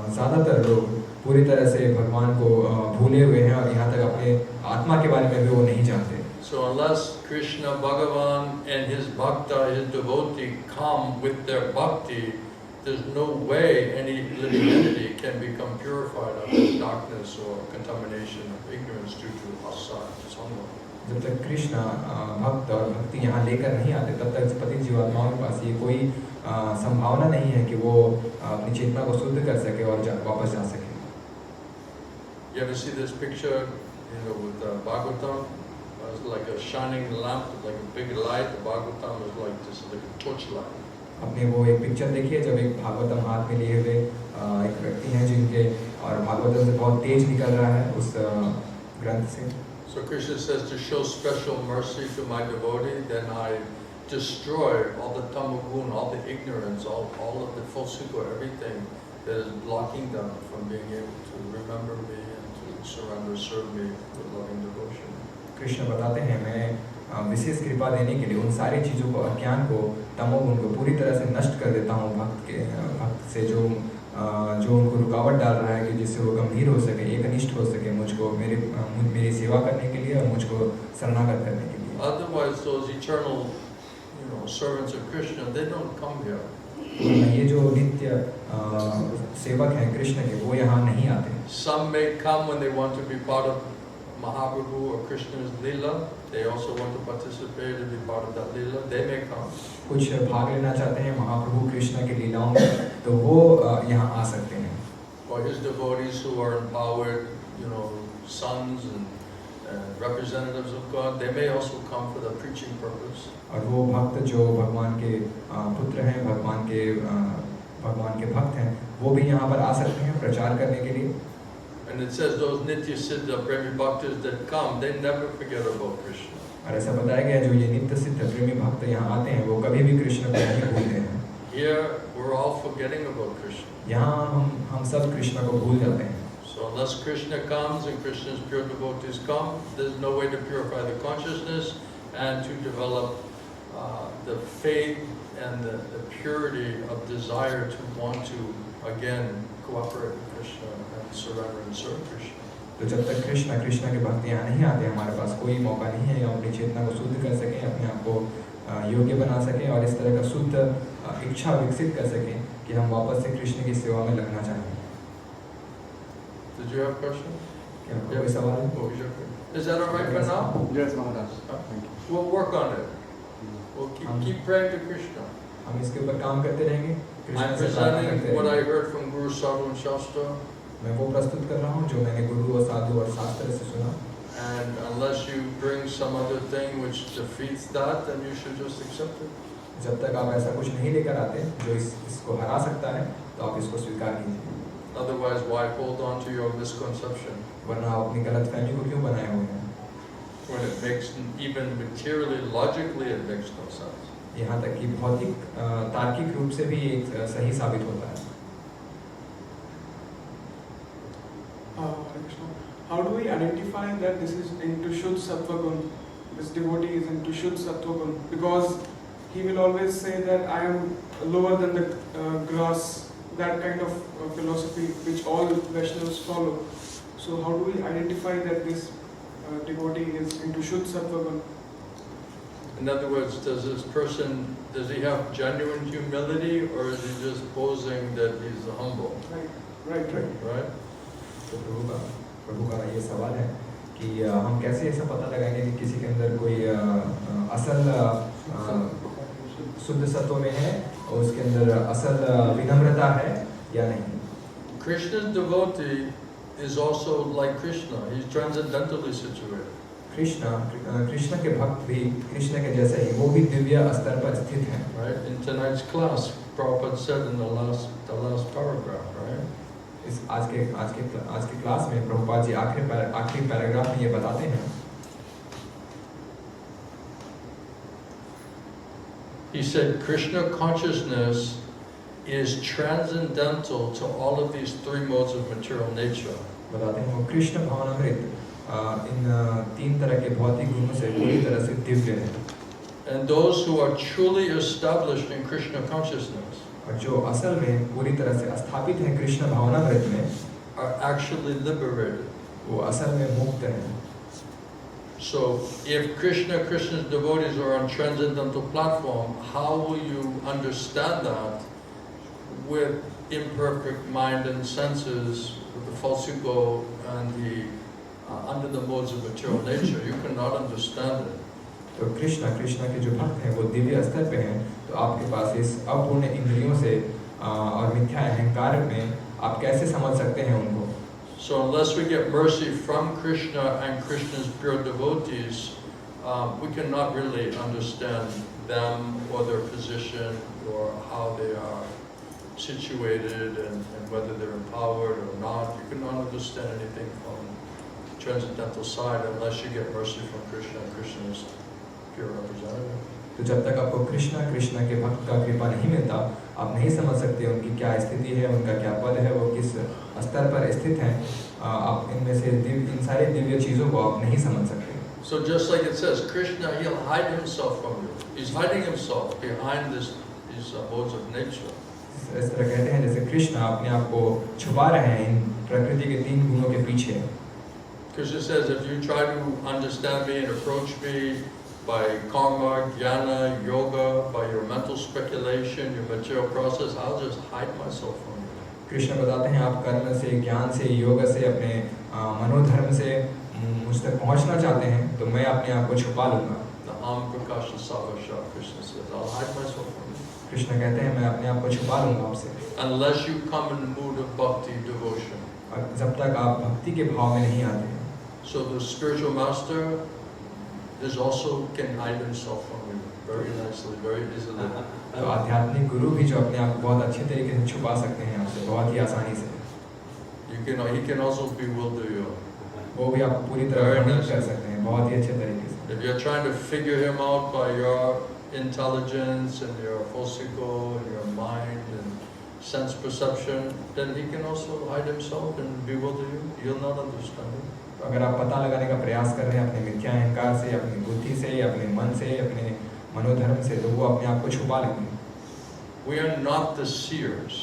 S2: ज़्यादातर लोग पूरी तरह से भगवान को भूले हुए हैं और यहाँ तक अपने आत्मा के बारे में भी वो नहीं जानते।
S1: So unless Krishna, Bhagavan and his bhakta, his devotee come with their bhakti, there's no way any living entity can become purified of this darkness or contamination of ignorance due to asana, sangha.
S2: जब तक कृष्ण भक्त और भक्ति यहाँ लेकर नहीं आते तब तक पतित जीवात्माओं के पास ये कोई संभावना नहीं है कि वो अपनी चेतना को शुद्ध कर सके और वापस जा सके।
S1: You ever see this picture, with Bhagavatam? It's like a shining lamp, like a big light. The Bhagavatam is like just like a torchlight.
S2: आपने वो एक पिक्चर देखी है जब एक भागवतम हाथ में लिए हुए एक व्यक्ति हैं जिनके और भागवतम से बहुत तेज निकल रहा है उस ग्रंथ से।
S1: So Krishna says, to show special mercy to my devotee, then I destroy all the tamagun, all the ignorance, all of the false ego, everything that is blocking them from being able to remember me and to surrender, serve me with loving devotion.
S2: Krishna बताते हैं मैं विशेष कृपा देने के लिए उन सारी चीज़ों को, अज्ञान को, तमोगुण को पूरी तरह से नष्ट कर देता हूँ भक्त से जो उनको रुकावट डाल रहा है कि जिससे वो गंभीर हो सके, एकनिष्ठ हो सके मुझको, मेरी सेवा करने के लिए और मुझको शरणागत करने के लिए।
S1: Otherwise, those eternal, servants of Krishna, they don't come here.
S2: ये जो नित्य सेवक हैं कृष्ण के, वो यहाँ नहीं आते।
S1: Some may come when they want to be part of Mahaprabhu or Krishna's Leela. They also want to participate and be part of that Leela. They may come.
S2: कुछ भाग लेना चाहते हैं महाप्रभु कृष्ण की लीलाओं में, तो वो यहाँ आ सकते हैं।
S1: Or his devotees who are empowered, sons and representatives of God, they may also come for the preaching purpose.
S2: और वो भक्त जो भगवान के पुत्र हैं, भगवान के भक्त हैं, वो भी यहाँ पर आ सकते हैं प्रचार करने के लिए।
S1: And it says those Nitya Siddha Premi Bhaktas that come, they never forget about Krishna.
S2: और ऐसा बताया गया जो ये नित्य सिद्ध प्रेमी भक्त यहाँ आते हैं, वो कभी भी कृष्ण को नहीं भूलते हैं।
S1: Here we're all forgetting about Krishna.
S2: यहाँ हम सब कृष्ण को भूल जाते हैं।
S1: So unless Krishna comes and Krishna's pure devotees come, there's no way to purify the consciousness and to develop the faith and the purity of desire to want to again cooperate with Krishna and surrender and serve Krishna.
S2: तो जब तक कृष्ण के भक्त यहाँ नहीं आते, हमारे पास कोई मौका नहीं है अपनी चेतना को शुद्ध कर सकें, अपने आप को योग्य बना सकें और इस तरह का शुद्ध इच्छा विकसित कर सकें कि हम वापस से कृष्ण की सेवा में लगना चाहें।
S1: Did you have a question?
S2: क्या कोई सवाल है?
S1: What was your question? Is that all right for now?
S5: Yes, Maharaj. Thank you.
S1: We'll work on it. We'll keep praying to Krishna.
S2: हम इसके ऊपर काम करते रहेंगे।
S1: I'm presenting what I heard from Guru, Sadhu and Shastra.
S2: मैं वो प्रस्तुत कर रहा हूँ जो मैंने गुरु और साधु और शास्त्र से सुना।
S1: And unless you bring some other thing which defeats that, then you should just accept it.
S2: जब तक आप ऐसा कुछ नहीं लेकर आते जो इसको हरा सकता है, तो आप इसको स्वीकार कीजिए।
S1: Otherwise, why hold on to your misconception?
S2: वरना आप अपनी गलतफहमी को क्यों बनाए हुए हैं?
S1: When it makes, even materially, logically, it makes no sense.
S2: यहाँ तक कि भौतिक तार्किक रूप से भी एक सही साबित होता है।
S6: How do we identify that this is into Shuddha Sattva Gun? This devotee is into Shuddha Sattva Gun, because he will always say that I am lower than the grass, that kind of philosophy which all Vaishnavas follow. So how do we identify that this devotee is into Shuddha Sattva Gun?
S1: In other words, does he have genuine humility, or is he just posing that he's humble? Right?
S2: तो प्रभु का ये सवाल है कि हम कैसे ऐसा पता लगाएंगे कि किसी के अंदर कोई असल शुद्ध सत्व में है और उसके अंदर असल विनम्रता है या नहीं।
S1: Krishna's devotee is also like Krishna. He's transcendentally situated.
S2: Krishna के भक्त भी कृष्ण के जैसे ही, वो भी दिव्य स्तर पर स्थित हैं।
S1: Right? In tonight's class, Prabhupada said in the last paragraph, right?
S2: इस आज के क्लास में प्रभुपाद जी आखिरी पैराग्राफ में ये बताते हैं।
S1: He said Krishna consciousness is transcendental to all of these three modes of material nature.
S2: बताते हैं वो कृष्ण भावनामृत इन तीन तरह के भौतिक गुणों से पूरी तरह से दिव्य है।
S1: And those who are truly established in Krishna consciousness
S2: और जो असल में पूरी तरह से स्थापित हैं कृष्ण भावनामृत में,
S1: are actually liberated.
S2: वो असल में मुक्त हैं।
S1: So, if Krishna's devotees are on transcendental platform, how will you understand that with imperfect mind and senses, with the false ego and the under the modes of material nature? You cannot understand it.
S2: तो कृष्ण के जो भक्त हैं वो दिव्य स्तर पे हैं, तो आपके पास इस अपूर्ण इंद्रियों से और मिथ्या अहंकार में आप कैसे समझ सकते हैं उनको?
S1: So unless we get mercy from Krishna and Krishna's pure devotees, we cannot really understand them or their position or how they are situated and whether they're empowered or not. You cannot understand anything from transcendental side unless you get mercy from Krishna and Krishna's pure representative.
S2: तो जब तक आपको कृष्णा के भक्त का कृपा नहीं मिलता, आप नहीं समझ सकते उनकी क्या स्थिति है, उनका क्या पद है, वो किस स्तर पर स्थित हैं। आप इनमें से इन सारी दिव्य चीज़ों को आप नहीं समझ सकते।
S1: So just like it says, Krishna, he'll hide himself from you. He's hiding himself behind these modes of nature.
S2: इस तरह कहते हैं जैसे कृष्ण अपने आप को छुपा रहे हैं इन प्रकृति के 3 गुणों के पीछे।
S1: Krishna says, if you try to understand me and approach me by karma, jnana, yoga, by your mental speculation, your material process, I'll just hide myself from you.
S2: Krishna बताते हैं आप कर्म से, ज्ञान से, योग से, अपने मनोधर्म से मुझ तक पहुंचना चाहते हैं, तो मैं अपने आप को छुपा लूंगा।
S1: Krishna says, I'll hide myself from you.
S2: Krishna कहते हैं मैं अपने आप को छुपा लूंगा आपसे।
S1: Unless you come in the mood of bhakti, devotion.
S2: और जब तक आप भक्ति के भाव में नहीं आते।
S1: So the spiritual master is also can hide himself from you very nicely, very easily.
S2: तो आध्यात्मिक गुरु भी जो अपने आप को बहुत अच्छे तरीके से छुपा सकते हैं आपसे, बहुत ही आसानी से।
S1: He can also bewilder you.
S2: वो भी आप पूरी तरह भ्रमित कर सकते हैं, बहुत ही अच्छे तरीके से।
S1: If you're trying to figure him out by your intelligence and your physical and your mind and sense perception, then he can also hide himself and bewilder you. You'll not understand him.
S2: अगर आप पता लगाने का प्रयास कर रहे हैं अपने मिथ्या अहंकार से, अपनी बुद्धि से, अपने मन से, अपने मनोधर्म से, तो वो अपने आप को छुपा लेंगे।
S1: We are not the seers.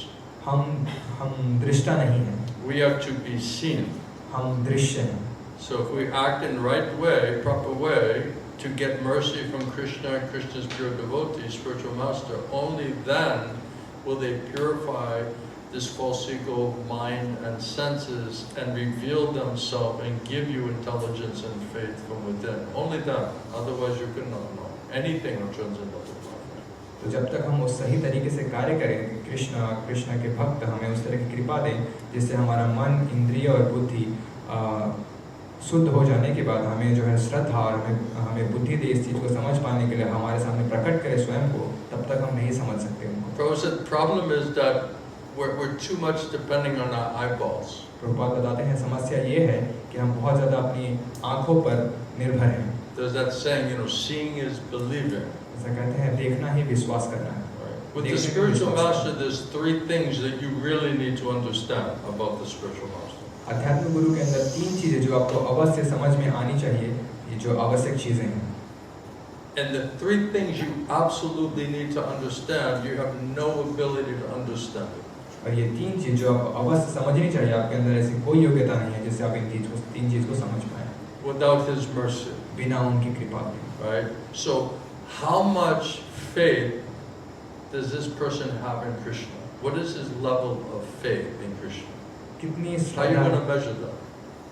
S2: हम दृष्टा नहीं हैं।
S1: We have to be seen.
S2: हम दृश्य हैं।
S1: So if we act in right way, proper way, to get mercy from Krishna, Krishna's pure devotee, spiritual master, only then will they purify this false ego, mind and senses and reveal themselves and give you intelligence and faith from within. Only then. Otherwise you cannot know anything of transcendental life.
S2: तो जब तक हम उस सही तरीके से कार्य करें, कृष्ण के भक्त हमें उस तरह की कृपा दें जिससे हमारा मन, इंद्रिय और बुद्धि शुद्ध हो जाने के बाद हमें जो है श्रद्धा और हमें बुद्धि दे इस चीज़ को समझ पाने के लिए, हमारे सामने प्रकट करे स्वयं को, तब तक हम नहीं समझ सकते उनको।
S1: The problem is that we're too much depending on our eyeballs.
S2: Prabhupada बताते हैं समस्या ये है कि हम बहुत ज़्यादा अपनी आँखों पर निर्भर हैं।
S1: There's that saying, seeing is believing.
S2: ऐसा कहते हैं देखना ही विश्वास करना है।
S1: With the spiritual master, there's 3 things that you really need to understand about the spiritual master.
S2: अध्यात्म गुरु के अंदर 3 चीजें जो आपको अवश्य समझ में आनी चाहिए, ये जो आवश्यक चीजें हैं।
S1: And the 3 things you absolutely need to understand, you have no ability to understand it.
S2: और ये 3 चीज जो आपको अवश्य समझनी चाहिए, आपके अंदर ऐसी कोई योग्यता नहीं है जिससे आप इन 3 चीज को समझ पाएं।
S1: Without his mercy.
S2: बिना उनकी कृपा के।
S1: Right? So, how much faith does this person have in Krishna? What is his level of faith in Krishna?
S2: कितनी
S1: How are you going to measure that?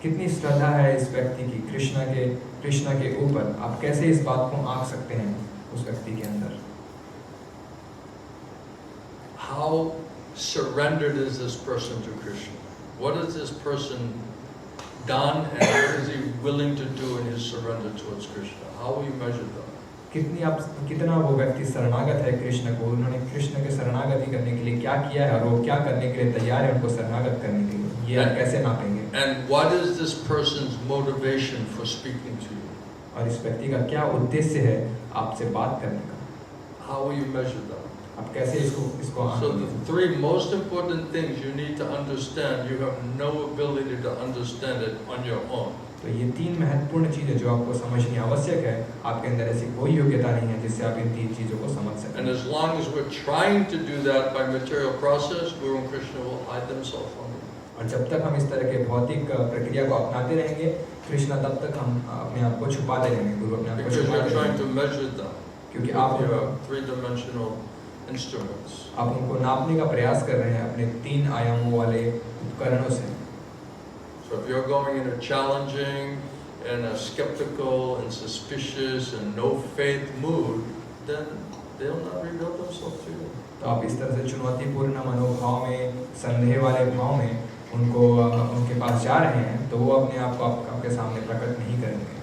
S2: कितनी श्रद्धा है इस व्यक्ति की कृष्ण के ऊपर? आप कैसे इस बात को आंक सकते हैं उस व्यक्ति के अंदर?
S1: How surrendered is this person to Krishna? What has this person done and what is he willing to do in his surrender towards Krishna? How will you measure that?
S2: कितना वो व्यक्ति शरणागत है कृष्ण को, उन्होंने कृष्ण के शरणागति करने के लिए क्या किया है और वो क्या करने के लिए तैयार है उनको शरणागत करने के लिए, ये आप कैसे नापेंगे?
S1: And what is this person's motivation for speaking to you?
S2: और इस व्यक्ति का क्या उद्देश्य है आपसे बात करने का?
S1: How will you measure that?
S2: आप कैसे इसको
S1: So the 3 most important things you need to understand, you have no ability to understand it on your own.
S2: तो ये 3 महत्वपूर्ण चीजें जो आपको समझनी आवश्यक है, आपके अंदर ऐसी कोई योग्यता नहीं है जिससे आप इन 3 चीजों को समझ सकें।
S1: And as long as we're trying to do that by material process, Guru and Krishna will hide themselves from you.
S2: और जब तक हम इस तरह के भौतिक प्रक्रिया को अपनाते रहेंगे, कृष्ण तब तक हम अपने आप को छुपाते रहेंगे, गुरु अपने आप को
S1: Because
S2: छुपाते
S1: you're trying
S2: रहेंगे।
S1: to measure them.
S2: क्योंकि
S1: You
S2: आप
S1: have 3-dimensional instruments.
S2: आप उनको नापने का प्रयास कर रहे हैं अपने 3 आयामों वाले उपकरणों से।
S1: So if you're going in a challenging and a skeptical and suspicious and no faith mood, then they'll not reveal themselves to you.
S2: तो आप इस तरह से चुनौतीपूर्ण मनोभाव में, संदेह वाले भाव में उनके पास जा रहे हैं, तो वो अपने आप को आपके सामने प्रकट नहीं करेंगे।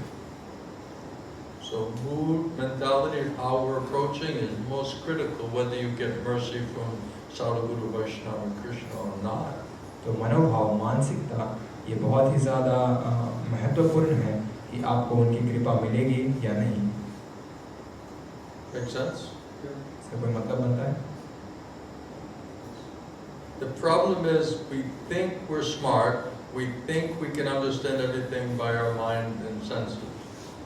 S1: So mood, mentality, how we're approaching is most critical, whether you get mercy from Sadhguru, Vaishnava, and Krishna or not.
S2: तो मनोभाव, मानसिकता ये बहुत ही ज़्यादा महत्वपूर्ण है कि आपको उनकी कृपा मिलेगी या नहीं।
S1: Make sense?
S2: इसका कोई मतलब बनता है?
S1: The problem is we think we're smart, we think we can understand everything by our mind and senses.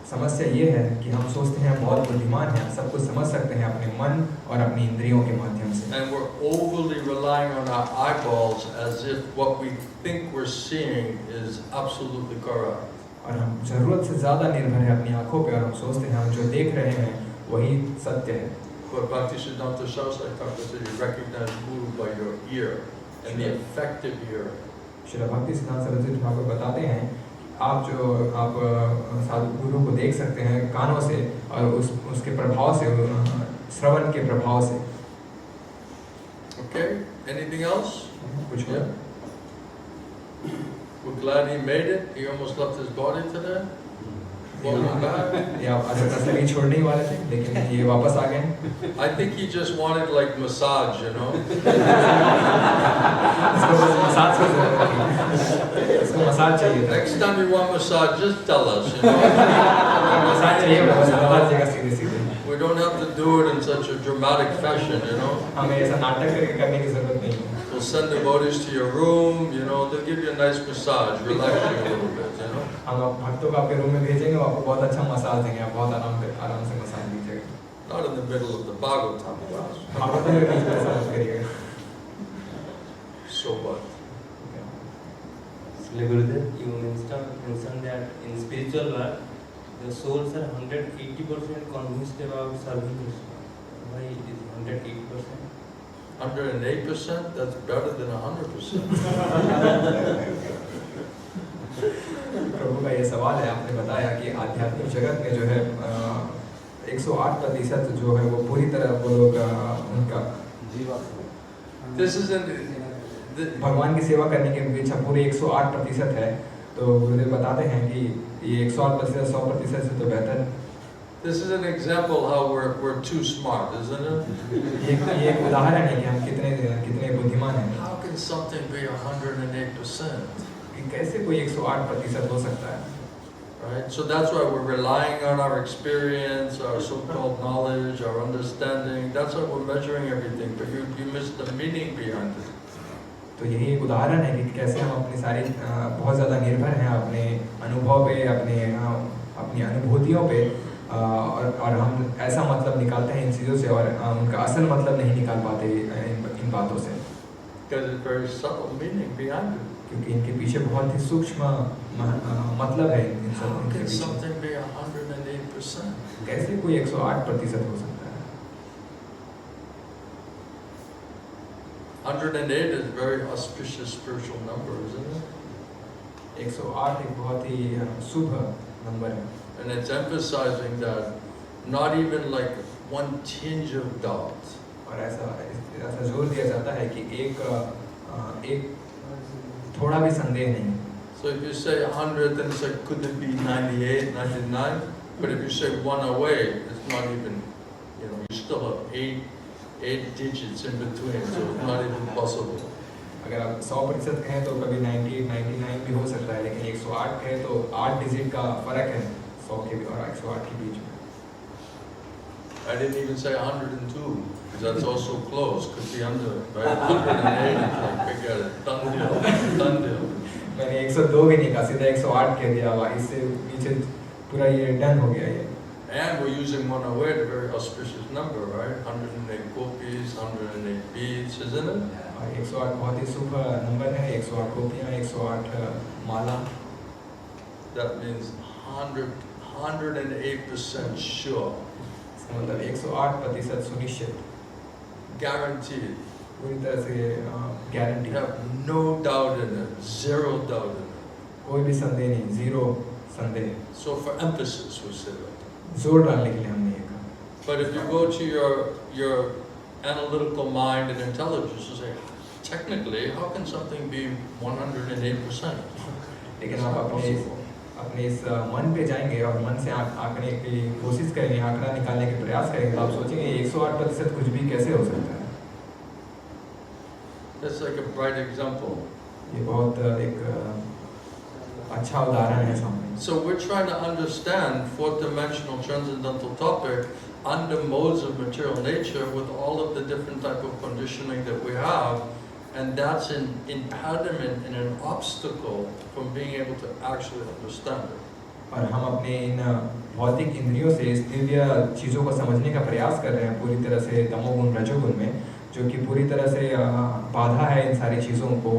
S2: समस्या ये है कि हम सोचते हैं बहुत बुद्धिमान हैं, सब कुछ समझ सकते हैं अपने मन और अपनी इंद्रियों के माध्यम से।
S1: And we're overly relying on our eyeballs as if what we think we're seeing is absolutely correct.
S2: और हम जरूरत से ज़्यादा निर्भर हैं अपनी आँखों पे और हम सोचते हैं हम जो देख रहे हैं वही सत्य है।
S1: But Bhaktisiddhanta Saraswati Thakur said you recognize Guru by your ear and the effective ear.
S2: Srila भक्तिसिद्धांत Saraswati Thakur बताते हैं आप साधु गुरु को देख सकते हैं कानों से और उसके प्रभाव से, श्रवण के प्रभाव से।
S1: Okay, anything else?
S2: कुछ
S1: Yeah. We're glad he made it. He almost left his body today. Welcome back.
S2: ये आप तस्वीर छोड़ने ही वाले थे लेकिन ये वापस आ गए।
S1: I think he just wanted like massage, you know.
S2: इसको मसाज की जरूरत थी, इसको मसाज चाहिए था।
S1: Next time you want massage, just tell us, you know.
S2: Massage चाहिए बस बता दीजिएगा सीधे सीधे।
S1: We don't have to do it in such a dramatic fashion, you know.
S2: हमें ऐसा नाटक करके करने की जरूरत नहीं है।
S1: We'll send devotees to your room, you know. They'll give you a nice massage, relax you a little bit, you know.
S2: हम भक्तों को आपके रूम में भेजेंगे, आपको बहुत अच्छा मसाज देंगे, आप बहुत आराम से मसाज लीजिएगा।
S1: Not in the middle of the Bhagavatam class.
S2: Bhagavat में बीच में ऐसा मत करिएगा।
S1: So what?
S7: Gurudev, you mentioned that in spiritual world, the souls are 180% convinced about serving Krishna. Why it is 180%?
S1: 108%? That's better than 100%.
S2: प्रभु का ये सवाल है, आपने बताया कि आध्यात्मिक जगत में जो है 108% जो है वो पूरी तरह वो लोग उनका
S1: This isn't.
S2: भगवान की सेवा करने की इच्छा पूरे 108% है। तो गुरुदेव बताते हैं कि ये 108% 100% से तो बेहतर।
S1: This is an example how we're too smart, isn't it?
S2: ये एक उदाहरण है कि हम कितने बुद्धिमान हैं।
S1: How can something be 108%?
S2: कि कैसे कोई 108% हो सकता है?
S1: Right? So that's why we're relying on our experience, our so-called knowledge, our understanding. That's how we're measuring everything. But you miss the meaning behind it.
S2: तो यही एक उदाहरण है कि कैसे हम अपनी सारी बहुत ज़्यादा निर्भर हैं अपने अनुभव पे, अपनी अनुभूतियों पे, और हम ऐसा मतलब निकालते हैं इन चीज़ों से और उनका असल मतलब नहीं निकाल पाते इन बातों से।
S1: Because it's very subtle meaning behind it.
S2: क्योंकि इनके पीछे बहुत ही सूक्ष्म मतलब है इन सब
S1: How
S2: इनके
S1: can
S2: पीछे।
S1: something be 108%?
S2: कैसे कोई 108% हो सकता है?
S1: 108 is a very auspicious spiritual number, isn't it?
S2: 108 एक बहुत ही शुभ नंबर है।
S1: And it's emphasizing that not even like one tinge of doubt.
S2: और ऐसा जोर दिया जाता है कि एक थोड़ा भी संदेह नहीं।
S1: So if you say 100, then it's like, could it be 98, 99? But if you say one away, it's not even, you know, you still have eight digits in between, so it's not even possible.
S2: अगर आप 100% कहें तो कभी 98, 99 भी हो सकता है, लेकिन 108 कहें तो 8 डिजिट का फर्क है 100 के और 108 के बीच में।
S1: I didn't even say 102, because that's also close, could be under, right? 108 is like, forget it, done deal, done deal.
S2: मैंने 102 भी नहीं कहा, सीधा 108 कह दिया, इससे पीछे पूरा ये डन हो गया ये।
S1: And we're using 108, a very auspicious number, right? 108 copies, 108 beads, isn't it?
S2: और 108 बहुत ही शुभ नंबर है, 108 कॉपियाँ, 108 माला।
S1: That means 108% sure.
S2: इसका मतलब 108% सुनिश्चित,
S1: Guaranteed.
S2: पूरी तरह से guarantee,
S1: You have no doubt in it, zero doubt in it.
S2: कोई भी संदेह नहीं, जीरो संदेह।
S1: So for emphasis, we say that.
S2: जोर डालने के लिए हमने ये कहा।
S1: But if you go to your analytical mind and intelligence, you say, technically, how can something be 108%?
S2: लेकिन आप अपने इस मन पे जाएंगे और मन से आंकने की कोशिश करेंगे, आंकड़ा निकालने के प्रयास करेंगे, तो आप सोचेंगे 108% कुछ भी कैसे हो सकता है?
S1: That's like a bright example.
S2: ये बहुत एक अच्छा उदाहरण है सामने।
S1: So we're trying to understand fourth dimensional transcendental topic under modes of material nature with all of the different type of conditioning that we have, and that's an impediment and an obstacle from being able to actually understand it.
S2: और हम अपने इन भौतिक इंद्रियों से इस दिव्य चीज़ों को समझने का प्रयास कर रहे हैं पूरी तरह से तमोगुण रजोगुण में, जो कि पूरी तरह से बाधा है इन सारी चीज़ों को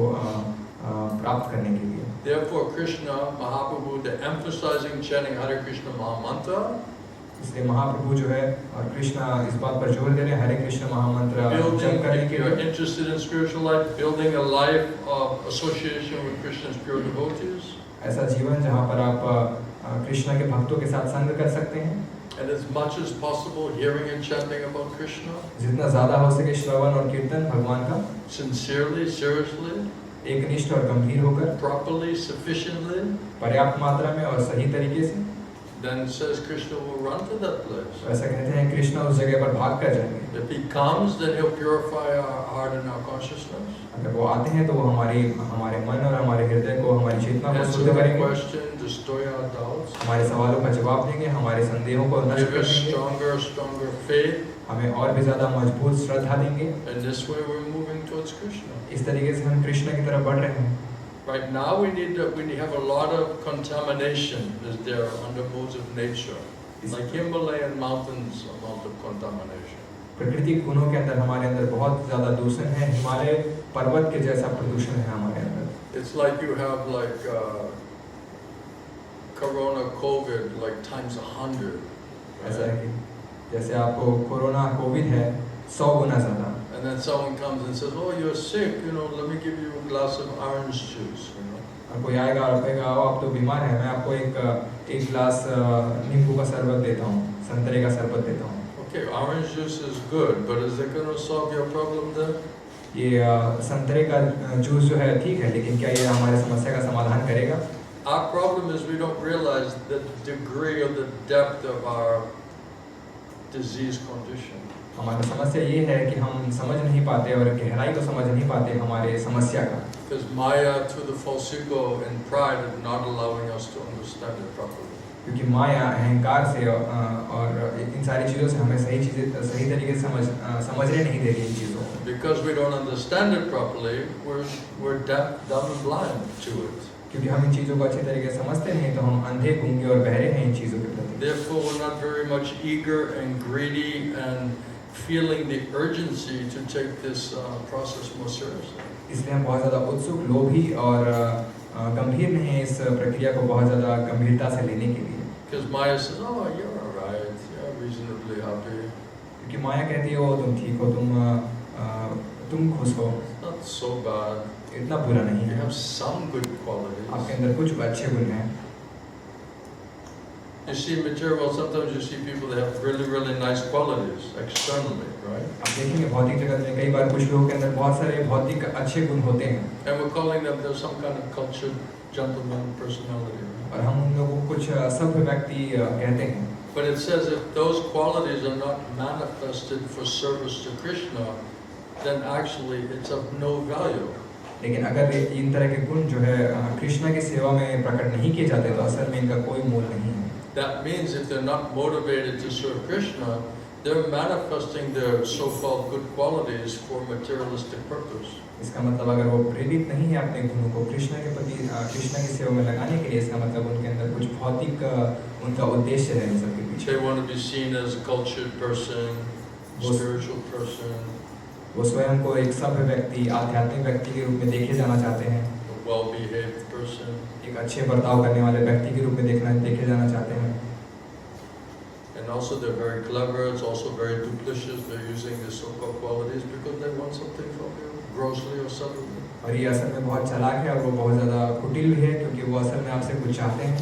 S2: प्राप्त करने के लिए.
S1: Therefore, Krishna, Mahaprabhu, they're emphasizing chanting Hare Krishna Mahamantra.
S2: इसलिए महाप्रभु जो है और कृष्णा इस बात पर जोर दे रहे हैं हरे कृष्ण महामंत्र जप करने
S1: If
S2: के
S1: you're
S2: लिए.
S1: interested in spiritual life, building a life of association with Krishna's pure devotees.
S2: ऐसा जीवन जहाँ पर आप कृष्णा के भक्तों के साथ संग कर सकते हैं.
S1: And as much as possible, hearing and chanting about Krishna.
S2: जितना ज़्यादा हो सके श्रवण और कीर्तन भगवान का.
S1: Sincerely, seriously.
S2: एकनिष्ठ और गंभीर होकर.
S1: Properly, sufficiently.
S2: पर्याप्त मात्रा में और सही तरीके से.
S1: Then it says Krishna will run to that place.
S2: ऐसा कहते हैं कृष्णा उस जगह पर भाग कर जाएंगे.
S1: If he comes, then he'll purify our heart and our consciousness.
S2: अगर वो आते हैं तो वो हमारे मन और हमारे हृदय को हमारी चेतना को
S1: Answer
S2: शुद्ध
S1: our
S2: करेंगे.
S1: question, destroy our doubts.
S2: हमारे सवालों का जवाब देंगे, हमारे संदेहों को नष्ट
S1: Give us
S2: करेंगे.
S1: stronger faith.
S2: हमें और भी ज़्यादा मजबूत श्रद्धा देंगे.
S1: And this way we're moving towards Krishna.
S2: इस तरीके से हम कृष्ण की तरफ बढ़ रहे हैं.
S1: Right now we have a lot of contamination is there under modes of nature. Like Himalayan mountains, amount of contamination.
S2: प्राकृतिक गुणों के अंदर हमारे अंदर बहुत ज़्यादा दूषण है. हिमालय पर्वत के जैसा प्रदूषण है हमारे अंदर.
S1: It's like you have like corona, COVID, like times 100.
S2: ऐसा है कि जैसे आपको कोरोना कोविड है 100 गुना ज़्यादा.
S1: And then someone comes and says, "Oh, you're sick. Let me give you a glass of orange juice."
S2: और कोई आएगा और कहेगा आप तो बीमार हैं, मैं आपको एक गिलास नींबू का शरबत देता हूँ, संतरे का शरबत देता हूँ.
S1: Okay, orange juice is good, but is it going to solve your problem then?
S2: ये संतरे का जूस जो है ठीक है, लेकिन क्या ये हमारे समस्या का समाधान करेगा?
S1: Our problem is we don't realize the degree or the depth of our disease condition.
S2: हमारी समस्या ये है कि हम समझ नहीं पाते और गहराई को समझ नहीं पाते हमारे समस्या का.
S1: Because Maya, through the false ego and pride, is not allowing us to understand it properly.
S2: क्योंकि माया अहंकार से और इन सारी चीज़ों से हमें सही तरीके से समझने नहीं दे रही इन चीज़ों को.
S1: Because we don't understand it properly, we're deaf, dumb and blind to it.
S2: क्योंकि हम इन चीज़ों को अच्छी तरीके से समझते नहीं, तो हम अंधे गूंगे और बहरे हैं इन चीज़ों के प्रति.
S1: Therefore, we're not very much eager and greedy and feeling the urgency to take this process more seriously.
S2: इसलिए हम बहुत ज़्यादा उत्सुक, लोभी और गंभीर नहीं हैं इस प्रक्रिया को बहुत ज़्यादा गंभीरता से लेने के लिए.
S1: Because Maya says, "Oh, you're all right. You're reasonably happy.
S2: क्योंकि माया कहती है वो तुम ठीक हो, तुम खुश हो,
S1: Not so bad.
S2: इतना बुरा नहीं
S1: You
S2: है,
S1: have some good qualities."
S2: आपके अंदर कुछ अच्छे गुण हैं.
S1: You see material world, sometimes you see people that have really, really nice qualities externally, right?
S2: आप देखेंगे भौतिक जगत में कई बार कुछ लोगों के अंदर बहुत सारे भौतिक अच्छे गुण होते हैं.
S1: And we're calling them, there's some kind of cultured gentleman personality. Right?
S2: और हम उन लोगों को कुछ सभ्य व्यक्ति कहते हैं.
S1: But it says if those qualities are not manifested for service to Krishna, then actually it's of no value.
S2: लेकिन अगर इन तरह के गुण जो है कृष्णा की सेवा में प्रकट नहीं किए जाते, तो असल में इनका कोई मूल नहीं है.
S1: That means if they're not motivated to serve Krishna, they're manifesting their so-called good qualities for materialistic purpose.
S2: इसका मतलब अगर वो प्रेरित नहीं है अपने गुणों को कृष्णा के प्रति कृष्णा की सेवा में लगाने के लिए, इसका मतलब उनके अंदर कुछ भौतिक उनका उद्देश्य है इन सब के पीछे.
S1: They want to be seen as a cultured person, spiritual person,
S2: वो स्वयं को एक सभ्य व्यक्ति, आध्यात्मिक व्यक्ति के रूप में देखे जाना चाहते हैं.
S1: a well-behaved person.
S2: एक अच्छे बर्ताव करने वाले व्यक्ति के रूप में देखे जाना चाहते हैं.
S1: And also they're very clever, it's also very duplicitous, they're using these so-called qualities because they want something from you, grossly or subtly.
S2: और ये असल में बहुत चालाक है और वो बहुत ज़्यादा कुटिल भी है, क्योंकि वो असल में आपसे कुछ चाहते हैं.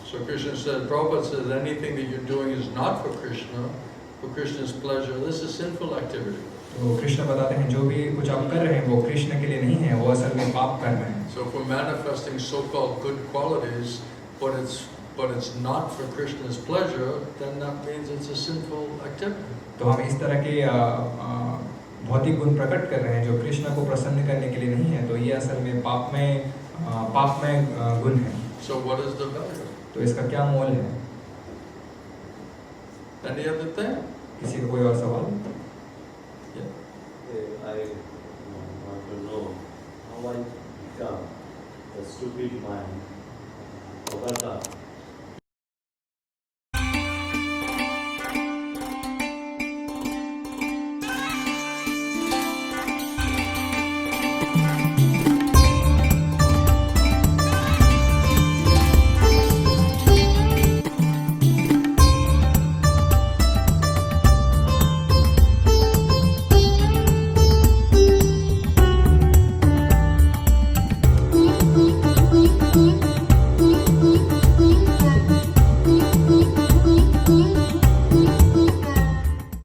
S1: So Krishna said, Prabhupada says, anything that you're doing is not for Krishna's pleasure, this is sinful activity.
S2: तो कृष्ण बताते हैं जो भी कुछ आप कर रहे हैं वो कृष्ण के लिए नहीं है, वो असल में पाप कर्म है.
S1: So if we're manifesting so-called good qualities, but it's not for Krishna's pleasure, then that means it's a sinful activity.
S2: तो हम इस तरह के भौतिक गुण प्रकट कर रहे हैं जो कृष्ण को प्रसन्न करने के लिए नहीं है, तो ये असल में पापमय गुण है.
S1: So what is the value?
S2: तो इसका क्या मोल है?
S1: Any other thing?
S2: किसी का कोई और सवाल?
S8: I want to know how I become the stupid mind, Bhagavad